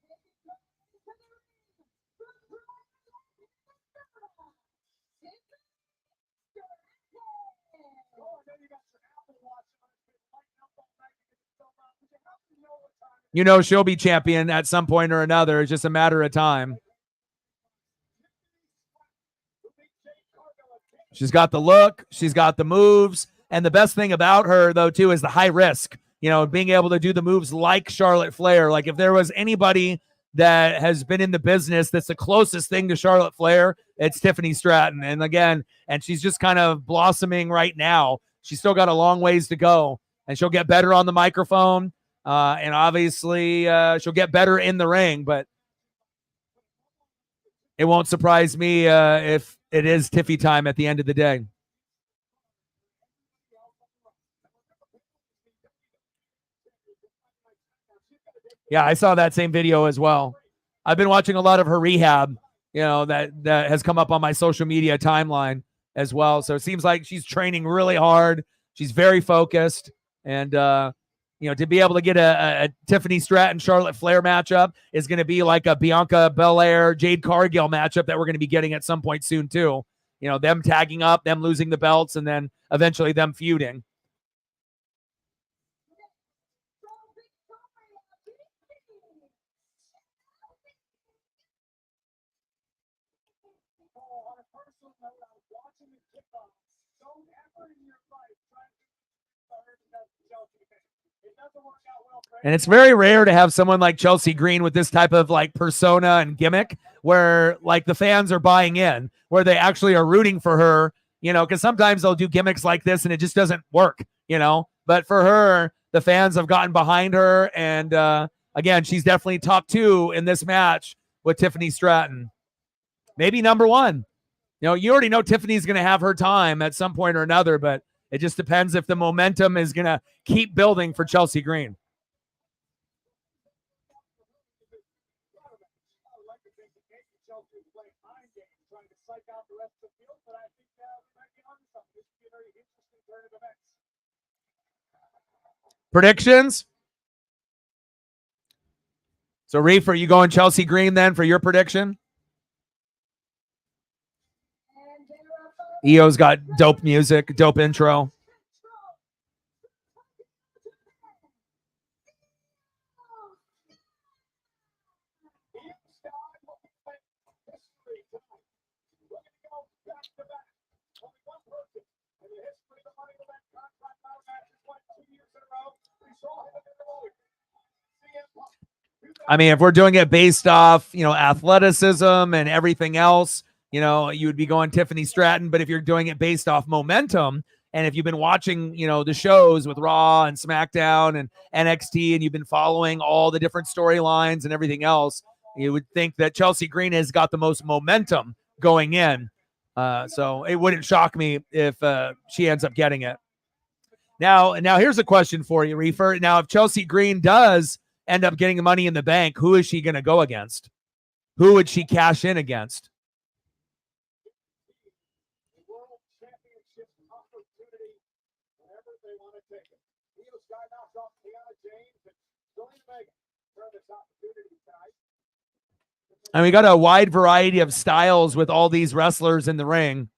She'll be champion at some point or another. It's just a matter of time. She's got the look. She's got the moves. And the best thing about her, though, too, is the high risk. Being able to do the moves like Charlotte Flair. Like if there was anybody that has been in the business that's the closest thing to Charlotte Flair, it's Tiffany Stratton. And again, she's just kind of blossoming right now. She's still got a long ways to go. And she'll get better on the microphone. And obviously, she'll get better in the ring. But it won't surprise me if it is Tiffy time at the end of the day. Yeah, I saw that same video as well. I've been watching a lot of her rehab, that has come up on my social media timeline as well. So it seems like she's training really hard. She's very focused. And, to be able to get a Tiffany Stratton, Charlotte Flair matchup is going to be like a Bianca Belair, Jade Cargill matchup that we're going to be getting at some point soon too. Them tagging up, them losing the belts, and then eventually them feuding. Don't ever in your life try to Chelsea. It doesn't work out well for And it's very rare to have someone like Chelsea Green with this type of like persona and gimmick where like the fans are buying in, where they actually are rooting for her, you know, because sometimes they'll do gimmicks like this and it just doesn't work, you know. But for her, the fans have gotten behind her. And again, she's definitely top 2 in this match with Tiffany Stratton. Maybe number 1. You know, you already know Tiffany's going to have her time at some point or another, but it just depends if the momentum is going to keep building for Chelsea Green. Chelsea is playing mind games, trying to psych out the rest of the field, but I think we might be onto something. This could be a very interesting turn of events. Predictions? So, Reef, are you going Chelsea Green then for your prediction? EO's got dope music, dope intro. I mean, if we're doing it based off, you know, athleticism and everything else, you know, you would be going Tiffany Stratton. But if you're doing it based off momentum, and if you've been watching, you know, the shows with Raw and SmackDown and NXT, and you've been following all the different storylines and everything else, you would think that Chelsea Green has got the most momentum going in. So it wouldn't shock me if she ends up getting it. Now here's a question for you, Reefer. Now, if Chelsea Green does end up getting Money in the Bank, who is she going to go against? Who would she cash in against? World Championship opportunity whenever they want to take it. Io Sky knocks off Kiana James and Zelina Vega for this opportunity tonight. And we got a wide variety of styles with all these wrestlers in the ring.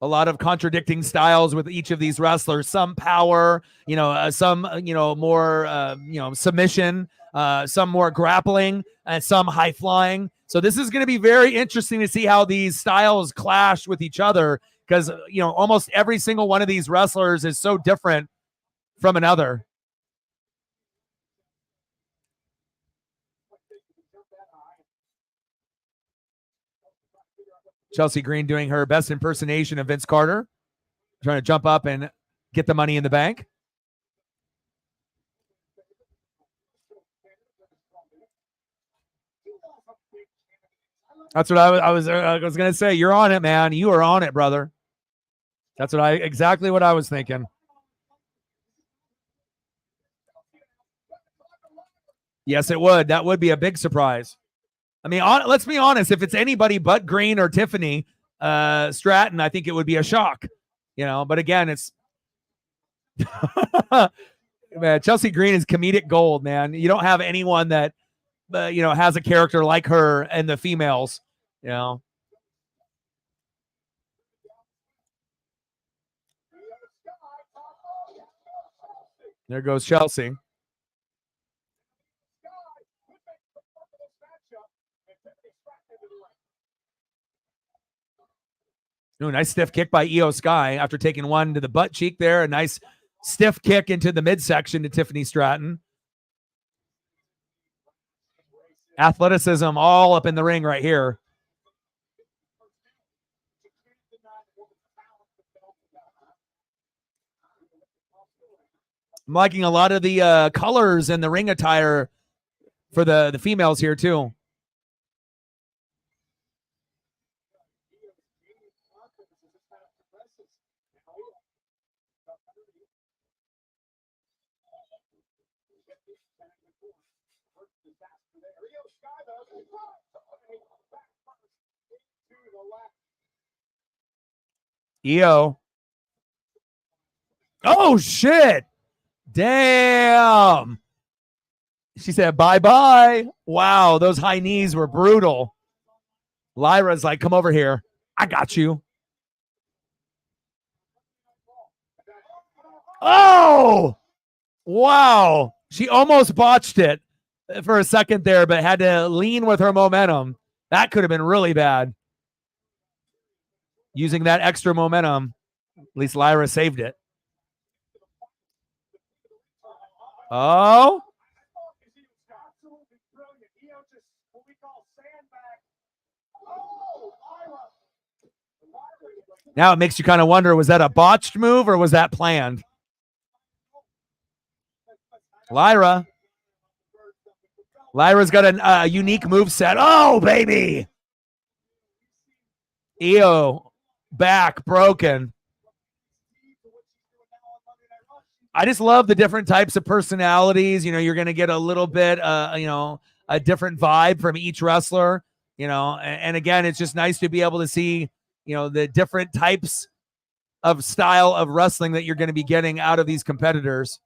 A lot of contradicting styles with each of these wrestlers. Some power, you know, some, you know, more, you know, submission, some more grappling, and some high flying. So this is going to be very interesting to see how these styles clash with each other, because, you know, almost every single one of these wrestlers is so different from another. Chelsea Green doing her best impersonation of Vince Carter, trying to jump up and get the Money in the Bank. That's what I was going to say. You're on it, man. You are on it, brother. That's exactly what I was thinking. Yes, it would. That would be a big surprise. I mean, let's be honest. If it's anybody but Green or Tiffany Stratton, I think it would be a shock, you know. But again, it's man, Chelsea Green is comedic gold, man. You don't have anyone that you know, has a character like her and the females, you know. There goes Chelsea. Ooh, nice stiff kick by Io Sky after taking one to the butt cheek there. A nice stiff kick into the midsection to Tiffany Stratton. Athleticism all up in the ring right here. I'm liking a lot of the colors and the ring attire for the females here too. Io. Oh, shit. Damn. She said, bye-bye. Wow, those high knees were brutal. Lyra's like, come over here. I got you. Oh, wow. She almost botched it for a second there, but had to lean with her momentum. That could have been really bad. using that extra momentum. At least Lyra saved it. Oh. Absolutely brilliant. Io just what we call sandbag. Oh, Lyra. Now it makes you kind of wonder, was that a botched move or was that planned? Lyra's got a unique move set. Oh, baby. Io back broken. I just love the different types of personalities. You know, you're going to get a little bit, a different vibe from each wrestler, and again, it's just nice to be able to see, the different types of style of wrestling that you're going to be getting out of these competitors.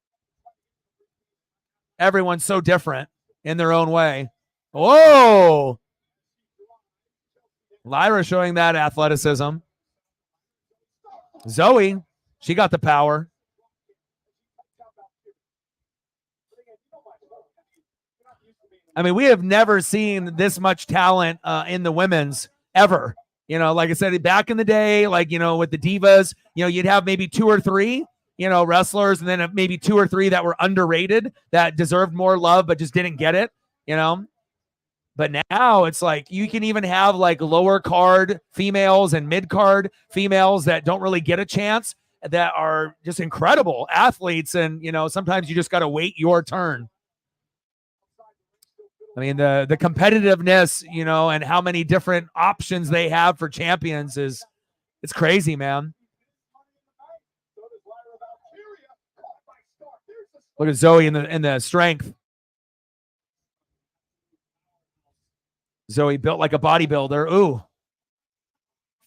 Everyone's so different in their own way. Whoa. Lyra showing that athleticism. Zoe, she got the power. I mean, we have never seen this much talent in the women's ever. Like I said, back in the day, with the divas, you'd have maybe 2 or 3, wrestlers, and then maybe 2 or 3 that were underrated, that deserved more love, but just didn't get it, But now it's like you can even have like lower card females and mid card females that don't really get a chance, that are just incredible athletes. And, sometimes you just got to wait your turn. I mean, the competitiveness, and how many different options they have for champions it's crazy, man. Look at Zoe in the strength. Zoe built like a bodybuilder. Ooh.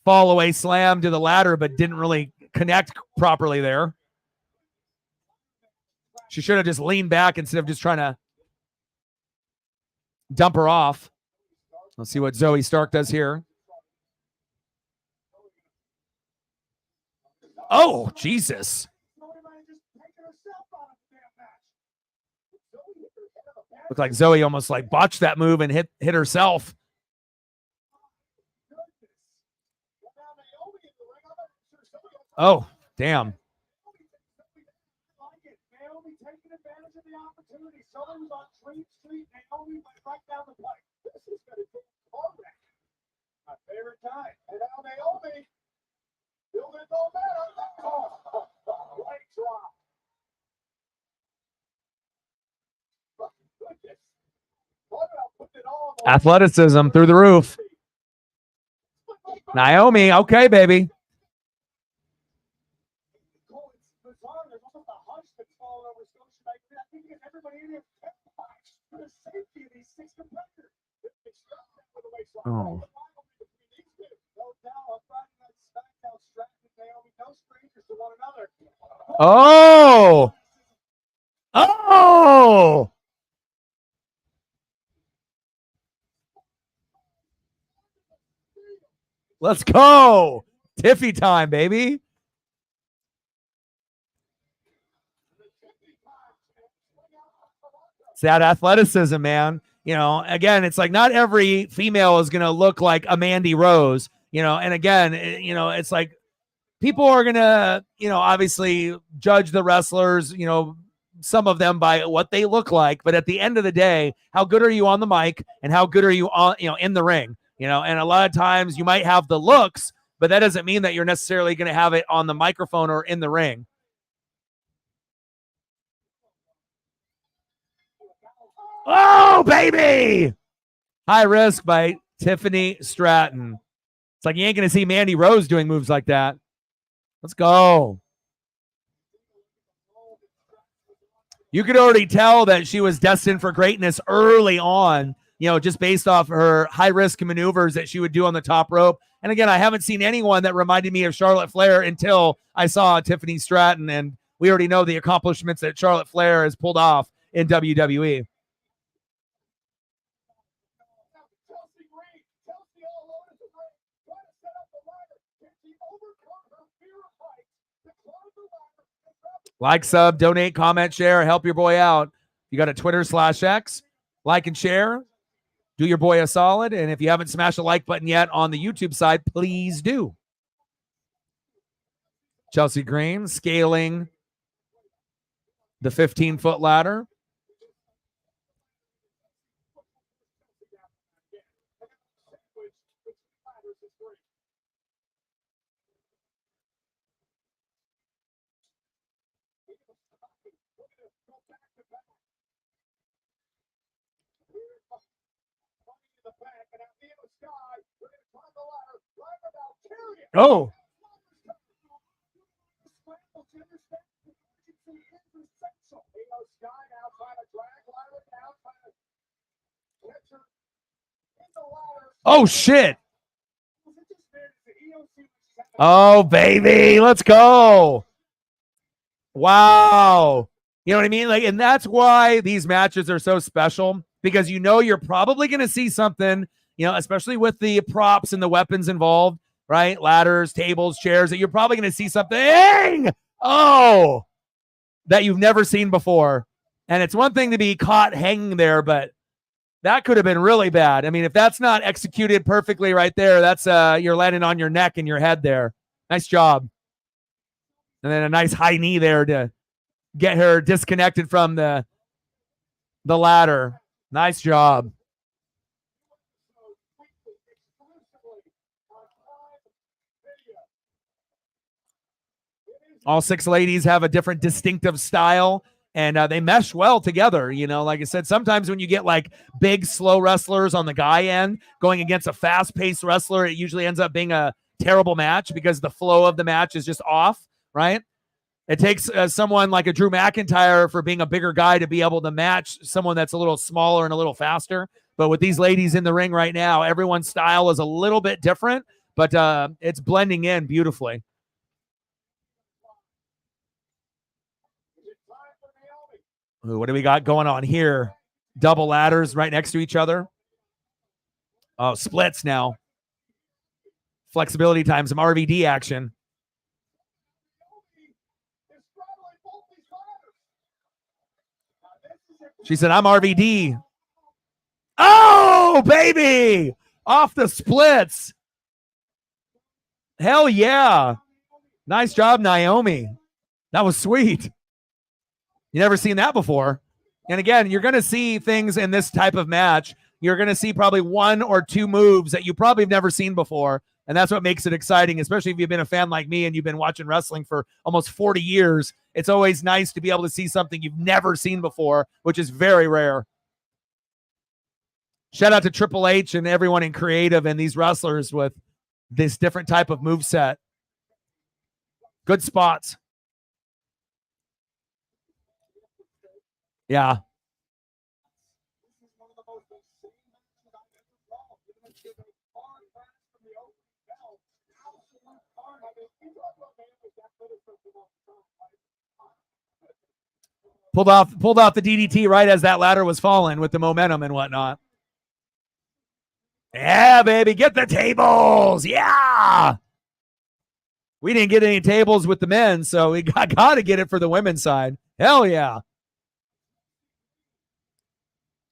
Fall away slam to the ladder, but didn't really connect properly there. She should have just leaned back instead of just trying to dump her off. Let's see what Zoe Stark does here. Oh, Jesus. Looked like Zoe almost like botched that move and hit herself. Oh, damn. My favorite time. And now Naomi building momentum. Right drop. Goodness. What about putting it all on the Athleticism through the roof. Naomi, okay, baby. There's almost a hunch that's falling over Scotia. I think everybody in here for the safety of these 6 competitors. Oh. Oh. Oh. Let's go. Tiffy time, baby. It's that athleticism, man. Again, it's like not every female is going to look like a Mandy Rose, and again, it's like people are going to, obviously judge the wrestlers, some of them by what they look like. But at the end of the day, how good are you on the mic and how good are you on, in the ring, and a lot of times you might have the looks, but that doesn't mean that you're necessarily going to have it on the microphone or in the ring. Oh, baby. High risk by Tiffany Stratton. It's like you ain't going to see Mandy Rose doing moves like that. Let's go. You could already tell that she was destined for greatness early on, just based off her high risk maneuvers that she would do on the top rope. And again, I haven't seen anyone that reminded me of Charlotte Flair until I saw Tiffany Stratton. And we already know the accomplishments that Charlotte Flair has pulled off in WWE. Like, sub, donate, comment, share, help your boy out. You got a Twitter/X. Like and share. Do your boy a solid. And if you haven't smashed the like button yet on the YouTube side, please do. Chelsea Green scaling the 15-foot ladder. Oh, oh shit. Oh, baby. Let's go. Wow. You know what I mean? Like, and that's why these matches are so special, because you know you're probably going to see something, you know, especially with the props and the weapons involved, right? Ladders, tables, chairs, that you're probably going to see something, oh, that you've never seen before. And it's one thing to be caught hanging there, but that could have been really bad. I mean, if that's not executed perfectly right there, that's you're landing on your neck and your head there. Nice job. And then a nice high knee there to get her disconnected from the ladder. Nice job. All 6 ladies have a different distinctive style, and they mesh well together. You know, like I said, sometimes when you get like big, slow wrestlers on the guy end going against a fast-paced wrestler, it usually ends up being a terrible match because the flow of the match is just off, right? It takes someone like a Drew McIntyre for being a bigger guy to be able to match someone that's a little smaller and a little faster. But with these ladies in the ring right now, everyone's style is a little bit different, but it's blending in beautifully. Ooh, what do we got going on here? Double ladders right next to each other. Oh, splits now. Flexibility time, some RVD action. She said, I'm RVD. Oh, baby. Off the splits. Hell yeah. Nice job, Naomi. That was sweet. You never seen that before. And again, you're going to see things in this type of match. You're going to see probably 1 or 2 moves that you probably have never seen before. And that's what makes it exciting, especially if you've been a fan like me and you've been watching wrestling for almost 40 years. It's always nice to be able to see something you've never seen before, which is very rare. Shout out to Triple H and everyone in creative and these wrestlers with this different type of moveset. Good spots. Yeah. Pulled off the DDT right as that ladder was falling with the momentum and whatnot. Yeah, baby, get the tables. Yeah. We didn't get any tables with the men, so we got to get it for the women's side. Hell yeah.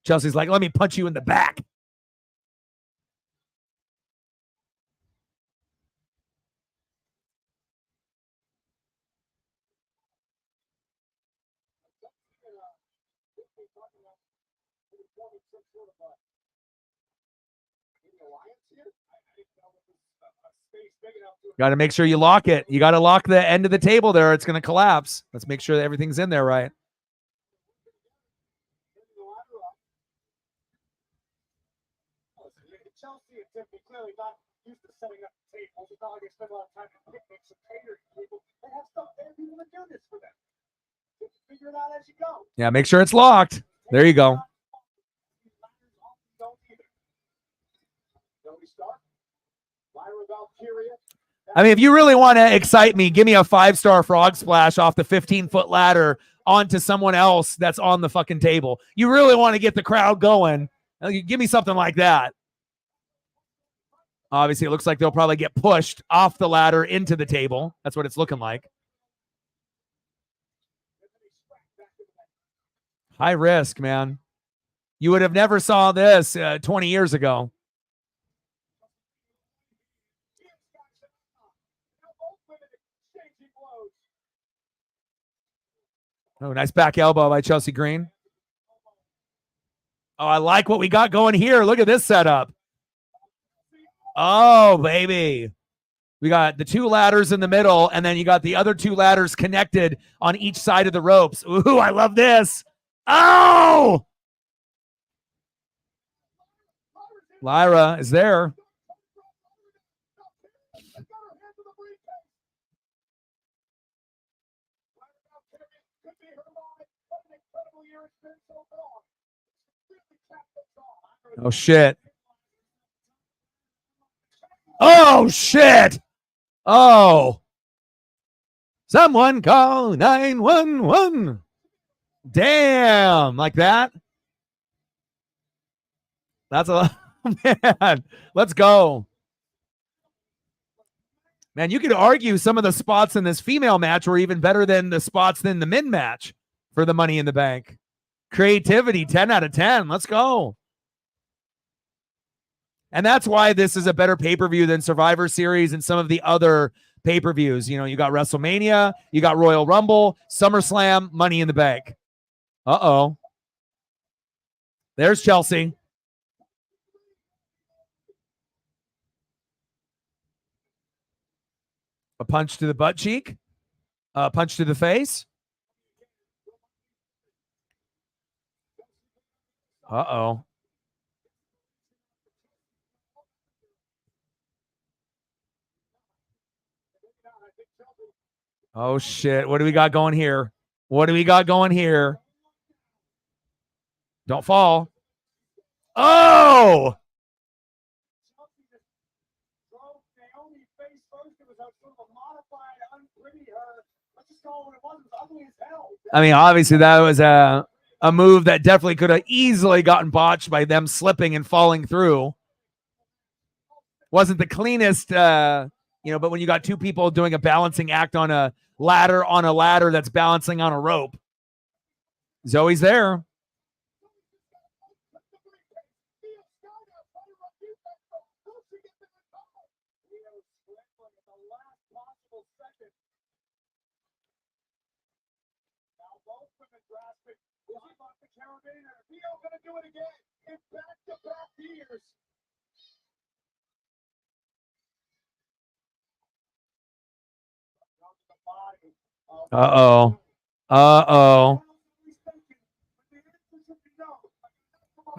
Chelsea's like, let me punch you in the back. Got to make sure you lock it. You got to lock the end of the table there. It's going to collapse. Let's make sure that everything's in there right. Chelsea and Tiffany clearly not used to setting up tables. It's not like they spend a lot of time in picnics and catering people. They have stuff there, people to do this for them. Just figure it out as you go. Yeah, make sure it's locked. There you go. I mean, if you really want to excite me, give me a 5-star frog splash off the 15-foot ladder onto someone else that's on the fucking table. You really want to get the crowd going. Give me something like that. Obviously, it looks like they'll probably get pushed off the ladder into the table. That's what it's looking like. High risk, man. You would have never saw this 20 years ago. Oh, nice back elbow by Chelsea Green. Oh, I like what we got going here. Look at this setup. Oh, baby. We got the two ladders in the middle, and then you got the other two ladders connected on each side of the ropes. Ooh, I love this. Oh! Lyra is there. Oh, shit. Oh, shit. Oh. Someone call 911. Damn. Like that? That's a man. Let's go. Man, you could argue some of the spots in this female match were even better than the spots in the men match for the Money in the Bank. Creativity, 10 out of 10. Let's go. And that's why this is a better pay-per-view than Survivor Series and some of the other pay-per-views. You know, you got WrestleMania, you got Royal Rumble, SummerSlam, Money in the Bank. Uh-oh. There's Chelsea. A punch to the butt cheek. A punch to the face. Uh-oh. Oh, shit. What do we got going here? What do we got going here? Don't fall. Oh! I mean, obviously that was a move that definitely could have easily gotten botched by them slipping and falling through. Wasn't the cleanest, but when you got two people doing a balancing act on a ladder that's balancing on a rope. Zoe's there. Uh-oh. Uh-oh.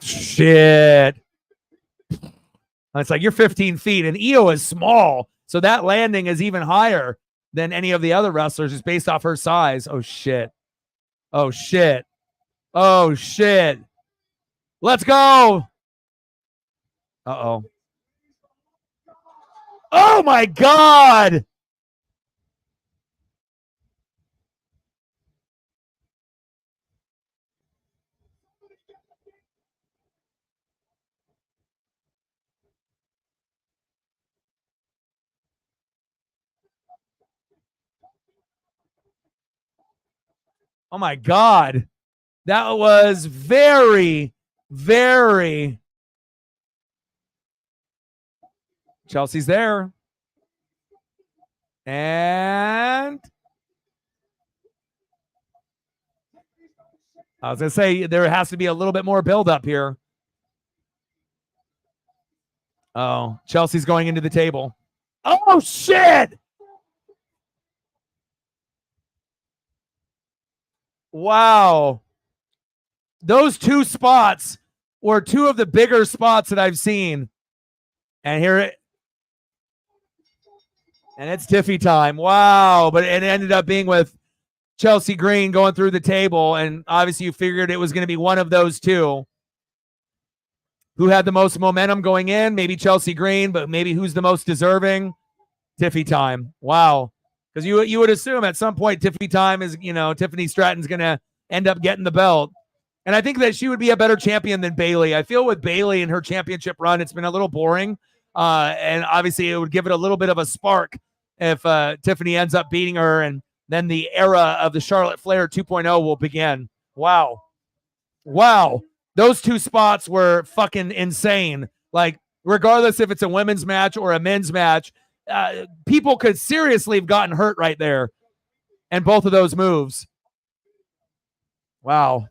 Shit. It's like you're 15 feet, and Io is small, so that landing is even higher than any of the other wrestlers just based off her size. Oh, shit. Oh, shit. Oh, shit. Let's go. Uh-oh. Oh, my God. Oh, my God. That was very, very. Chelsea's there. And I was going to say there has to be a little bit more build-up here. Oh, Chelsea's going into the table. Oh, shit. Wow. Those two spots were two of the bigger spots that I've seen. And it's Tiffy time. Wow. But it ended up being with Chelsea Green going through the table. And obviously you figured it was going to be one of those two. Who had the most momentum going in? Maybe Chelsea Green, but maybe who's the most deserving? Tiffy time. Wow. Because you would assume at some point Tiffy time is, Tiffany Stratton's going to end up getting the belt. And I think that she would be a better champion than Bayley. I feel with Bayley and her championship run, it's been a little boring. And obviously it would give it a little bit of a spark if Tiffany ends up beating her. And then the era of the Charlotte Flair 2.0 will begin. Wow. Wow. Those two spots were fucking insane. Like, regardless if it's a women's match or a men's match, people could seriously have gotten hurt right there. And both of those moves. Wow.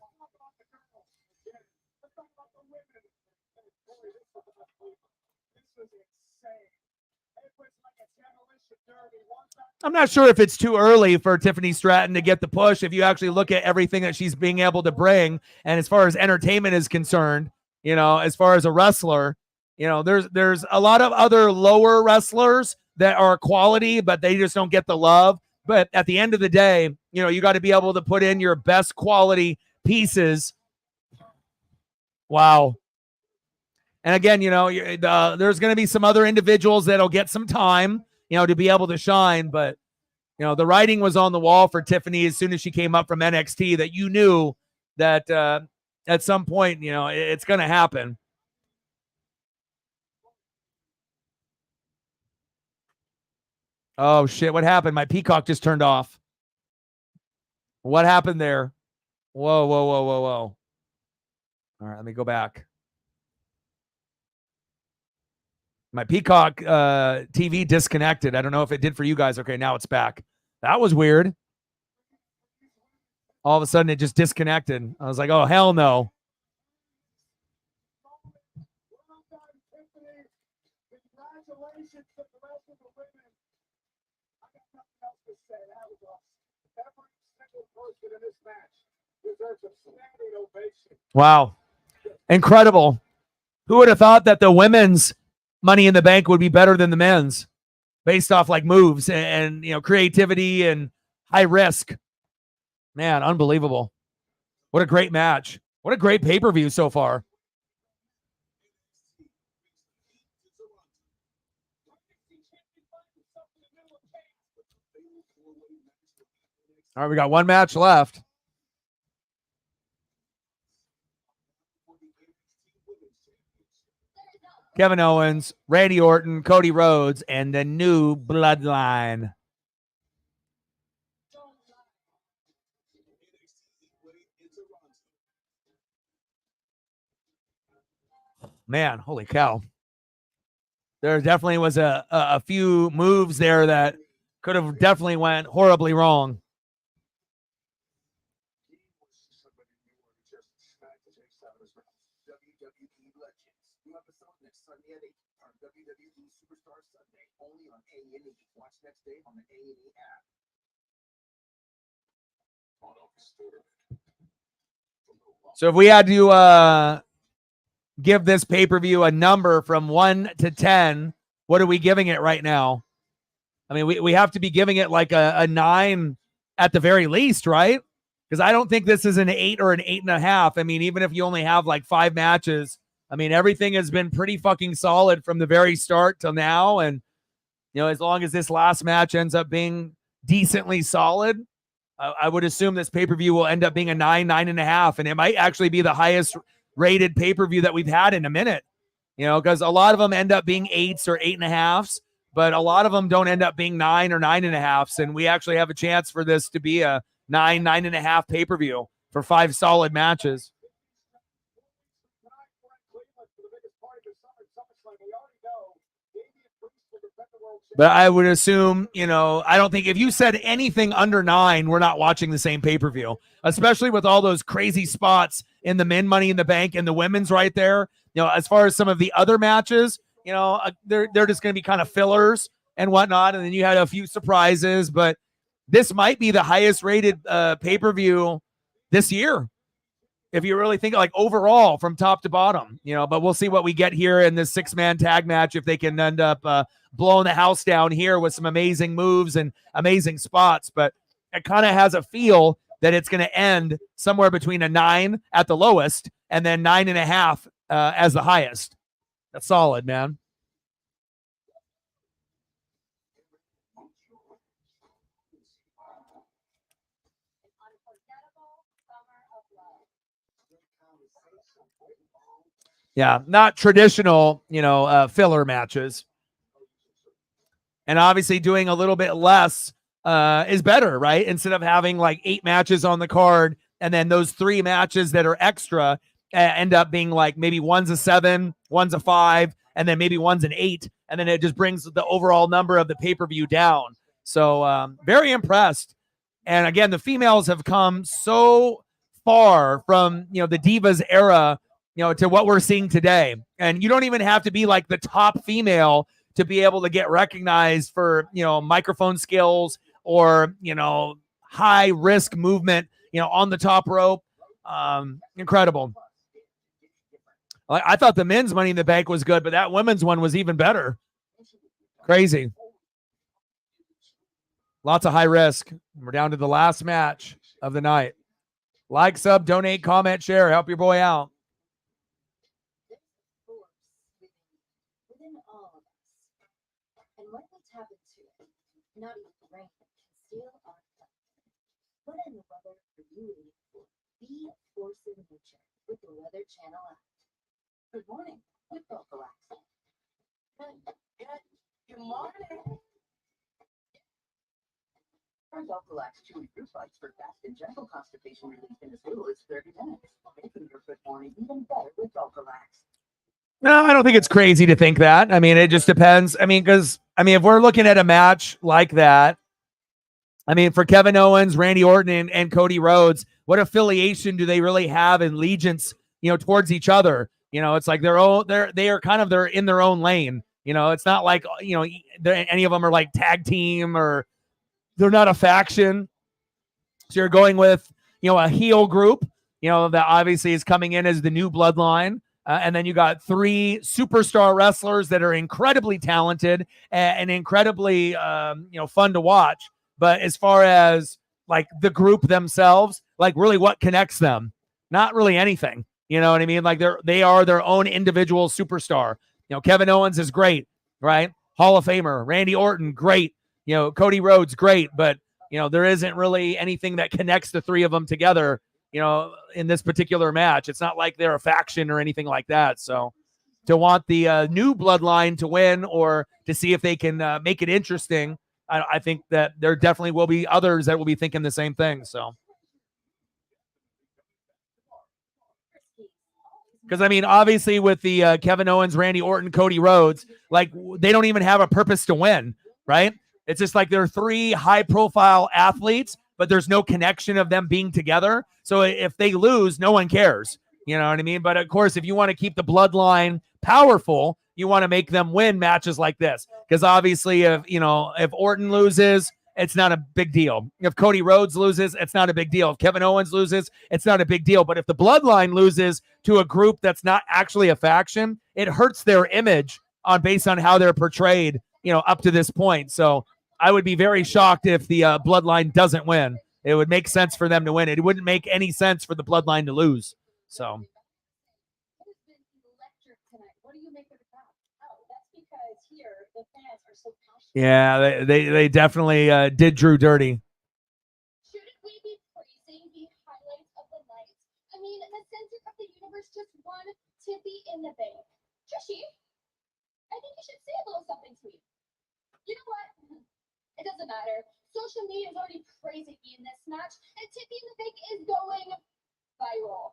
I'm not sure if it's too early for Tiffany Stratton to get the push if you actually look at everything that she's being able to bring. And as far as entertainment is concerned, as far as a wrestler, there's a lot of other lower wrestlers that are quality, but they just don't get the love. But at the end of the day, you got to be able to put in your best quality pieces. Wow. And again, there's going to be some other individuals that'll get some time, to be able to shine. But, the writing was on the wall for Tiffany as soon as she came up from NXT, that you knew that at some point, it's going to happen. Oh, shit. What happened? My Peacock just turned off. What happened there? Whoa, whoa, whoa, whoa, whoa. All right, let me go back. My Peacock TV disconnected. I don't know if it did for you guys. Okay, now it's back. That was weird. All of a sudden, it just disconnected. I was like, oh, hell no. Congratulations to the rest of the women. I got nothing else to say. That was awesome. Every single person in this match deserves a standing ovation. Wow. Incredible. Who would have thought that the women's Money in the Bank would be better than the men's based off like moves and creativity and high risk? Man, unbelievable. What a great match. What a great pay-per-view so far. All right, we got one match left. Kevin Owens, Randy Orton, Cody Rhodes, and the New Bloodline. Man, holy cow. There definitely was a few moves there that could have definitely went horribly wrong. WWE Legends. New episode next Sunday at 8 on WWE Superstar Sunday, only on A&E. Watch next day on the A&E app. So if we had to give this pay-per-view a number from 1 to 10, what are we giving it right now? I mean, we have to be giving it like a 9 at the very least, right? Because I don't think this is an 8 or an 8.5. I mean, even if you only have like 5 matches, I mean, everything has been pretty fucking solid from the very start till now. And, as long as this last match ends up being decently solid, I would assume this pay-per-view will end up being a 9, 9.5. And it might actually be the highest rated pay-per-view that we've had in a minute, because a lot of them end up being 8s or 8.5s, but a lot of them don't end up being 9 or 9.5s. And we actually have a chance for this to be a 9, 9.5 pay-per-view for 5 solid matches. But I would assume, I don't think if you said anything under 9, we're not watching the same pay-per-view, especially with all those crazy spots in the men Money in the Bank and the women's right there. As far as some of the other matches, they're just going to be kind of fillers and whatnot. And then you had a few surprises, but this might be the highest rated pay-per-view this year, if you really think like overall from top to bottom, but we'll see what we get here in this 6-man tag match, if they can end up blowing the house down here with some amazing moves and amazing spots. But it kind of has a feel that it's going to end somewhere between a 9 at the lowest and then 9.5 as the highest. That's solid, man. Yeah, not traditional, filler matches. And obviously doing a little bit less is better, right? Instead of having like 8 matches on the card and then those 3 matches that are extra end up being like maybe one's a 7, one's a 5, and then maybe one's an 8. And then it just brings the overall number of the pay-per-view down. So very impressed. And again, the females have come so far from, the Divas era, to what we're seeing today. And you don't even have to be like the top female to be able to get recognized for, microphone skills or, high risk movement, on the top rope. Incredible. I thought the men's Money in the Bank was good, but that women's one was even better. Crazy. Lots of high risk. We're down to the last match of the night. Like, sub, donate, comment, share. Help your boy out. There's a force within all of us. And when we tap into it, not even rain can steal our thunder. What in the weather are you waiting for? Be a force in nature with the Weather Channel app. Good morning with Vocalax. Good morning. Our Vocalax chewy fruit bites for fast and gentle constipation relief in as little as 30 minutes. Making your good morning even better with Vocalax. No, I don't think it's crazy to think that. I mean, it just depends. Because if we're looking at a match like that, for Kevin Owens, Randy Orton, and Cody Rhodes, what affiliation do they really have in allegiance, towards each other? It's like they're in their own lane. It's not like, any of them are like tag team or they're not a faction. So you're going with, a heel group, that obviously is coming in as the new bloodline. And then you got 3 superstar wrestlers that are incredibly talented and incredibly, fun to watch. But as far as like the group themselves, like really what connects them? Not really anything. You know what I mean? Like they are their own individual superstar. Kevin Owens is great, right? Hall of Famer. Randy Orton, great. Cody Rhodes, great. But, there isn't really anything that connects the 3 of them together, in this particular match. It's not like they're a faction or anything like that. So to want the new bloodline to win or to see if they can make it interesting, I think that there definitely will be others that will be thinking the same thing. So, because obviously with the Kevin Owens, Randy Orton, Cody Rhodes, like they don't even have a purpose to win, right? It's just like they're 3 high-profile athletes, but there's no connection of them being together. So if they lose, no one cares. You know what I mean? But of course, if you want to keep the bloodline powerful, you want to make them win matches like this. Because obviously, if Orton loses, it's not a big deal. If Cody Rhodes loses, it's not a big deal. If Kevin Owens loses, it's not a big deal. But if the bloodline loses to a group that's not actually a faction, it hurts their image based on how they're portrayed, up to this point. So I would be very shocked if the bloodline doesn't win. It would make sense for them to win. It wouldn't make any sense for the bloodline to lose. So. What do you make of that? Oh, that's because here the fans are so passionate. Yeah, they definitely did Drew dirty. Shouldn't we be praising the highlights of the night? I mean, the center of the universe just won Tippy in the bank. Trishy, I think you should say a little something to me. You know what? It doesn't matter. Social media is already praising me in this match, and Tippy in the bank is going viral.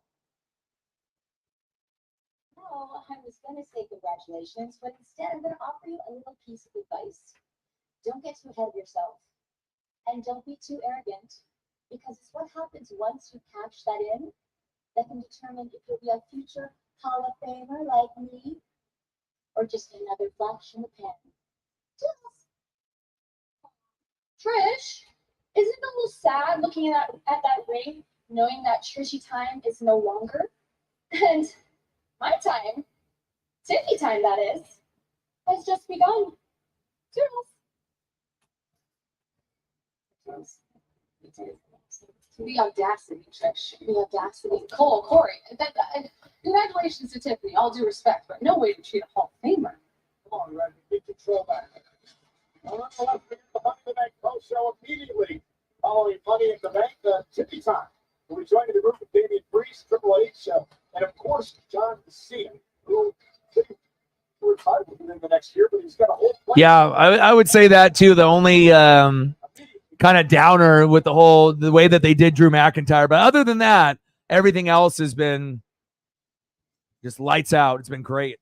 Oh, I was going to say congratulations, but instead I'm going to offer you a little piece of advice. Don't get too ahead of yourself. And don't be too arrogant. Because it's what happens once you catch that in that can determine if you'll be a future Hall of Famer like me or just another flash in the pan. Trish, isn't it a little sad looking at that ring, knowing that Trishy time is no longer? And my time, Tiffy time that is, has just begun. Toodles. The audacity, Trish. The audacity. Cole, Corey. Congratulations to Tiffany. All due respect, but no way to treat a Hall of Famer. Come on, Red, get control back. Now, let's begin the Money in the Bank post show immediately following Money in the Bank, Tippy time. We'll be joining the group of Damian Priest, Triple H, and of course, John Cena, who could retire within the next year, but he's got a whole plan. Yeah, I would say that too. The only kind of downer with the way that they did Drew McIntyre. But other than that, everything else has been just lights out. It's been great.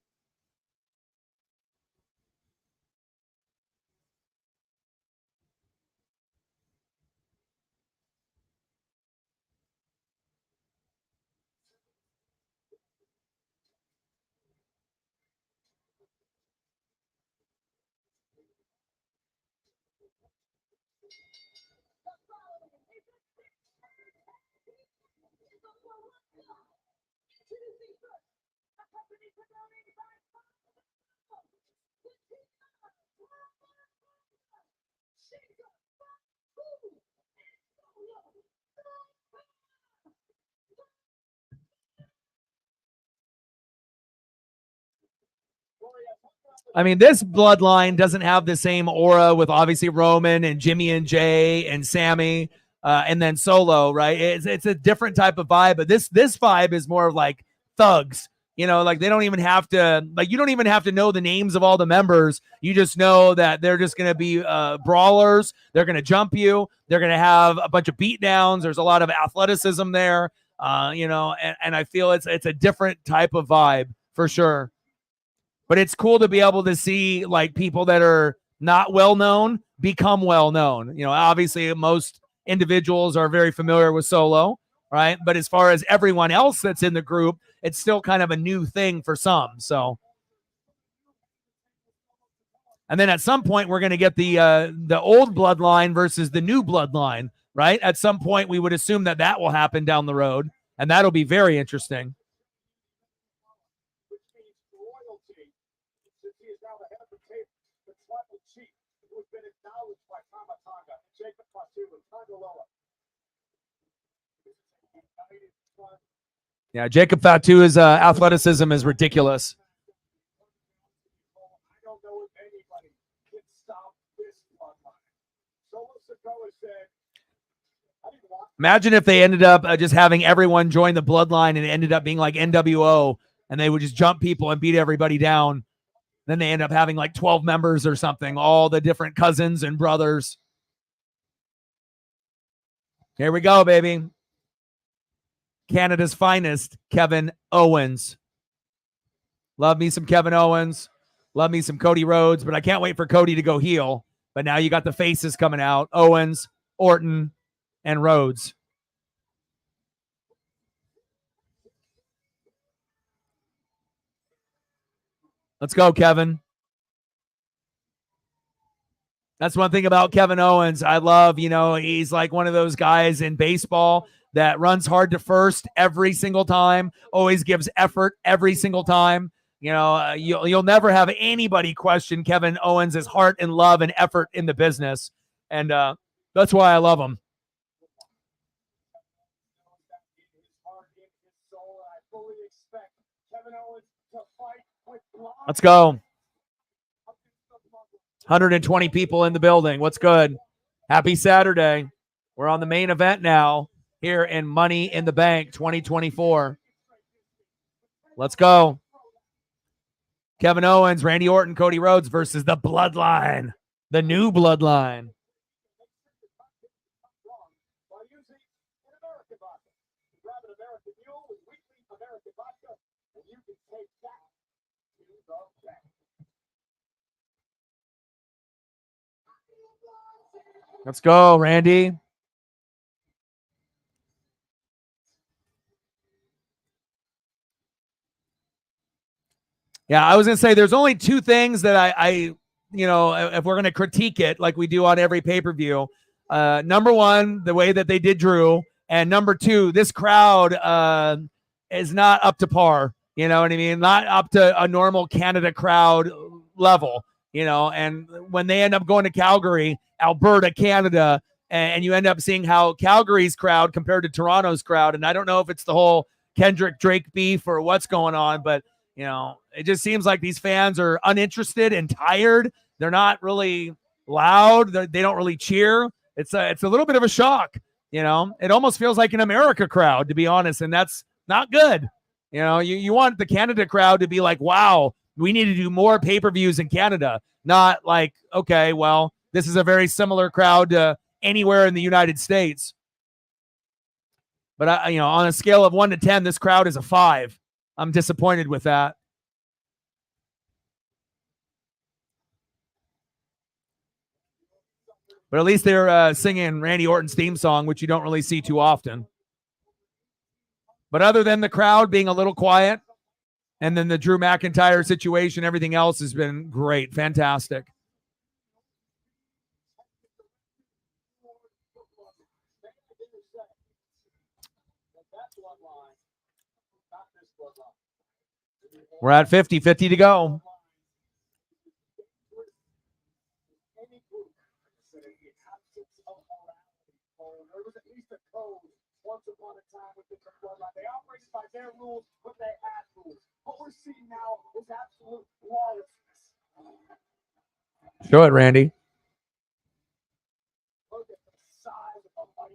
I mean, this bloodline doesn't have the same aura with obviously Roman and Jimmy and Jay and Sammy, and then Solo, right? It's a different type of vibe, but this vibe is more of like thugs. You know, like they don't even have to, like you don't even have to know the names of all the members. You just know that they're just going to be brawlers. They're going to jump you. They're going to have a bunch of beat downs. There's a lot of athleticism there, you know, and I feel it's a different type of vibe for sure. But it's cool to be able to see like people that are not well known become well known. You know, obviously most individuals are very familiar with Solo, right? But as far as everyone else that's in the group, it's still kind of a new thing for some. So, and then at some point we're going to get the old bloodline versus the new bloodline, right? At some point we would assume that will happen down the road, and that'll be very interesting. Yeah, Jacob Fatu's athleticism is ridiculous. I don't know if anybody can stop this bloodline. Solo Sikoa said, imagine if they ended up just having everyone join the bloodline and it ended up being like NWO and they would just jump people and beat everybody down. Then they end up having like 12 members or something, all the different cousins and brothers. Here we go, baby. Canada's finest, Kevin Owens. Love me some Kevin Owens. Love me some Cody Rhodes, but I can't wait for Cody to go heel. But now you got the faces coming out. Owens, Orton, and Rhodes. Let's go, Kevin. That's one thing about Kevin Owens. I love, you know, he's like one of those guys in baseball that runs hard to first every single time, always gives effort every single time. You know, you'll never have anybody question Kevin Owens' heart and love and effort in the business. And that's why I love him. Let's go. 120 people in the building. What's good? Happy Saturday. We're on the main event now here in Money in the Bank 2024. Let's go. Kevin Owens, Randy Orton, Cody Rhodes versus the Bloodline, the new Bloodline. Let's go, Randy. Yeah, I was going to say there's only two things that I you know, if we're going to critique it like we do on every pay-per-view. Number one, the way that they did Drew. And number two, this crowd is not up to par. You know what I mean? Not up to a normal Canada crowd level, you know. And when they end up going to Calgary, Alberta, Canada, and you end up seeing how Calgary's crowd compared to Toronto's crowd. And I don't know if it's the whole Kendrick Drake beef or what's going on, but you know, it just seems like these fans are uninterested and tired. They're not really loud. They don't really cheer. It's a little bit of a shock. You know, it almost feels like an America crowd, to be honest, and that's not good. You know, you want the Canada crowd to be like, wow, we need to do more pay-per-views in Canada. Not like, okay, well, this is a very similar crowd to anywhere in the United States. But, you know, on a scale of 1 to 10, this crowd is a 5. I'm disappointed with that. But at least they're singing Randy Orton's theme song, which you don't really see too often. But other than the crowd being a little quiet, and then the Drew McIntyre situation, everything else has been great. Fantastic. bloodline. Not this bloodline. We're at 50 to go. Any group that in the absence of morality, or there was at least a code once upon a time within the bloodline. They operated by their rules, but they had rules. What we're seeing now is absolute lawlessness. Show it, Randy. Look at the size of the fight.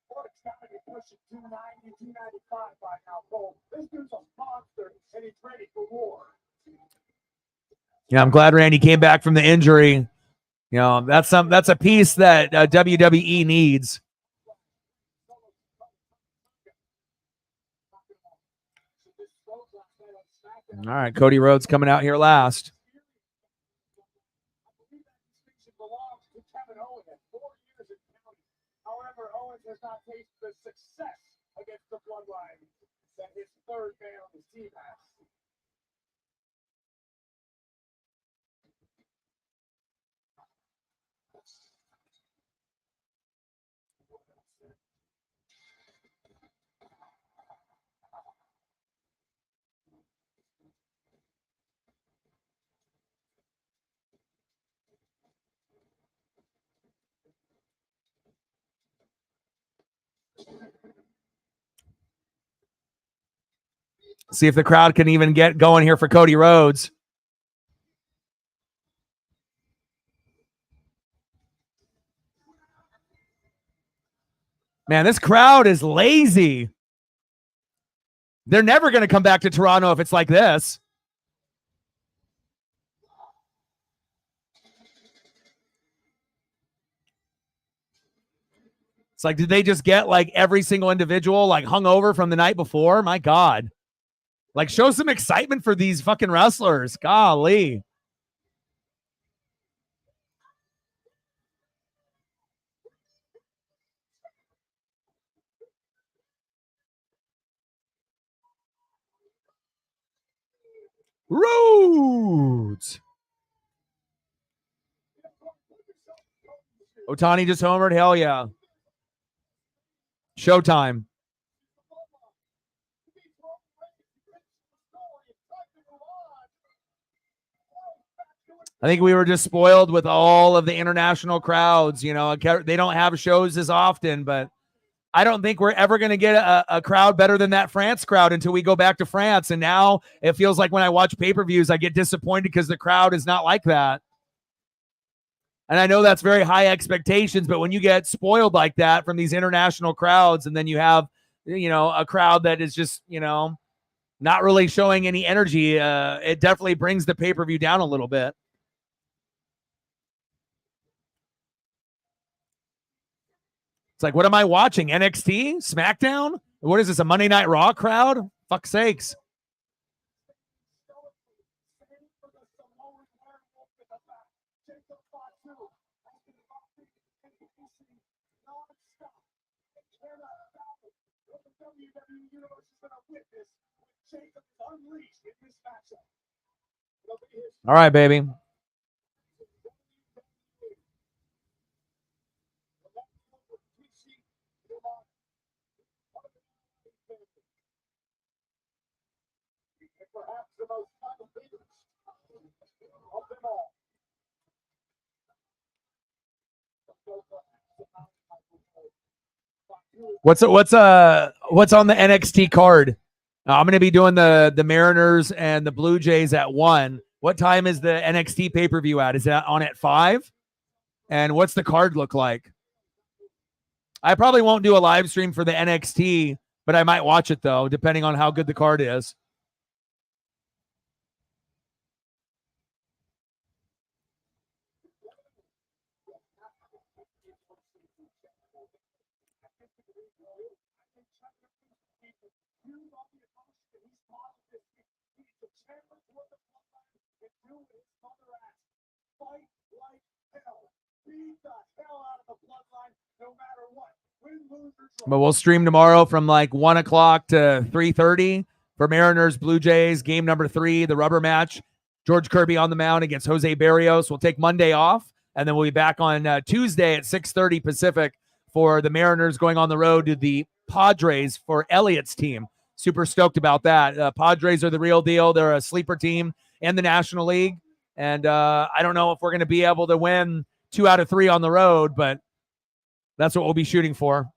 Ford's got to be pushing 290, 295 by now, Cole. This dude's a monster, and he's ready for war. Yeah, I'm glad Randy came back from the injury. You know, that's a piece that WWE needs. All right, Cody Rhodes coming out here last. However, Owens has not tasted the success against the bloodline that his third man on his team has. See if the crowd can even get going here for Cody Rhodes. Man, this crowd is lazy. They're never going to come back to Toronto if it's like this. It's like, did they just get like every single individual like hung over from the night before? My God. Like, show some excitement for these fucking wrestlers. Golly. Rhodes. Otani just homered. Hell yeah. Showtime. I think we were just spoiled with all of the international crowds. You know, they don't have shows as often, but I don't think we're ever going to get a crowd better than that France crowd until we go back to France. And now it feels like when I watch pay-per-views, I get disappointed because the crowd is not like that. And I know that's very high expectations, but when you get spoiled like that from these international crowds, and then you have, you know, a crowd that is just, you know, not really showing any energy, it definitely brings the pay-per-view down a little bit. It's like, what am I watching? NXT? SmackDown? What is this, a Monday Night Raw crowd? Fuck's sakes. All right, baby. Perhaps the most fun leaders of them all. What's on the NXT card? I'm going to be doing the Mariners and the Blue Jays at 1. What time is the NXT pay-per-view at? Is that on at 5? And what's the card look like? I probably won't do a live stream for the NXT, but I might watch it though, depending on how good the card is. But we'll stream tomorrow from like 1 o'clock to 3:30 for Mariners, Blue Jays, game number 3, the rubber match. George Kirby on the mound against Jose Barrios. We'll take Monday off, and then we'll be back on Tuesday at 6:30 Pacific for the Mariners going on the road to the Padres for Elliott's team. Super stoked about that. Padres are the real deal. They're a sleeper team in the National League. And I don't know if we're going to be able to win 2 out of 3 on the road, but that's what we'll be shooting for.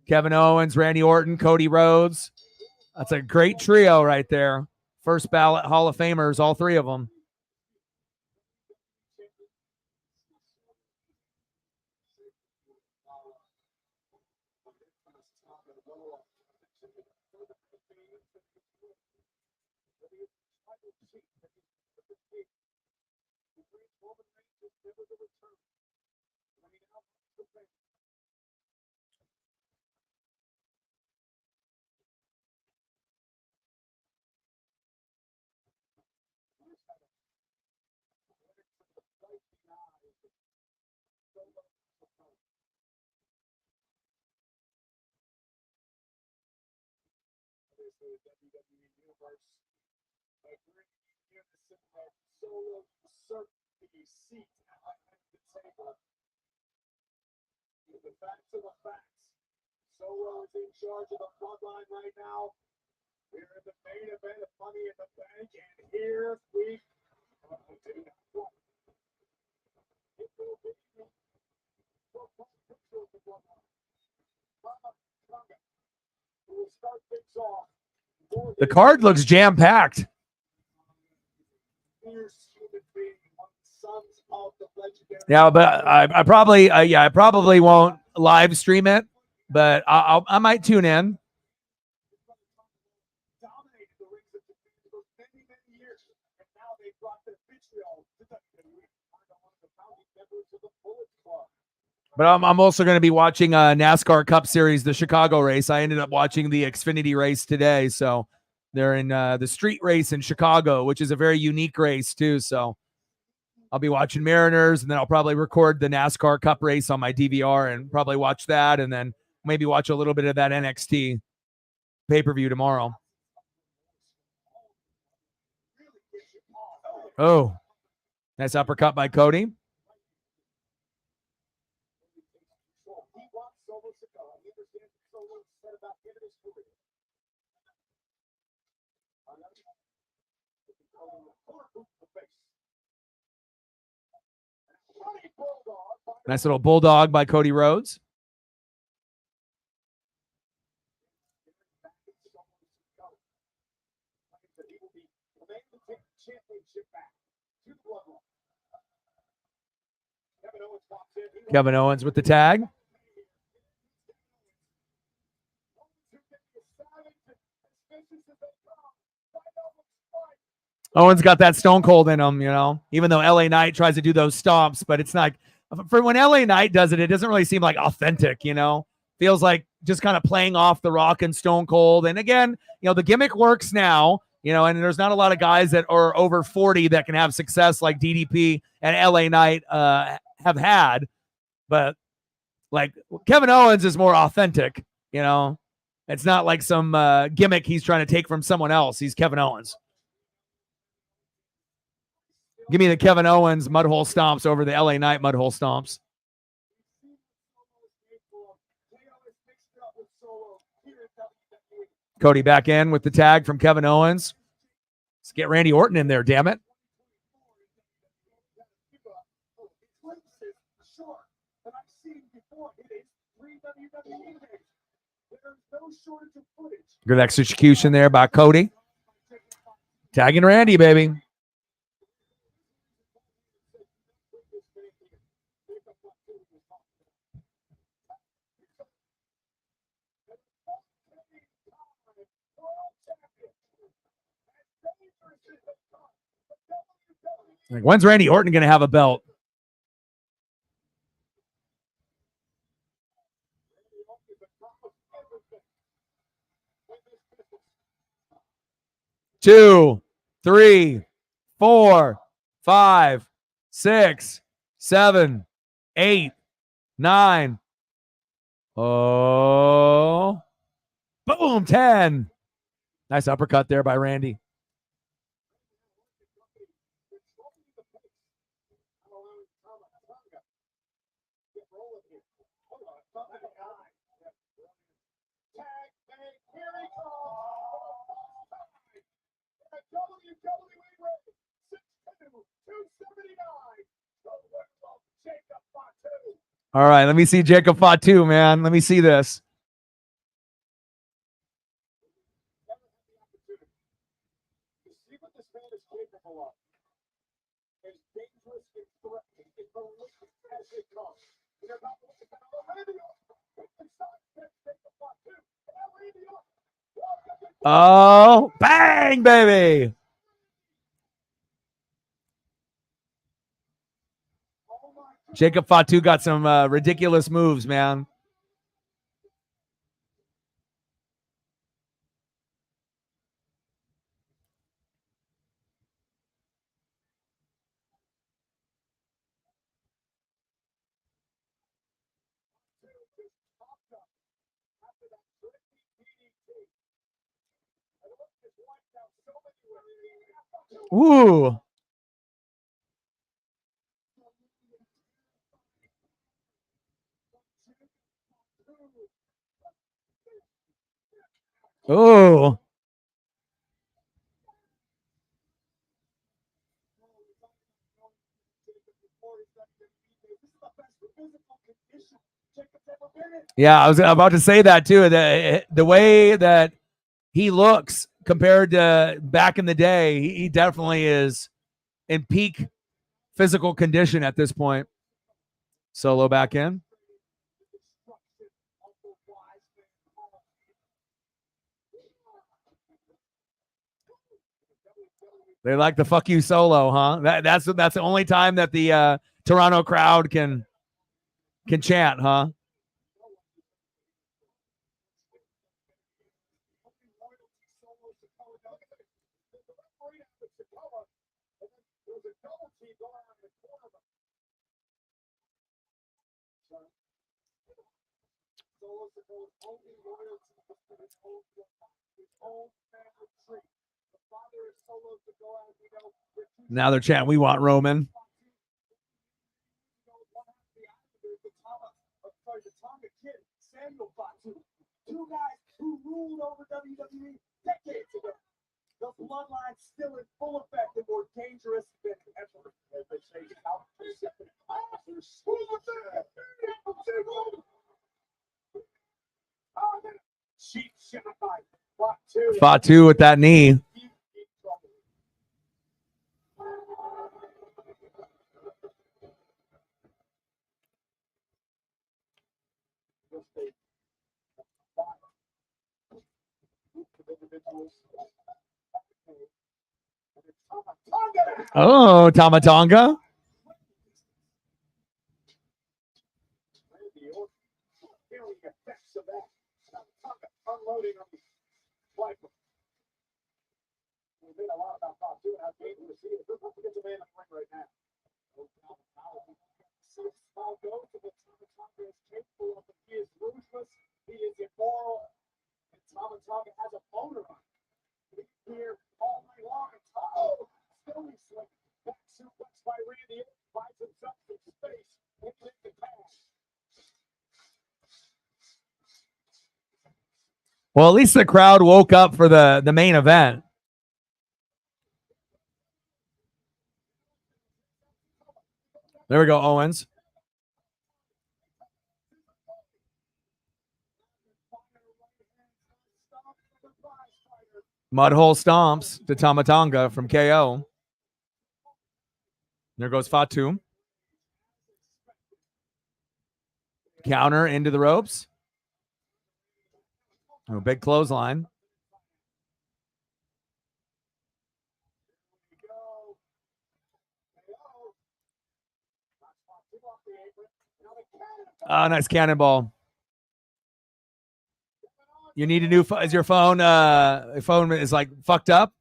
Kevin Owens, Randy Orton, Cody Rhodes. That's a great trio right there. First ballot Hall of Famers, all 3 of them. The WWE Universe agreed in unison that Solo usurped the seat at the table. The facts are the facts. Solo is in charge of the bloodline right now. We're in the main event of Money in the Bank, and here we go. It will be the picture of the bloodline. Mama Tonga, who will start things off. The card looks jam-packed. Yeah, but I probably won't live stream it, but I might tune in. But I'm also going to be watching a NASCAR Cup Series, the Chicago race. I ended up watching the Xfinity race today. So they're in the street race in Chicago, which is a very unique race too. So I'll be watching Mariners, and then I'll probably record the NASCAR Cup race on my DVR and probably watch that, and then maybe watch a little bit of that NXT pay-per-view tomorrow. Oh, nice uppercut by Cody. Nice little bulldog by Cody Rhodes. Kevin Owens with the tag. Owens got that Stone Cold in him, you know, even though LA Knight tries to do those stomps, but it's not, for when LA Knight does it, it doesn't really seem like authentic, you know, feels like just kind of playing off The Rock and Stone Cold. And again, you know, the gimmick works now, you know, and there's not a lot of guys that are over 40 that can have success like DDP and LA Knight have had, but like Kevin Owens is more authentic, you know, it's not like some gimmick he's trying to take from someone else. He's Kevin Owens. Give me the Kevin Owens mudhole stomps over the LA Knight mudhole stomps. Cody back in with the tag from Kevin Owens. Let's get Randy Orton in there, damn it. Good execution there by Cody. Tagging Randy, baby. Like, when's Randy Orton going to have a belt? Two, 3, 4, 5, 6, 7, 8, 9. Oh, boom, 10. Nice uppercut there by Randy. All right, let me see Jacob Fatu, man. Let me see this. See what this man is capable of. As dangerous and threatening and malicious as it comes. And they're about to look at Randy Orton. Oh, bang, baby. Jacob Fatu got some ridiculous moves, man. Ooh. Oh. Yeah, I was about to say that too. The way that he looks compared to back in the day, he definitely is in peak physical condition at this point. Solo back in. They like the fuck you solo, huh? That's the only time that the Toronto crowd can chant, huh? Now they're chanting, "We want Roman." Two guys who ruled over WWE decades ago. The bloodline still in full effect and more dangerous than ever. As they say, out for second. Cheap shot by Fatu. Fatu with that knee. Oh, Tamatonga. Unloading on the flight. We made a lot about Fatu and how dangerous he is. Let's not forget the man in the ring right now. Small goes to the Tamatonga is capable of. He is ruthless. He is immoral. And Tamatonga has a boner on him. He's here all night long. Oh, still he's slick. Back suplex by Randy. Finds himself in space. Into the pass. Well, at least the crowd woke up for the main event. There we go, Owens. Mudhole stomps to Tamatonga from KO. There goes Fatu. Counter into the ropes. Oh, big clothesline. Oh, nice cannonball. You need a new phone. Is your phone is like fucked up?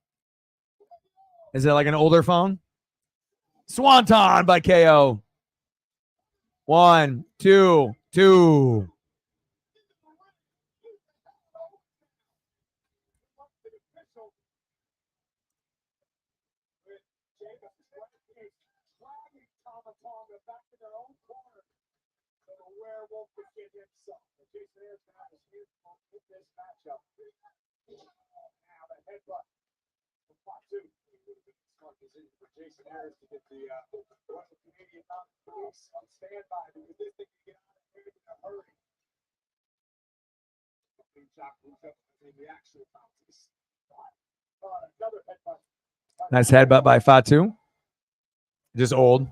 Is it like an older phone? Swanton by KO. 1, 2, 2. dragging Tama Tonga back to their own corner. So the werewolf could get himself. And Jason Ayers can have his hands full in this matchup. Now the headbutt from Fatu. Smart decision for Jason Ayers to get the Royal Canadian Mounted Police on standby because this thing can get out of hand in a hurry. The actual bounties. Another headbutt. Nice headbutt by Fatu. Just old.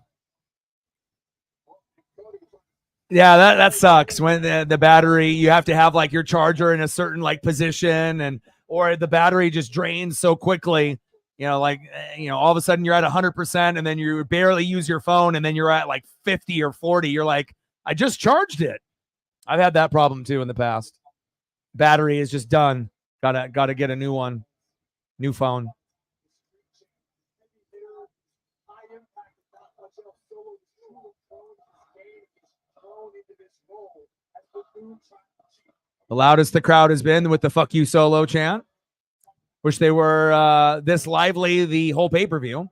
Yeah, that sucks. When the battery, you have to have like your charger in a certain like position, and or the battery just drains so quickly. You know, like all of a sudden you're at 100%, and then you barely use your phone, and then you're at like 50 or 40. You're like, I just charged it. I've had that problem too in the past. Battery is just done. Gotta get a new one, new phone. The loudest the crowd has been with the "fuck you" Solo chant. Wish they were this lively the whole pay-per-view.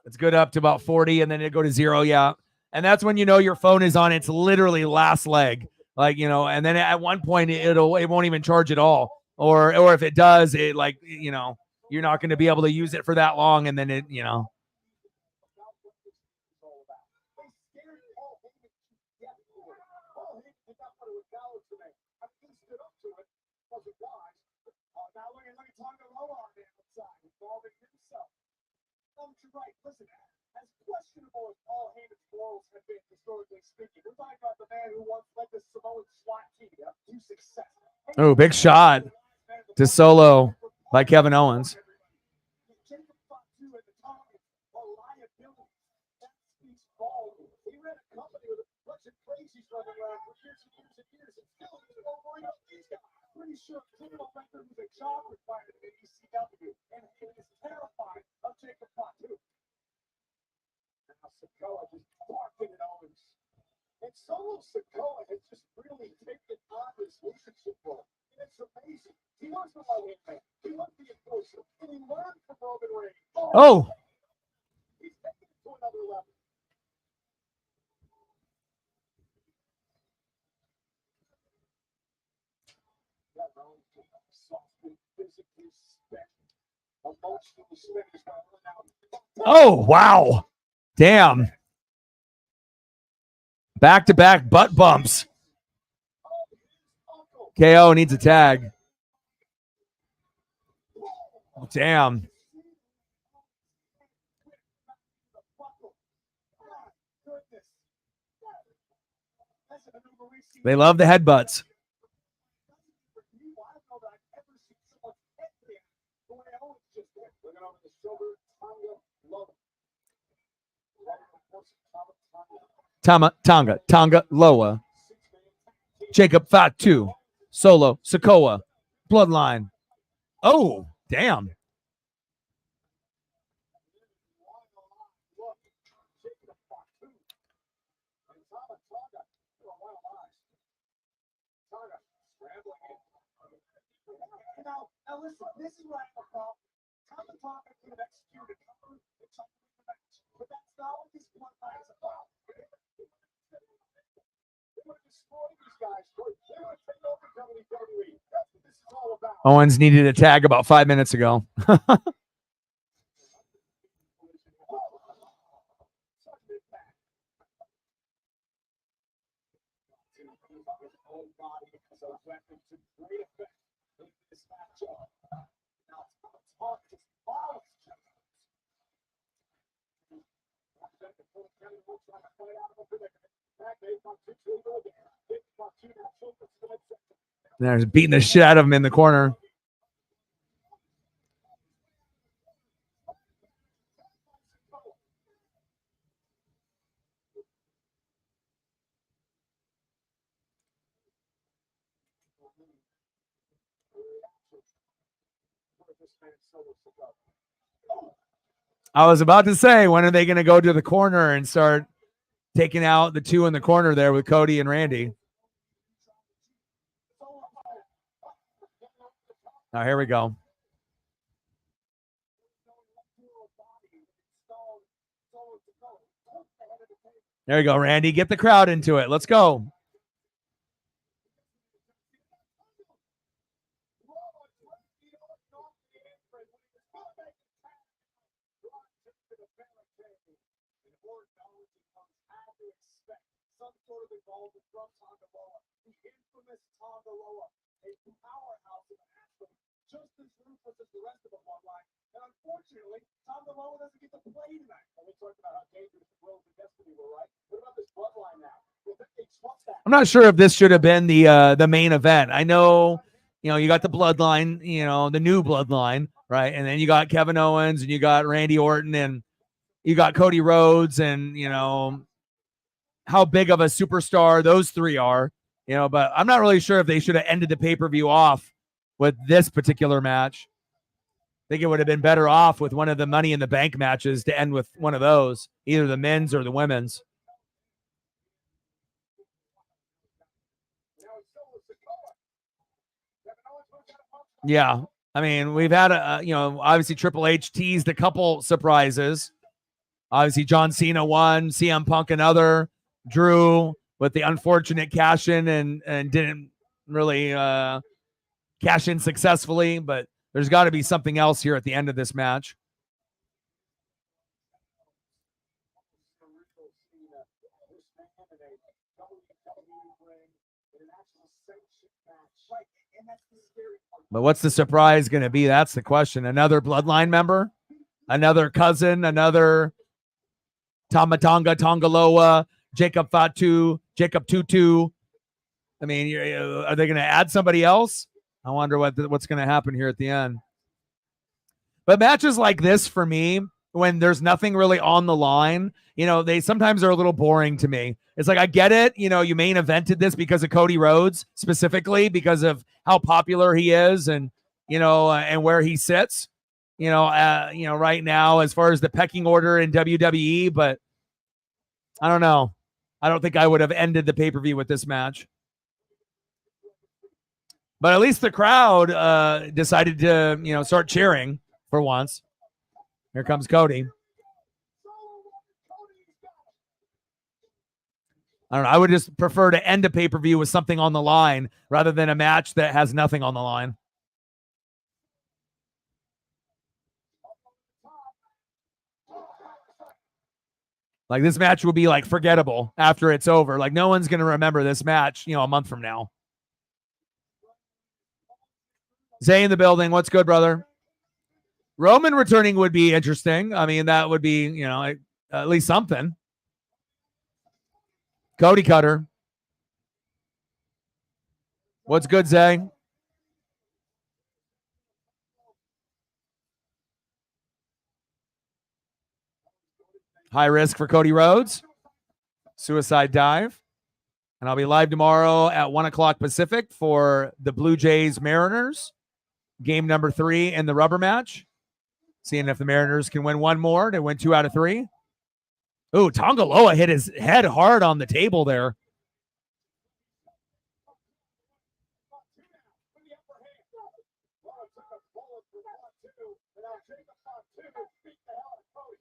It's good up to about 40, and then it go to 0. Yeah. And that's when you know your phone is on its literally last leg. Like, and then at one point it won't even charge at all. Or if it does, it like, you're not going to be able to use it for that long. And then it. Right. Listen, as questionable as Paul Heyman's morals have been historically speaking, we're talking about the man who once led the Samoan SWAT team to success. Oh, big shot to Solo by Kevin Owens. He ran a company with a bunch of crazies running around for years and years and years, and still he's over these guys. Pretty sure criminal record was a job requirement in ECW, and he is terrified of Jacob Fatu. Now Sikoa just barking at Owens. And Solo Sikoa has just really taken on this leadership role. And it's amazing. He was the right-hand man. He was the enforcer. And he learned from Roman Reigns. Oh. He's taking it to another level. Oh, wow. Damn. Back-to-back butt bumps. KO needs a tag. Oh, damn. They love the headbutts. Tonga Loa. Jacob Fatu. Solo Sikoa. Bloodline. Oh, damn. Now listen, this is what I have a problem. Tama Tonga could have executed a cover and tried to win the match, but that's not what this bloodline is about. They want to destroy these guys. They want to take over WWE. That's what this is all about. Owens needed a tag about 5 minutes ago. They're beating the shit out of him in the corner. I was about to say, when are they going to go to the corner and start taking out the two in the corner there with Cody and Randy? Oh, here we go. There you go, Randy. Get the crowd into it. Let's go. Some sort of involvement from Tongaloa, the infamous Tongaloa, a powerhouse of an athlete, just as ruthless as the rest of the bloodline. And unfortunately, Tongaloa doesn't get to play tonight. And we talked about how dangerous the Worlds of Destiny were, right? What about this bloodline now? They trump that. I'm not sure if this should have been the main event. I know, you got the bloodline, the new bloodline, right? And then you got Kevin Owens and you got Randy Orton and you got Cody Rhodes and, how big of a superstar those three are, but I'm not really sure if they should have ended the pay-per-view off with this particular match. I think it would have been better off with one of the Money in the Bank matches to end with one of those, either the men's or the women's. Yeah. I mean, we've had, obviously Triple H teased a couple surprises. Obviously, John Cena won, CM Punk another, Drew with the unfortunate cash in and didn't really cash in successfully, but there's got to be something else here at the end of this match. But what's the surprise going to be? That's the question. Another bloodline member, another cousin, another Tamatonga, Tongaloa, Jacob Fatu, Jacob Tutu. I mean, are they going to add somebody else? I wonder what's going to happen here at the end. But matches like this, for me, when there's nothing really on the line, they sometimes are a little boring to me. It's like, I get it. You main evented this because of Cody Rhodes, specifically because of how popular he is and, and where he sits, right now as far as the pecking order in WWE. But I don't know. I don't think I would have ended the pay-per-view with this match. But at least the crowd decided to, start cheering for once. Here comes Cody. I don't know. I would just prefer to end a pay-per-view with something on the line rather than a match that has nothing on the line. Like, this match will be like forgettable after it's over. Like, no one's going to remember this match, a month from now. Zay in the building. What's good, brother? Roman returning would be interesting. I mean, that would be, at least something. Cody Cutter. What's good, Zay? High risk for Cody Rhodes. Suicide dive. And I'll be live tomorrow at 1 o'clock Pacific for the Blue Jays Mariners. Game number 3 in the rubber match. Seeing if the Mariners can win one more. They win 2 out of 3. Ooh, Tongaloa hit his head hard on the table there.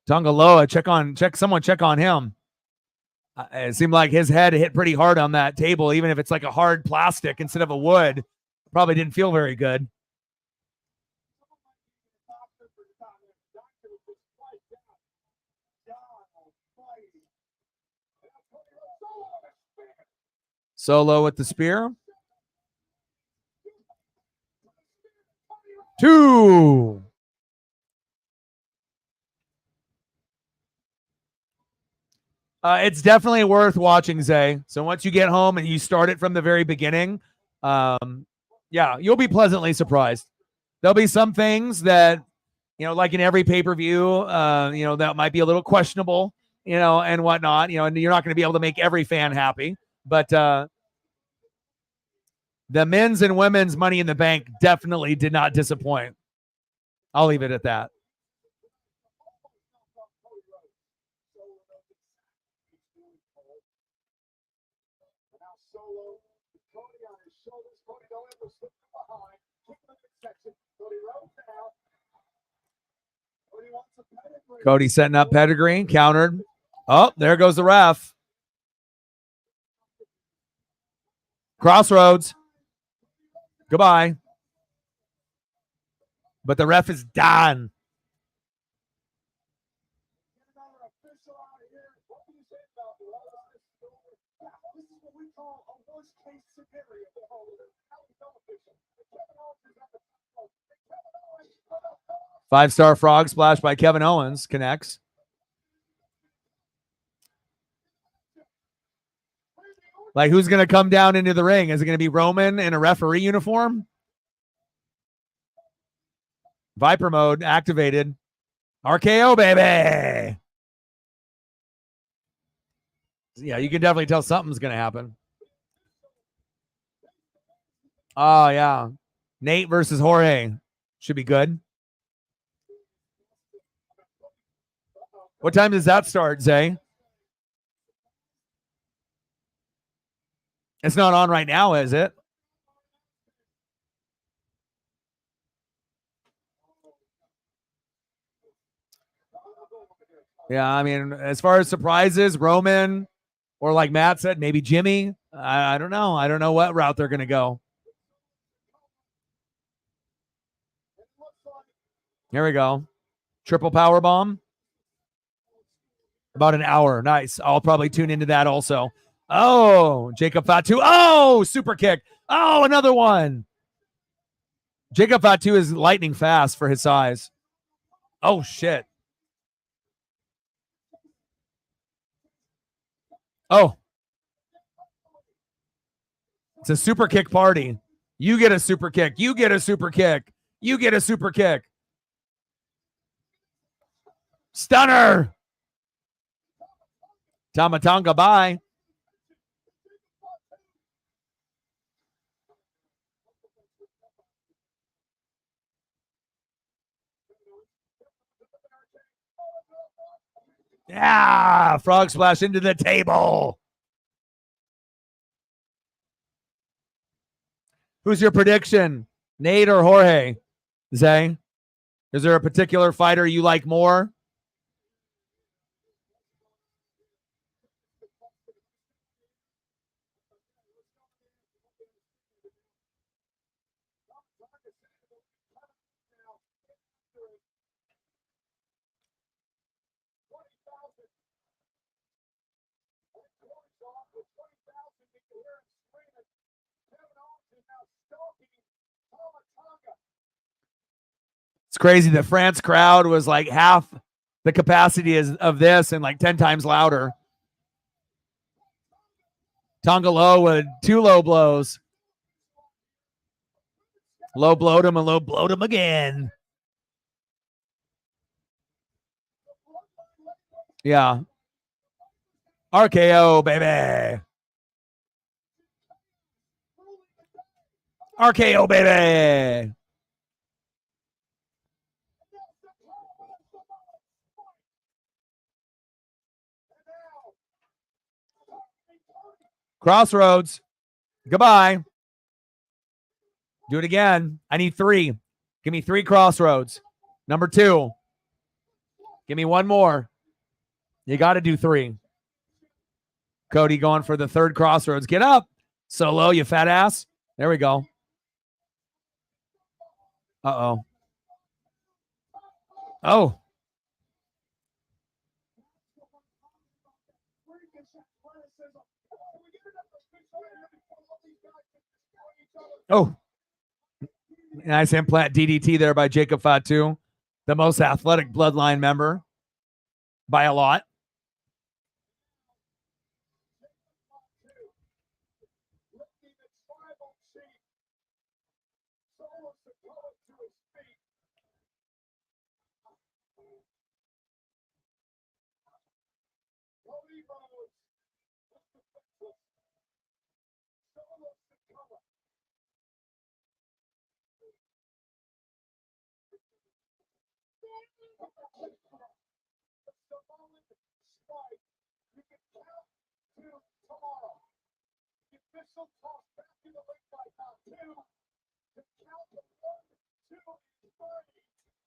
Tongaloa, check on him. It seemed like his head hit pretty hard on that table, even if it's like a hard plastic instead of a wood. Probably didn't feel very good. Solo with the spear. 2. It's definitely worth watching, Zay. So once you get home and you start it from the very beginning, yeah, you'll be pleasantly surprised. There'll be some things that, like in every pay-per-view, that might be a little questionable, and whatnot, and you're not going to be able to make every fan happy. But the men's and women's Money in the Bank definitely did not disappoint. I'll leave it at that. Solo, Cody on his shoulders. Cody don't ever slip from behind. Cody setting up pedigree, countered. Oh, there goes the ref. Crossroads. Goodbye. But the ref is done. Five-star frog splash by Kevin Owens connects. Like, who's going to come down into the ring? Is it going to be Roman in a referee uniform? Viper mode activated. RKO, baby. Yeah, you can definitely tell something's going to happen. Oh, yeah. Nate versus Jorge. Should be good. What time does that start, Zay? It's not on right now, is it? Yeah, I mean, as far as surprises, Roman, or like Matt said, maybe Jimmy. I don't know. I don't know what route they're going to go. Here we go. Triple power bomb. About an hour. Nice. I'll probably tune into that also. Oh, Jacob Fatu. Oh, super kick. Oh, another one. Jacob Fatu is lightning fast for his size. Oh, shit. Oh. It's a super kick party. You get a super kick. You get a super kick. You get a super kick. Stunner. Tamatanga, bye. Yeah, frog splash into the table. Who's your prediction? Nate or Jorge? Zay? Is there a particular fighter you like more? It's crazy. The France crowd was like half the capacity of this and like 10 times louder. Tonga low with 2 low blows. Low blowed him and low blowed him again. Yeah. RKO, baby. RKO, baby. Crossroads. Goodbye. Do it again. I need 3. Give me 3 crossroads. Number 2. Give me 1 more. You got to do 3. Cody going for the 3rd crossroads. Get up. Solo, you fat ass. There we go. Uh-oh. Oh. Oh. Nice implant DDT there by Jacob Fatu, the most athletic bloodline member by a lot.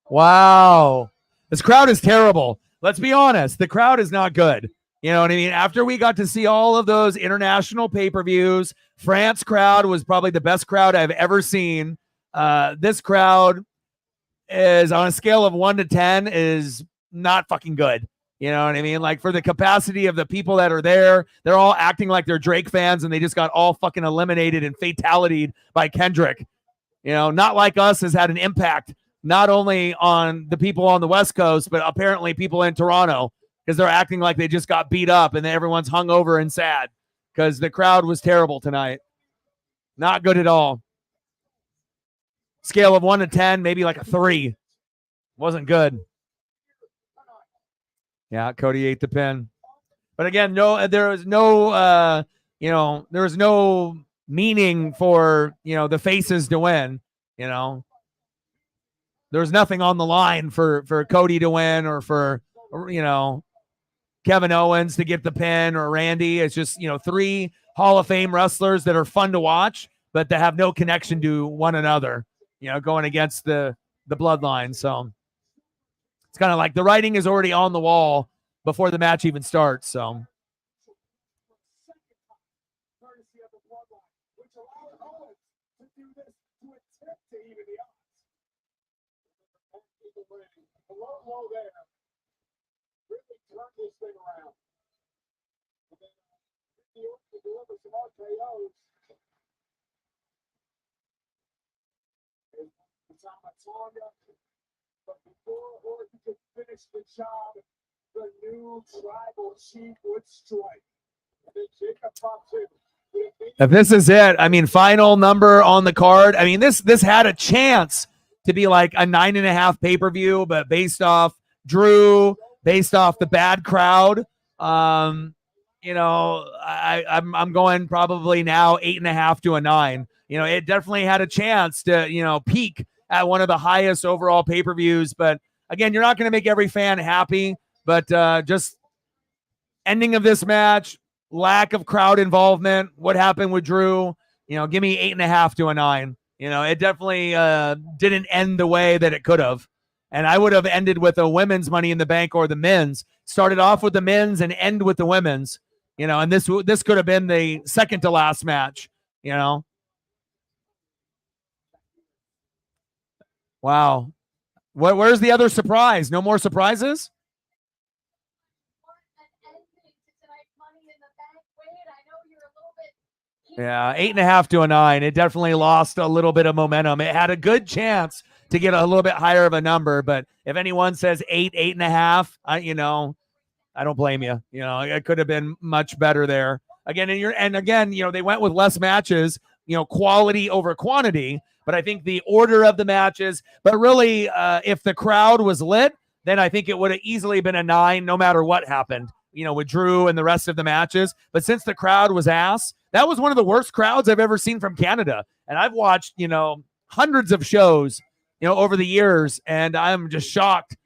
Wow. This crowd is terrible. Let's be honest. The crowd is not good. You know what I mean? After we got to see all of those international pay-per-views, France crowd was probably the best crowd I've ever seen. This crowd is on a scale of 1 to 10 is not fucking good. You know what I mean? Like for the capacity of the people that are there, they're all acting like they're Drake fans and they just got all fucking eliminated and fatality'd by Kendrick. You know, not like us has had an impact not only on the people on the West Coast, but apparently people in Toronto because they're acting like they just got beat up and then everyone's hungover and sad because the crowd was terrible tonight. Not good at all. Scale of 1 to 10, maybe like a 3. Wasn't good. Yeah, Cody ate the pin. But again, there was no meaning for, the faces to win, There was nothing on the line for Cody to win or for, Kevin Owens to get the pin or Randy. It's just, 3 Hall of Fame wrestlers that are fun to watch, but that have no connection to one another, going against the bloodline. So it's kind of like the writing is already on the wall before the match even starts. So Courtesy of the bloodline, which allowed Owens to do this to attempt to even the odds. Low there. Really turned this thing around. And then Ricky Orton to deliver some RKOs. And Tamatanga. But before Orton could finish the job, the new tribal chief would strike. And then Jacob Fatu. if this is it, I mean, final number on the card. I mean, this had a chance to be like a 9.5 pay-per-view, but based off Drew, based off the bad crowd, I'm going probably now 8.5 to a 9. It definitely had a chance to, peak at one of the highest overall pay-per-views. But again, you're not going to make every fan happy, but just ending of this match, lack of crowd involvement, what happened with Drew, give me 8.5 to a 9. It definitely didn't end the way that it could have. And I would have ended with a women's Money in the Bank or the men's. Started off with the men's and end with the women's. And this could have been the second to last match. Wow. Where's the other surprise? No more surprises? Yeah, 8.5 to a 9. It definitely lost a little bit of momentum. It had a good chance to get a little bit higher of a number, but if anyone says 8.5, I don't blame you. It could have been much better there. Again, they went with less matches, quality over quantity, but I think the order of the matches, but really, if the crowd was lit, then I think it would have easily been a 9 no matter what happened, with Drew and the rest of the matches. But since the crowd was ass, that was one of the worst crowds I've ever seen from Canada. And I've watched, hundreds of shows, over the years, and I'm just shocked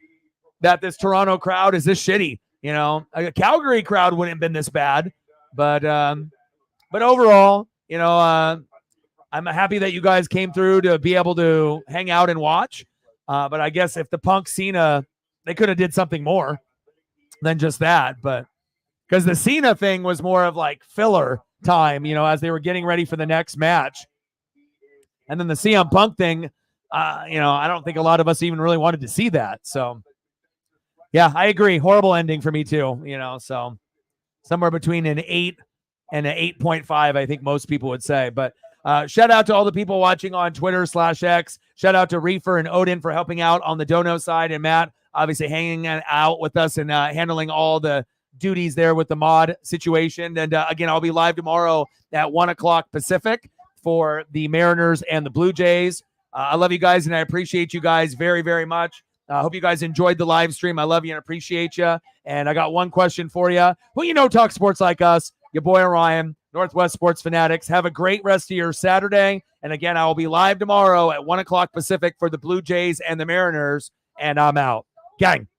that this Toronto crowd is this shitty. A Calgary crowd wouldn't have been this bad, but overall, I'm happy that you guys came through to be able to hang out and watch. But I guess if the Punk Cena, they could have did something more than just that. But because the Cena thing was more of like filler time, as they were getting ready for the next match. And then the CM Punk thing, I don't think a lot of us even really wanted to see that. So, yeah, I agree. Horrible ending for me too, so somewhere between an 8 and an 8.5, I think most people would say. But shout out to all the people watching on Twitter/X. Shout out to Reefer and Odin for helping out on the dono side, and Matt obviously hanging out with us and handling all the duties there with the mod situation. And again, I'll be live tomorrow at 1 o'clock Pacific for the Mariners and the Blue Jays. I love you guys, and I appreciate you guys very, very much. I hope you guys enjoyed the live stream. I love you and appreciate you. And I got one question for you. Who talk sports like us? Your boy Orion, Northwest Sports Fanatics. Have a great rest of your Saturday. And again, I will be live tomorrow at 1 o'clock Pacific for the Blue Jays and the Mariners. And I'm out. Gang.